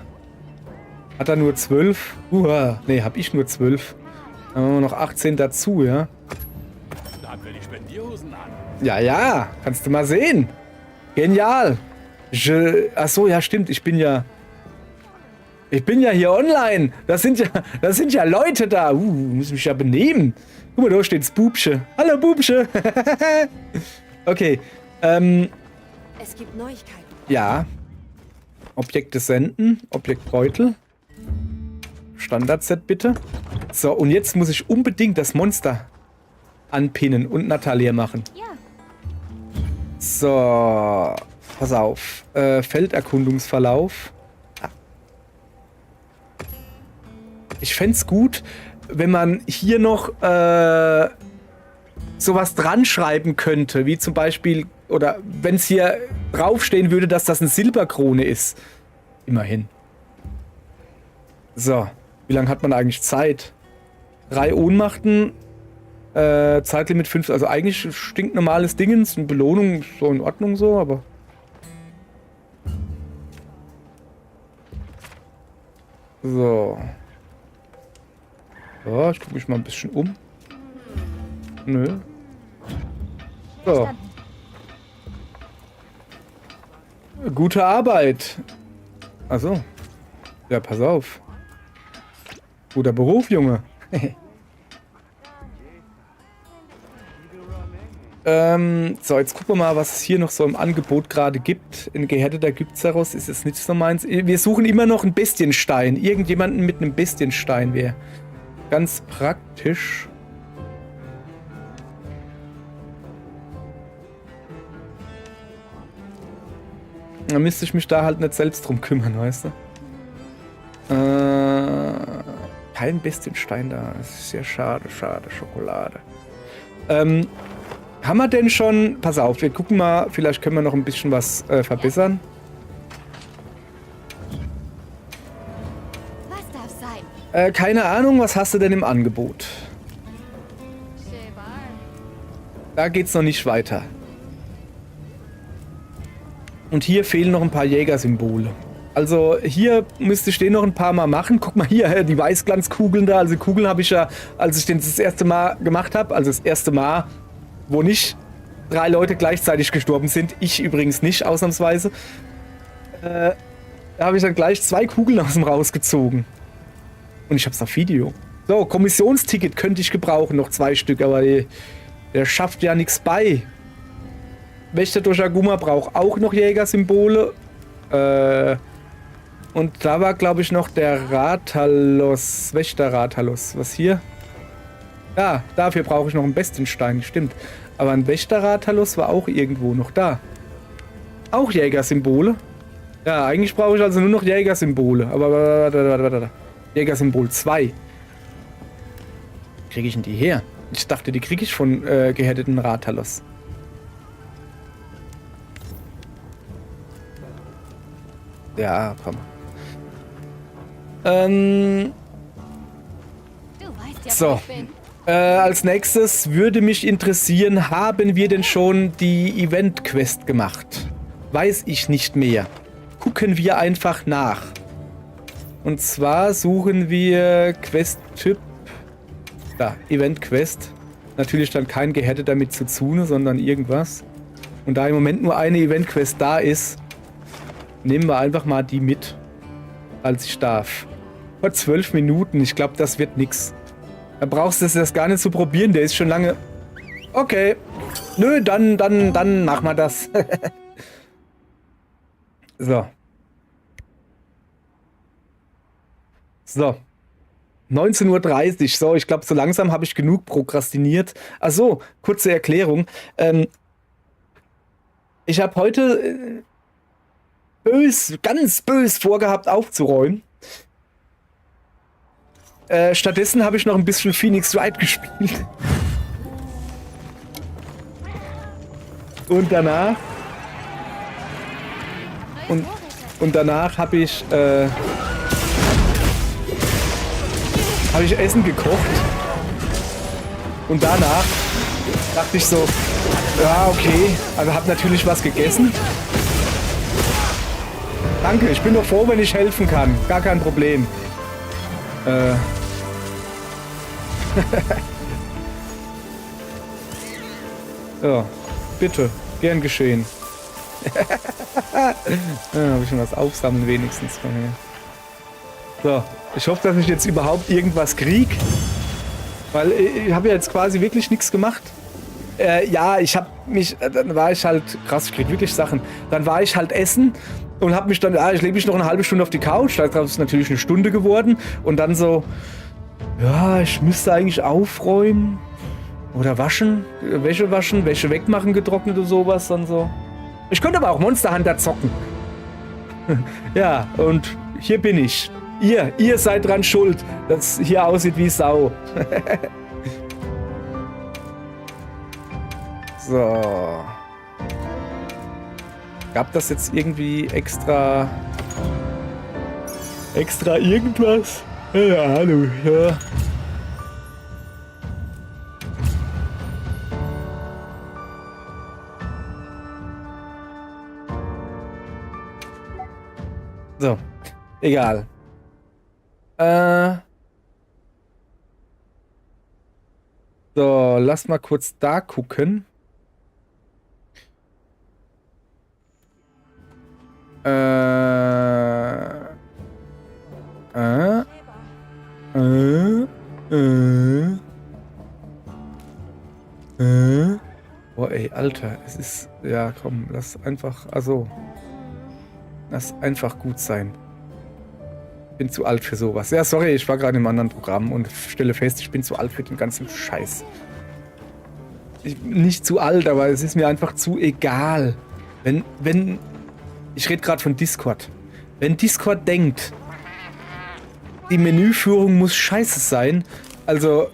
Hat er nur 12? Ne, habe ich nur 12. Dann machen wir noch 18 dazu, ja? Da haben wir die Spendierhosen an. Ja, kannst du mal sehen. Genial. Achso, ja stimmt, ich bin ja hier online. Das sind ja Leute da. Muss mich ja benehmen. Guck mal, da steht's Bubsche. Hallo Bubsche. Okay. Es gibt Neuigkeiten. Ja. Objekte senden. Objektbeutel. Standardset bitte. So, und jetzt muss ich unbedingt das Monster. anpinnen und Natalia machen. Ja. So, pass auf. Felderkundungsverlauf. Ja. Ich fände es gut, wenn man hier noch sowas dran schreiben könnte, wie zum Beispiel, oder wenn es hier draufstehen würde, dass das eine Silberkrone ist. Immerhin. So, wie lange hat man eigentlich Zeit? 3 Ohnmachten, Zeitlimit 5, also eigentlich stinknormales Dingens, eine Belohnung ist so in Ordnung so, aber... So. So, ich gucke mich mal ein bisschen um. Nö. So. Gute Arbeit. Achso. Ja, pass auf. Guter Beruf, Junge. So, jetzt gucken wir mal, was es hier noch so im Angebot gerade gibt. In gehärteter Gypzaros ist es nicht so meins. Wir suchen immer noch einen Bestienstein. Irgendjemanden mit einem Bestienstein wäre ganz praktisch. Da müsste ich mich da halt nicht selbst drum kümmern, weißt du? Kein Bestienstein da. Das ist ja schade, schade. Schokolade. Haben wir denn schon... Pass auf, wir gucken mal. Vielleicht können wir noch ein bisschen was verbessern. Was darf sein? Keine Ahnung, was hast du denn im Angebot? Da geht's noch nicht weiter. Und hier fehlen noch ein paar Jägersymbole. Also hier müsste ich den noch ein paar Mal machen. Guck mal hier, die Weißglanzkugeln da. Also Kugeln habe ich ja, als ich den das erste Mal gemacht habe, also das erste Mal, wo nicht 3 Leute gleichzeitig gestorben sind. Ich übrigens nicht, ausnahmsweise. Da habe ich dann gleich 2 Kugeln aus dem rausgezogen. Und ich habe es auf Video. So, Kommissionsticket könnte ich gebrauchen, noch 2 Stück, aber der schafft ja nichts bei. Wächter Doshaguma braucht auch noch Jägersymbole. Und da war, glaube ich, noch der Rathalos. Wächter Rathalos. Was hier? Ja, dafür brauche ich noch einen Bestienstein, stimmt. Aber ein Wächter Rathalos war auch irgendwo noch da. Auch Jägersymbole. Ja, eigentlich brauche ich also nur noch Jägersymbole. Aber warte. Jägersymbol 2. Kriege ich denn die her? Ich dachte, die kriege ich von gehärteten Rathalos. Ja, komm. Du weißt ja, So. wo ich bin. Als nächstes würde mich interessieren, haben wir denn schon die Event-Quest gemacht? Weiß ich nicht mehr. Gucken wir einfach nach. Und zwar suchen wir Quest-Typ. Da, Event-Quest. Natürlich dann kein Gehärteter mit Tsuzune, sondern irgendwas. Und da im Moment nur eine Event-Quest da ist, nehmen wir einfach mal die mit, als ich darf. Vor 12 Minuten, ich glaube, das wird nix. Da brauchst du das gar nicht zu probieren, der ist schon lange... Okay. Nö, dann machen wir das. So. So. 19:30 Uhr. So, ich glaube, so langsam habe ich genug prokrastiniert. Achso, kurze Erklärung. Ich habe heute ganz bös vorgehabt aufzuräumen. Stattdessen habe ich noch ein bisschen Phoenix Wright gespielt. Und danach... Und danach habe ich Essen gekocht. Und danach dachte ich so, ja okay, also habe natürlich was gegessen. Danke, ich bin doch froh, wenn ich helfen kann. Gar kein Problem. Ja, bitte, gern geschehen. Ja, habe ich schon was aufsammeln wenigstens von mir. So, ich hoffe, dass ich jetzt überhaupt irgendwas kriege. Weil ich habe ja jetzt quasi wirklich nichts gemacht. Ja, ich habe mich, dann war ich halt, krass, ich krieg wirklich Sachen. Dann war ich halt essen und habe mich dann, ich lege mich noch eine halbe Stunde auf die Couch. Da ist es natürlich eine Stunde geworden. Und dann so, ja, ich müsste eigentlich aufräumen. Oder waschen, Wäsche wegmachen, getrocknet oder sowas dann so. Ich könnte aber auch Monster Hunter zocken. Ja, und hier bin ich. Ihr seid dran schuld, dass hier aussieht wie Sau. So. Gab das jetzt irgendwie extra irgendwas? Keine Ahnung, ja. So, egal. So, lass mal kurz da gucken. Boah, ey, Alter, es ist... Ja, komm, lass einfach... Also... Lass einfach gut sein. Bin zu alt für sowas. Ja, sorry, ich war gerade im anderen Programm und stelle fest, ich bin zu alt für den ganzen Scheiß. Nicht zu alt, aber es ist mir einfach zu egal. Wenn ich rede gerade von Discord. Wenn Discord denkt, die Menüführung muss scheiße sein, also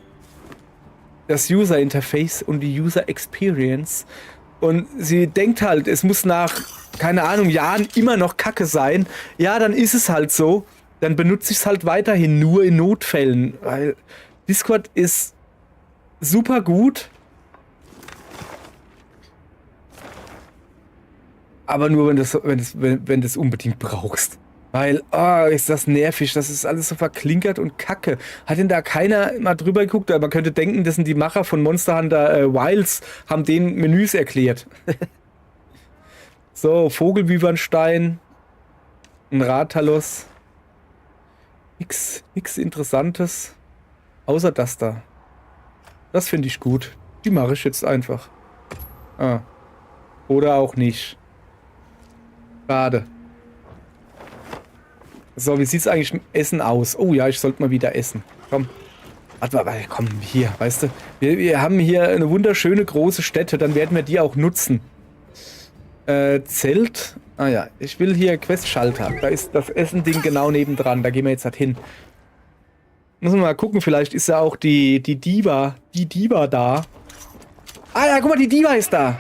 das User Interface und die User Experience, und sie denkt halt, es muss nach, keine Ahnung, Jahren immer noch Kacke sein, ja, dann ist es halt so, dann benutze ich es halt weiterhin nur in Notfällen, weil Discord ist super gut, aber nur, wenn du es unbedingt brauchst. Weil, oh, ist das nervig, das ist alles so verklinkert und kacke. Hat denn da keiner mal drüber geguckt? Man könnte denken, das sind die Macher von Monster Hunter Wilds, haben den Menüs erklärt. So, Vogelwübernstein, ein Rathalos. Nix Interessantes. Außer das da. Das finde ich gut. Die mache ich jetzt einfach. Ah. Oder auch nicht. Schade. So, wie sieht es eigentlich mit Essen aus? Oh ja, ich sollte mal wieder essen. Komm. Warte mal, komm, hier, weißt du. Wir haben hier eine wunderschöne große Stätte, dann werden wir die auch nutzen. Zelt. Ah ja, ich will hier Questschalter. Da ist das Essen-Ding genau nebendran. Da gehen wir jetzt halt hin. Müssen wir mal gucken, vielleicht ist ja auch die Diva da. Ah ja, guck mal, die Diva ist da.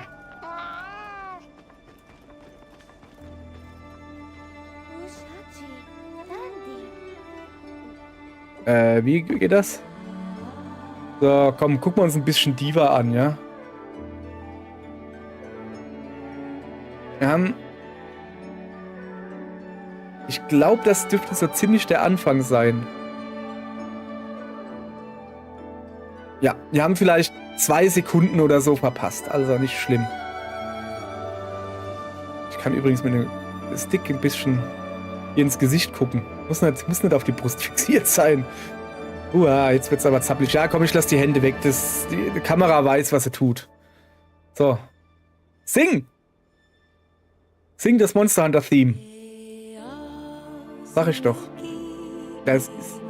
Wie geht das? So, komm, gucken wir uns ein bisschen Diva an, ja? Wir haben... Ich glaube, das dürfte so ziemlich der Anfang sein. Ja, wir haben vielleicht 2 Sekunden oder so verpasst. Also nicht schlimm. Ich kann übrigens mit dem Stick ein bisschen hier ins Gesicht gucken. Muss nicht auf die Brust fixiert sein. Jetzt wird's aber zappelig. Ja, komm, ich lass die Hände weg. Die Kamera weiß, was sie tut. So. Sing! Sing das Monster Hunter Theme. Sag ich doch. Das ist...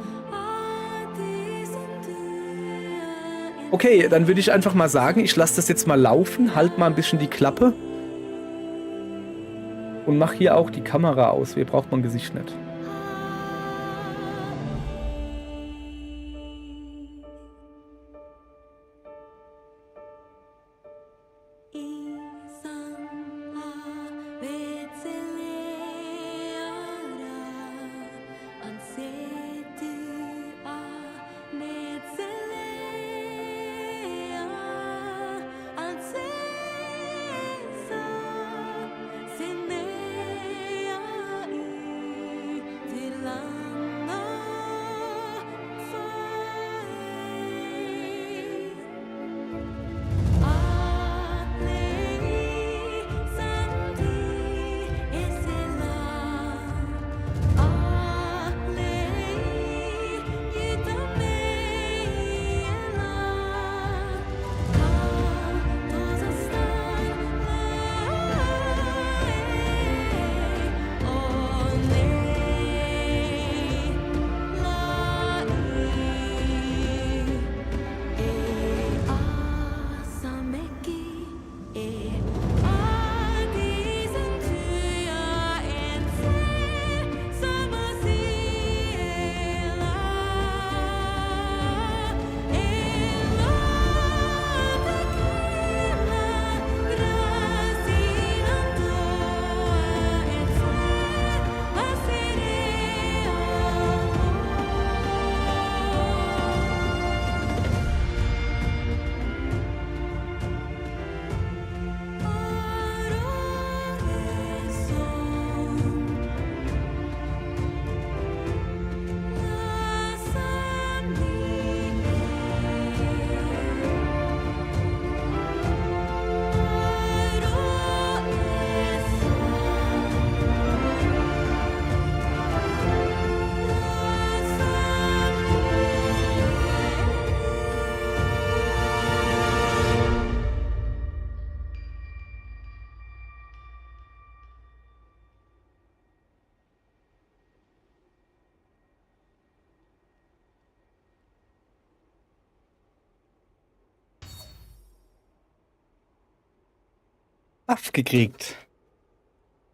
Okay, dann würde ich einfach mal sagen, ich lasse das jetzt mal laufen, halt mal ein bisschen die Klappe. Und mach hier auch die Kamera aus. Hier braucht man Gesicht nicht. Aufgekriegt.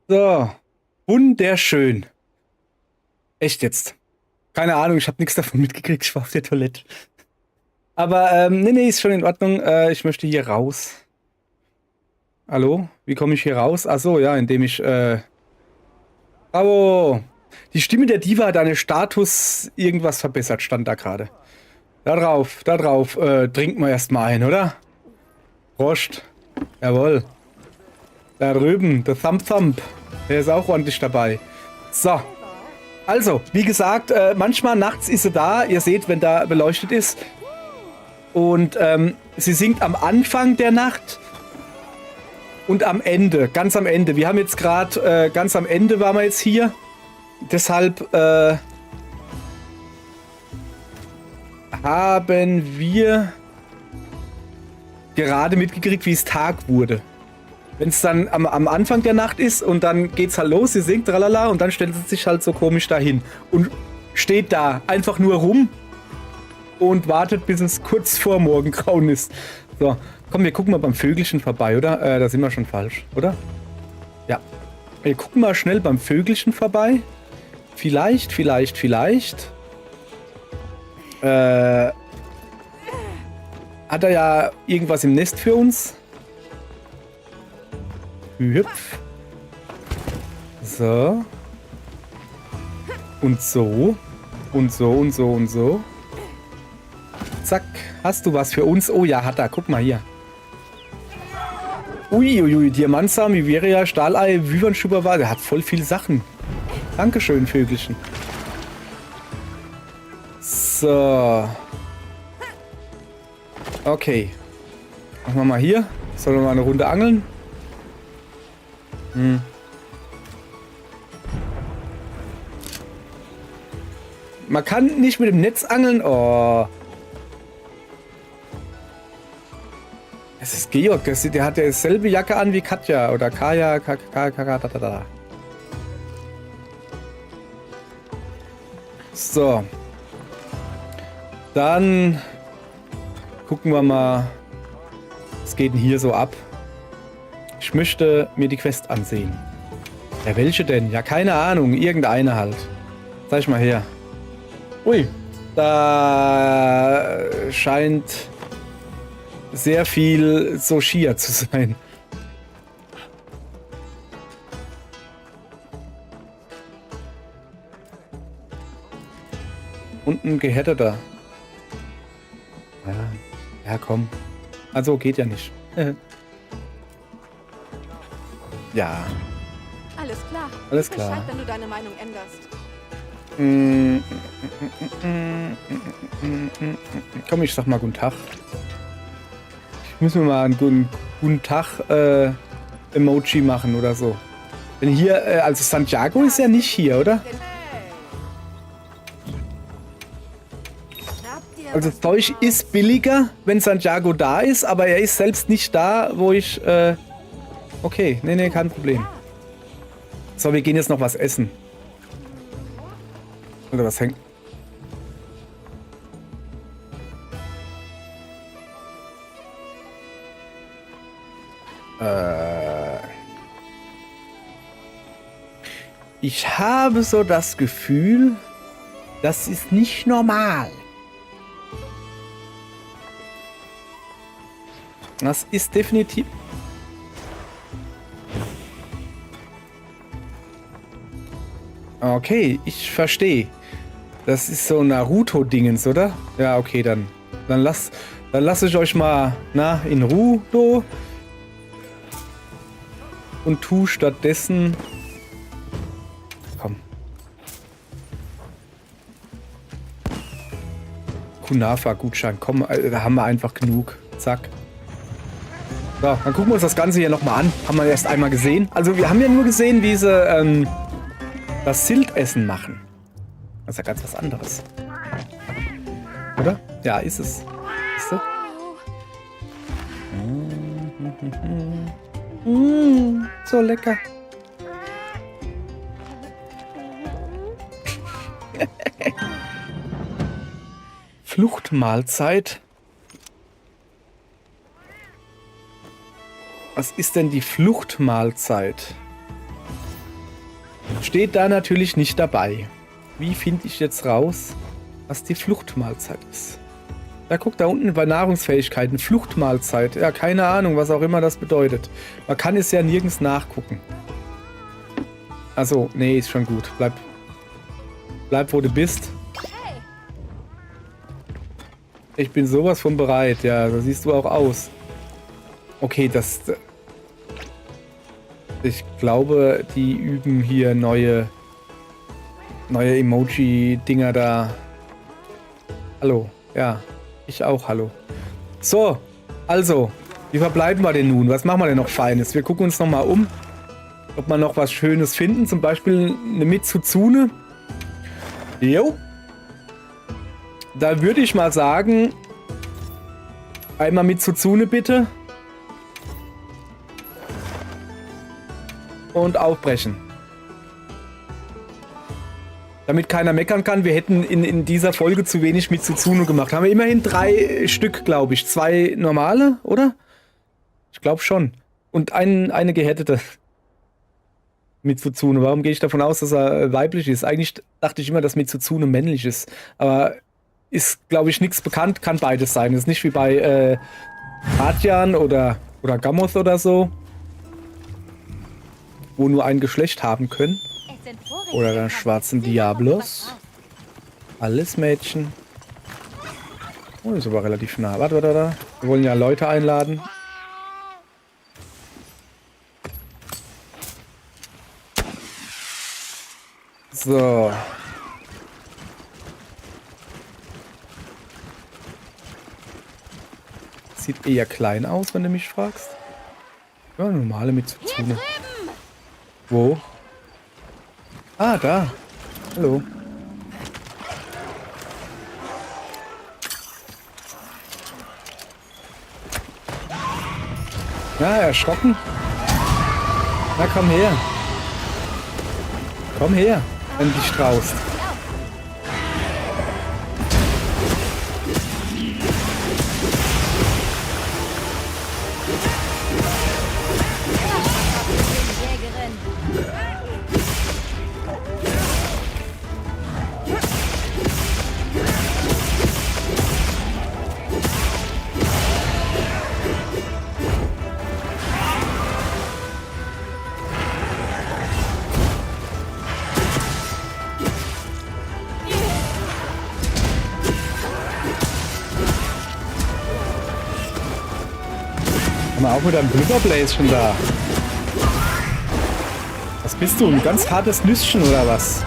So. Wunderschön. Echt jetzt. Keine Ahnung, ich habe nichts davon mitgekriegt. Ich war auf der Toilette. Aber, nee, ist schon in Ordnung. Ich möchte hier raus. Hallo? Wie komme ich hier raus? Achso, ja, indem ich, Bravo! Die Stimme der Diva hat eine Status irgendwas verbessert, stand da gerade. Da drauf, trinken wir erstmal ein, oder? Prost. Jawohl. Da drüben, der Thump. Der ist auch ordentlich dabei. So. Also, wie gesagt, manchmal nachts ist sie da. Ihr seht, wenn da beleuchtet ist. Und sie singt am Anfang der Nacht und am Ende, ganz am Ende. Wir haben jetzt gerade, ganz am Ende waren wir jetzt hier. Deshalb haben wir gerade mitgekriegt, wie es Tag wurde. Wenn es dann am Anfang der Nacht ist und dann geht's halt los, sie singt, tralala, und dann stellt sie sich halt so komisch dahin und steht da einfach nur rum und wartet, bis es kurz vor Morgengrauen ist. So, komm, wir gucken mal beim Vögelchen vorbei, oder? Da sind wir schon falsch, oder? Ja. Wir gucken mal schnell beim Vögelchen vorbei. Vielleicht. Hat er ja irgendwas im Nest für uns? Hüpf. So. Und so. Und so. Zack. Hast du was für uns? Oh ja, hat er. Guck mal hier. Uiuiui. Diamantsamen, Viveria, Stahlei, Wyvernschubber. Der hat voll viele Sachen. Dankeschön, Vögelchen. So. Okay. Machen wir mal hier. Sollen wir mal eine Runde angeln? Man kann nicht mit dem Netz angeln. Oh. Es ist Georg. Der hat ja dieselbe Jacke an wie Katja. Oder Kaya. So. Dann gucken wir mal. Was geht denn hier so ab? Ich möchte mir die Quest ansehen. Ja, welche denn? Ja, keine Ahnung. Irgendeine halt. Zeig mal her. Ui. Da scheint sehr viel Soshia zu sein. Und ein Gehärteter. Ja, komm. Also geht ja nicht. Ja. Alles klar. Alles klar. Bescheid, wenn du deine Meinung änderst. Komm, ich sag mal guten Tag. Ich muss mir mal einen guten Tag Emoji machen oder so. Denn hier, also Santiago ist ja nicht hier, oder? Also das Zeug ist billiger, wenn Santiago da ist, aber er ist selbst nicht da, wo ich... Okay, nee, kein Problem. So, wir gehen jetzt noch was essen. Oder was hängt? Ich habe so das Gefühl, das ist nicht normal. Das ist definitiv... Okay, ich verstehe. Das ist so Naruto-Dingens, oder? Ja, okay, dann lasse ich euch mal in Ruhe und tu stattdessen... Komm. Kunafa-Gutschein, komm, da haben wir einfach genug. Zack. So, dann gucken wir uns das Ganze hier nochmal an. Haben wir erst einmal gesehen. Also wir haben ja nur gesehen, wie sie das Siltessen machen. Das ist ja ganz was anderes. Oder? Ja, ist es. Ist so? So lecker. Fluchtmahlzeit. Was ist denn die Fluchtmahlzeit? Steht da natürlich nicht dabei. Wie finde ich jetzt raus, was die Fluchtmahlzeit ist? Da guckt da unten bei Nahrungsfähigkeiten. Fluchtmahlzeit. Ja, keine Ahnung, was auch immer das bedeutet. Man kann es ja nirgends nachgucken. Also, nee, ist schon gut. Bleib, wo du bist. Ich bin sowas von bereit. Ja, so siehst du auch aus. Okay, ich glaube, die üben hier neue Emoji-Dinger da. Hallo. Ja, ich auch, hallo. So, also, wie verbleiben wir denn nun? Was machen wir denn noch Feines? Wir gucken uns noch mal um, ob wir noch was Schönes finden. Zum Beispiel eine Mitsuzune. Jo. Da würde ich mal sagen, einmal Mitsuzune bitte. Und aufbrechen. Damit keiner meckern kann, wir hätten in dieser Folge zu wenig Mitsuzune gemacht. Haben wir immerhin 3 Stück, glaube ich. 2 normale, oder? Ich glaube schon. Und eine gehärtete Mitsuzune. Warum gehe ich davon aus, dass er weiblich ist? Eigentlich dachte ich immer, dass Mitsuzune männlich ist. Aber ist, glaube ich, nichts bekannt. Kann beides sein. Ist nicht wie bei Adjan oder Gammoth oder so, wo nur ein Geschlecht haben können. Oder der schwarzen Diablos. Alles Mädchen. Oh, ist aber relativ nah. Warte. Wir wollen ja Leute einladen. So. Sieht eher klein aus, wenn du mich fragst. Ja, normale Mitsuzune. Wo? Ah, da. Hallo. Ja, erschrocken. Na, komm her. Komm her, wenn du dich traust. Auch mit einem Blubberblaze schon da. Was bist du? Ein ganz hartes Nüsschen oder was?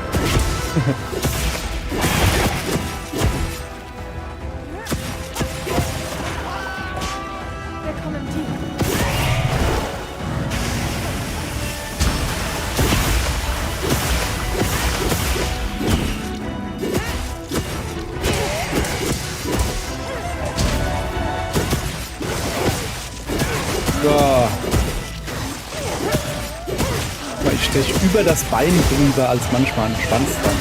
Ich steche über das Bein drüber als manchmal ein Schwanz dann.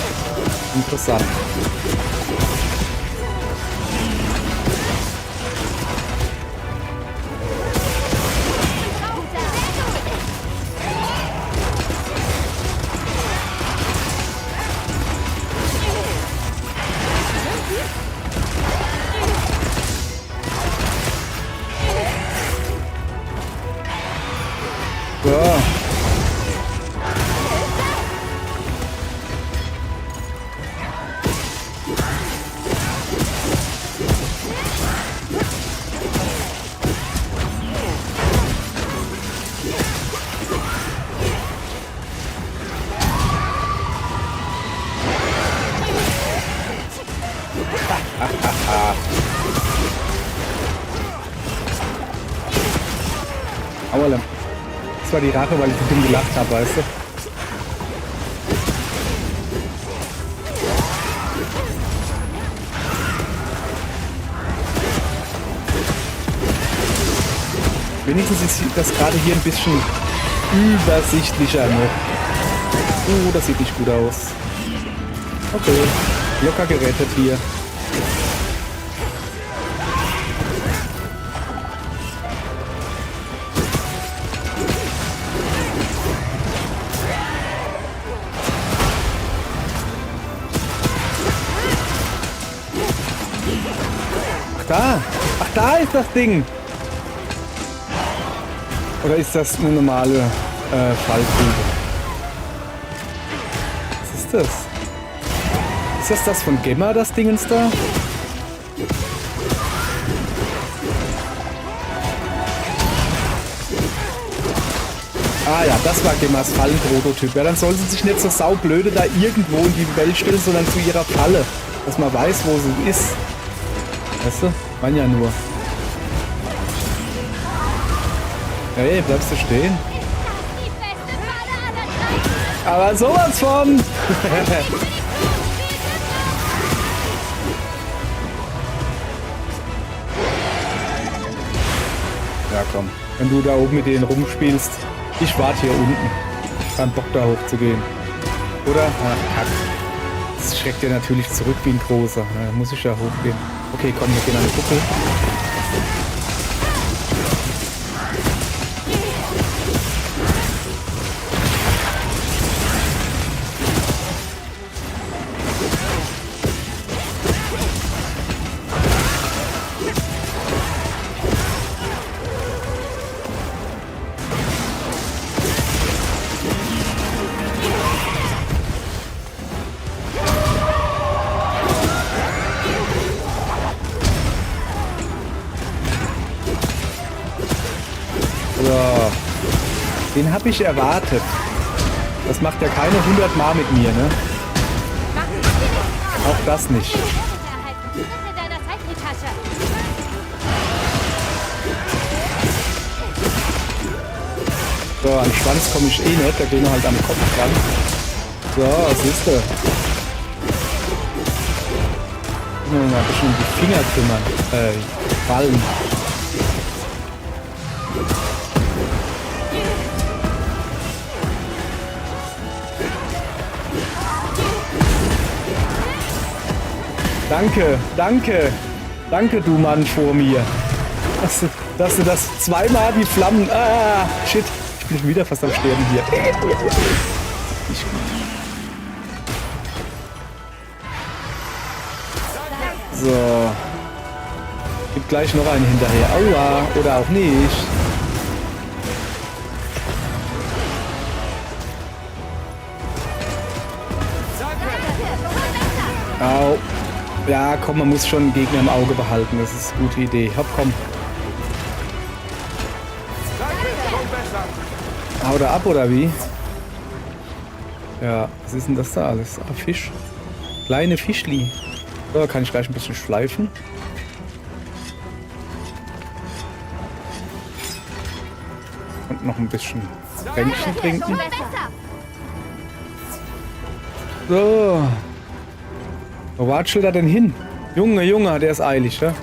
Interessant. So. Aua. Das war die Rache, weil ich so dumm gelacht habe, weißt du? Wenigstens ist das gerade hier ein bisschen übersichtlicher noch. Das sieht nicht gut aus. Okay, locker gerettet hier. Da. Ach, da ist das Ding. Oder ist das eine normale Fallkugel? Was ist das? Ist das von Gemma, das Dingens da? Ah ja, das war Gemmas Fallenprototyp. Ja, dann soll sie sich nicht so saublöde da irgendwo in die Welt stellen, sondern zu ihrer Falle. Dass man weiß, wo sie ist. Weißt du? Man ja nur. Hey, bleibst du stehen? Aber sowas von! Ja komm, wenn du da oben mit denen rumspielst, ich warte hier unten. Kein Bock da hochzugehen. Oder? Ach, Kack. Das schreckt dir natürlich zurück wie ein großer. Da muss ich ja hochgehen. Okay, komm, wir gehen an die Kuppel. So. Den habe ich erwartet. Das macht ja keine 100 Mal mit mir, ne? Auch das nicht. So, an den Schwanz komme ich eh nicht. Da gehen wir halt am Kopf dran. So, siehst du. Müssen wir mal ein bisschen um die Finger kümmern. Fallen. Danke, danke, danke du Mann vor mir. Dass du das zweimal die Flammen... Ah, shit. Ich bin schon wieder fast am Sterben hier. So. Gibt gleich noch einen hinterher. Aua, oder auch nicht. Au. Ja, komm, man muss schon einen Gegner im Auge behalten. Das ist eine gute Idee. Hopp, komm. Hau da ab, oder wie? Ja, was ist denn das da alles? Ah, Fisch. Kleine Fischli. So, kann ich gleich ein bisschen schleifen. Und noch ein bisschen Bändchen trinken. So. Wo watschelt er denn hin? Junge, Junge, der ist eilig, ja?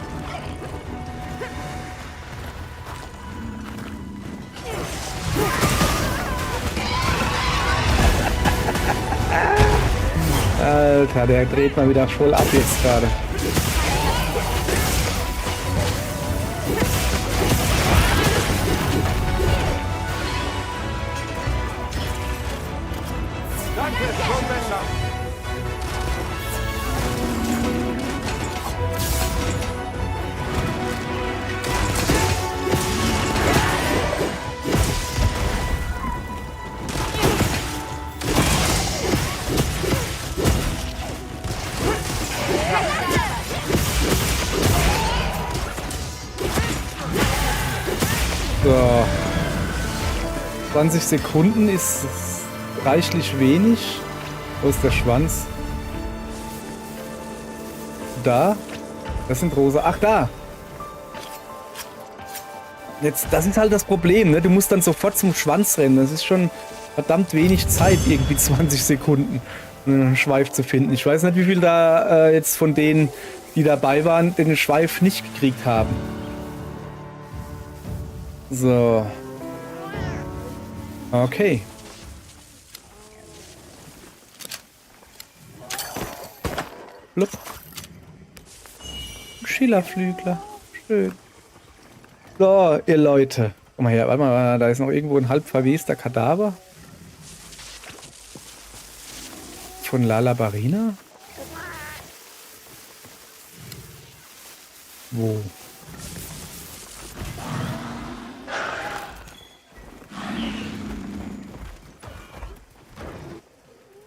Alter, der dreht mal wieder voll ab jetzt gerade. Danke, schon besser. So. 20 Sekunden ist reichlich wenig. Wo ist der Schwanz? Da? Das sind rosa. Ach, da! Jetzt, das ist halt das Problem, ne? Du musst dann sofort zum Schwanz rennen. Das ist schon verdammt wenig Zeit, irgendwie 20 Sekunden, um einen Schweif zu finden. Ich weiß nicht, wie viel da jetzt von denen, die dabei waren, den Schweif nicht gekriegt haben. So. Okay. Blub. Schillerflügler. Schön. So, ihr Leute. Guck mal her, warte mal, da ist noch irgendwo ein halb verwester Kadaver. Von Lala Barina. Wo?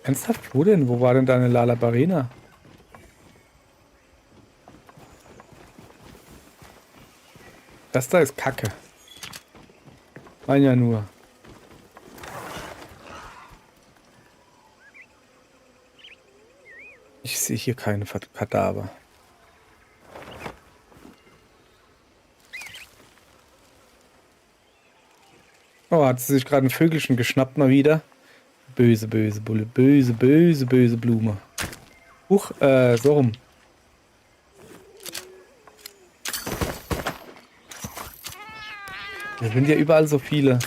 Ernsthaft? Wo denn? Wo war denn deine Lala Barena? Das da ist Kacke. Mein ja nur. Ich sehe hier keine Kadaver. Oh, hat sie sich gerade ein Vögelchen geschnappt mal wieder. Böse, böse Bulle. Böse, böse, böse Blume. Huch, so rum. Da sind ja überall so viele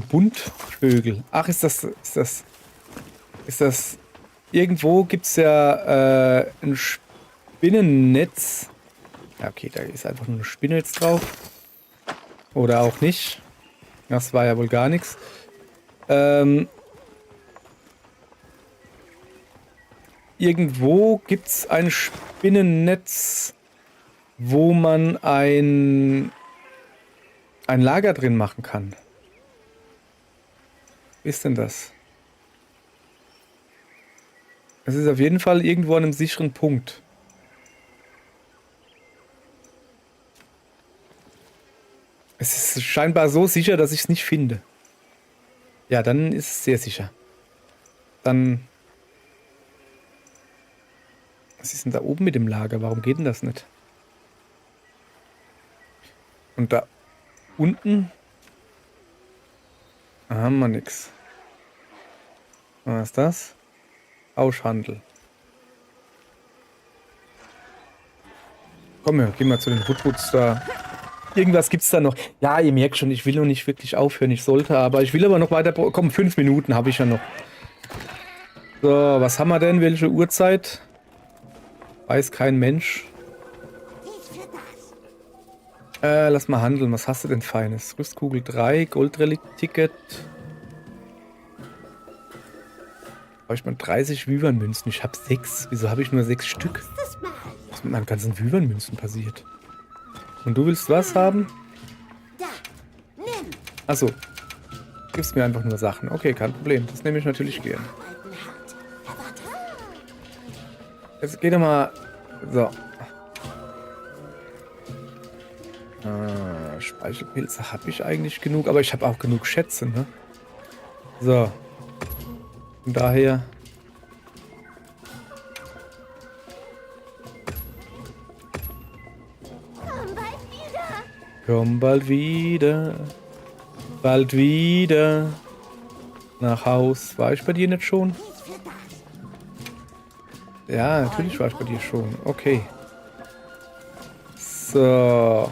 Buntvögel. Ach, ist das... Irgendwo gibt es ja ein Spinnennetz. Ja, okay, da ist einfach nur eine Spinne jetzt drauf. Oder auch nicht. Das war ja wohl gar nichts. Irgendwo gibt es ein Spinnennetz, wo man ein Lager drin machen kann. Wie ist denn das? Es ist auf jeden Fall irgendwo an einem sicheren Punkt. Es ist scheinbar so sicher, dass ich es nicht finde. Ja, dann ist es sehr sicher. Dann... Was ist denn da oben mit dem Lager? Warum geht denn das nicht? Und da unten... Da haben wir nix. Was ist das? Tauschhandel. Komm, wir gehen mal zu den Woodwoods da. Irgendwas gibt's da noch. Ja, ihr merkt schon, ich will noch nicht wirklich aufhören. Ich sollte, aber ich will aber noch weiter... Komm, 5 Minuten habe ich ja noch. So, was haben wir denn? Welche Uhrzeit? Weiß kein Mensch. Lass mal handeln. Was hast du denn Feines? Rüstkugel 3, Goldrelikt-Ticket. Habe ich mal 30 Wyvern-Münzen. Ich habe 6. Wieso habe ich nur 6 Stück? Was ist mit meinen ganzen Wyvern-Münzen passiert? Und du willst was haben? Achso. Gibst mir einfach nur Sachen. Okay, kein Problem. Das nehme ich natürlich gern. Jetzt geht doch mal... So. Speichelpilze habe ich eigentlich genug, aber ich habe auch genug Schätze, ne? So. Von daher... Komm bald wieder. Bald wieder. Nach Haus. War ich bei dir nicht schon? Ja, natürlich war ich bei dir schon. Okay. So.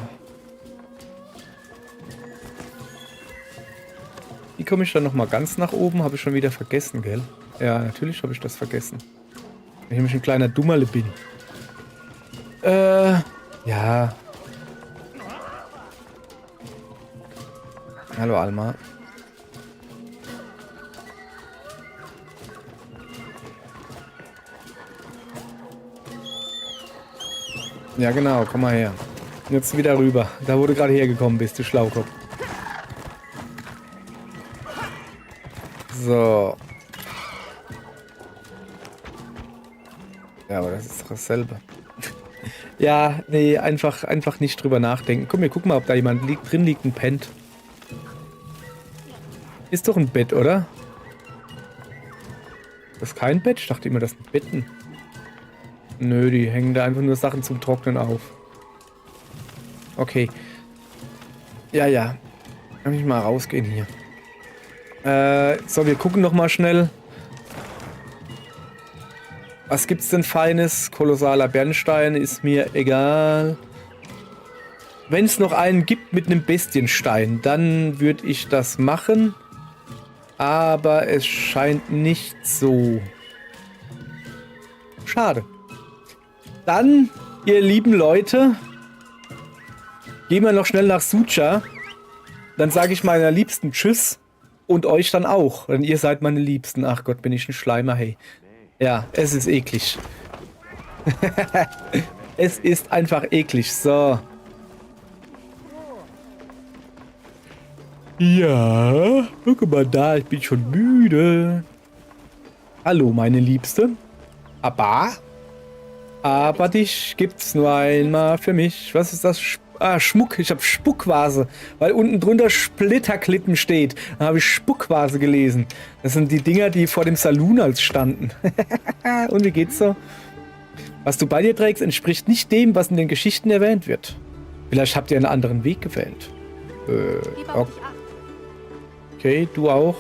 Wie komme ich dann nochmal ganz nach oben? Habe ich schon wieder vergessen, gell? Ja, natürlich habe ich das vergessen. Wenn ich nämlich ein kleiner Dummerle bin. Ja. Hallo Alma. Ja genau, komm mal her. Jetzt wieder rüber. Da wo du gerade hergekommen bist, du Schlaukopf. So. Ja, aber das ist doch dasselbe. Ja, nee, einfach nicht drüber nachdenken. Komm, wir gucken mal, ob da jemand drin liegt und pennt. Ist doch ein Bett, oder? Das ist kein Bett? Ich dachte immer, das sind Betten. Nö, die hängen da einfach nur Sachen zum Trocknen auf. Okay. Ja, ja. Kann ich mal rausgehen hier. So, wir gucken noch mal schnell. Was gibt's denn Feines? Kolossaler Bernstein ist mir egal. Wenn es noch einen gibt mit einem Bestienstein, dann würde ich das machen. Aber es scheint nicht so. Schade. Dann, ihr lieben Leute, gehen wir noch schnell nach Sucha. Dann sage ich meiner Liebsten Tschüss. Und euch dann auch. Denn ihr seid meine Liebsten. Ach Gott, bin ich ein Schleimer, hey. Ja, es ist eklig. Es ist einfach eklig. So. Ja, guck mal da, ich bin schon müde. Hallo, meine Liebste. Aber dich gibt's nur einmal für mich. Was ist das? Schmuck. Ich habe Spuckvase, weil unten drunter Splitterklippen steht. Da habe ich Spuckvase gelesen. Das sind die Dinger, die vor dem Saloon als standen. Und wie geht's so? Was du bei dir trägst, entspricht nicht dem, was in den Geschichten erwähnt wird. Vielleicht habt ihr einen anderen Weg gewählt. Gib auf dich acht. Okay, du auch.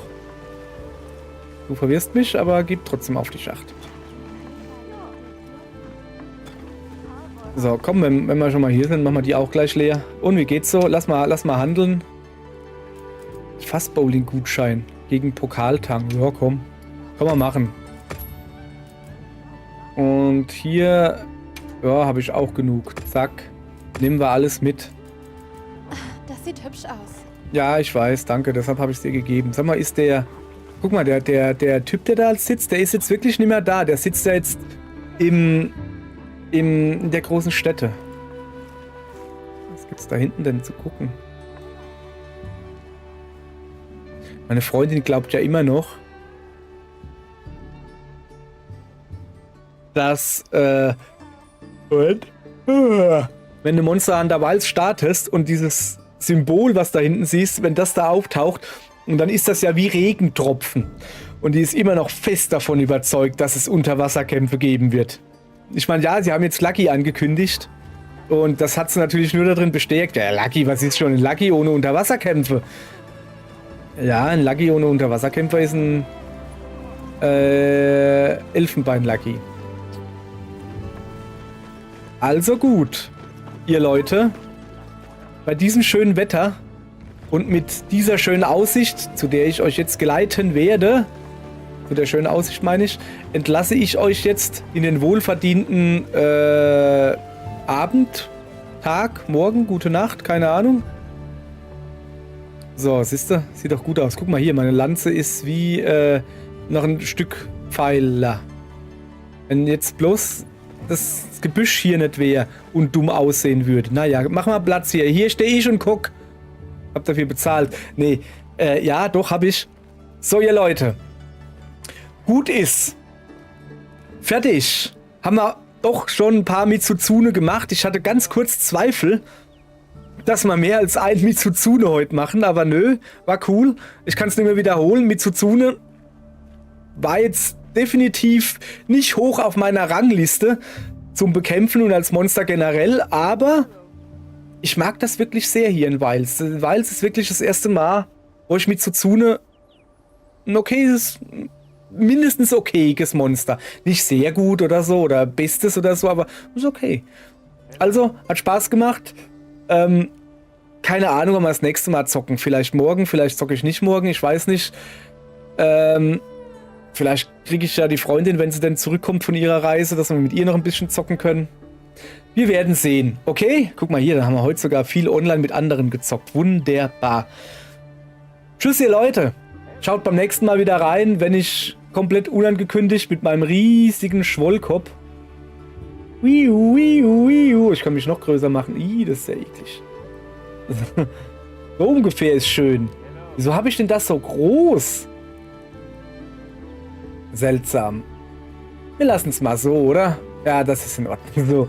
Du verwirrst mich, aber gib trotzdem auf dich Acht. So, komm, wenn wir schon mal hier sind, machen wir die auch gleich leer. Und wie geht's so? Lass mal handeln. Fassbowling-Gutschein gegen Pokaltang. Ja, komm. Kann man machen. Und hier, ja, habe ich auch genug. Zack. Nehmen wir alles mit. Das sieht hübsch aus. Ja, ich weiß, danke. Deshalb habe ich es dir gegeben. Sag mal, ist der... Guck mal, der Typ, der da sitzt, der ist jetzt wirklich nicht mehr da. Der sitzt ja jetzt in der großen Stätte. Was gibt's da hinten denn zu gucken? Meine Freundin glaubt ja immer noch, dass, wenn du Monster Hunter Wilds startest und dieses Symbol, was da hinten siehst, wenn das da auftaucht, und dann ist das ja wie Regentropfen. Und die ist immer noch fest davon überzeugt, dass es Unterwasserkämpfe geben wird. Ich meine, ja, sie haben jetzt Lucky angekündigt. Und das hat sie natürlich nur darin bestärkt. Ja, Lucky, was ist schon ein Lucky ohne Unterwasserkämpfe? Ja, ein Lucky ohne Unterwasserkämpfer ist ein Elfenbein-Lucky. Also gut, ihr Leute. Bei diesem schönen Wetter und mit dieser schönen Aussicht, zu der ich euch jetzt geleiten werde, zu der schönen Aussicht meine ich, entlasse ich euch jetzt in den wohlverdienten Abend, Tag, Morgen, gute Nacht, keine Ahnung. So, siehst du? Sieht doch gut aus. Guck mal hier, meine Lanze ist wie noch ein Stück Pfeiler. Wenn jetzt bloß das Gebüsch hier nicht wäre und dumm aussehen würde. Naja, mach mal Platz hier. Hier stehe ich und guck. Hab dafür bezahlt. Nee, ja, doch, hab ich. So, ihr Leute. Gut ist. Fertig. Haben wir doch schon ein paar Mitsuzune gemacht. Ich hatte ganz kurz Zweifel, dass wir mehr als ein Mitsuzune heute machen. Aber nö, war cool. Ich kann es nicht mehr wiederholen. Mitsuzune war jetzt definitiv nicht hoch auf meiner Rangliste zum Bekämpfen und als Monster generell. Aber ich mag das wirklich sehr hier in Wilds. Wilds ist wirklich das erste Mal, wo ich Mitsuzune ein okayes, mindestens okayes Monster. Nicht sehr gut oder so oder bestes oder so, aber ist okay. Also, hat Spaß gemacht. Keine Ahnung, ob wir das nächste Mal zocken. Vielleicht morgen, vielleicht zocke ich nicht morgen, ich weiß nicht. Vielleicht kriege ich ja die Freundin, wenn sie denn zurückkommt von ihrer Reise, dass wir mit ihr noch ein bisschen zocken können. Wir werden sehen. Okay? Guck mal hier, da haben wir heute sogar viel online mit anderen gezockt. Wunderbar. Tschüss, ihr Leute. Schaut beim nächsten Mal wieder rein, wenn ich komplett unangekündigt mit meinem riesigen Schwollkopf. Ich kann mich noch größer machen. Das ist ja eklig. So ungefähr ist schön. Wieso habe ich denn das so groß? Seltsam. Wir lassen es mal so, oder? Ja, das ist in Ordnung. So.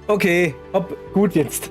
Okay, hopp, gut jetzt.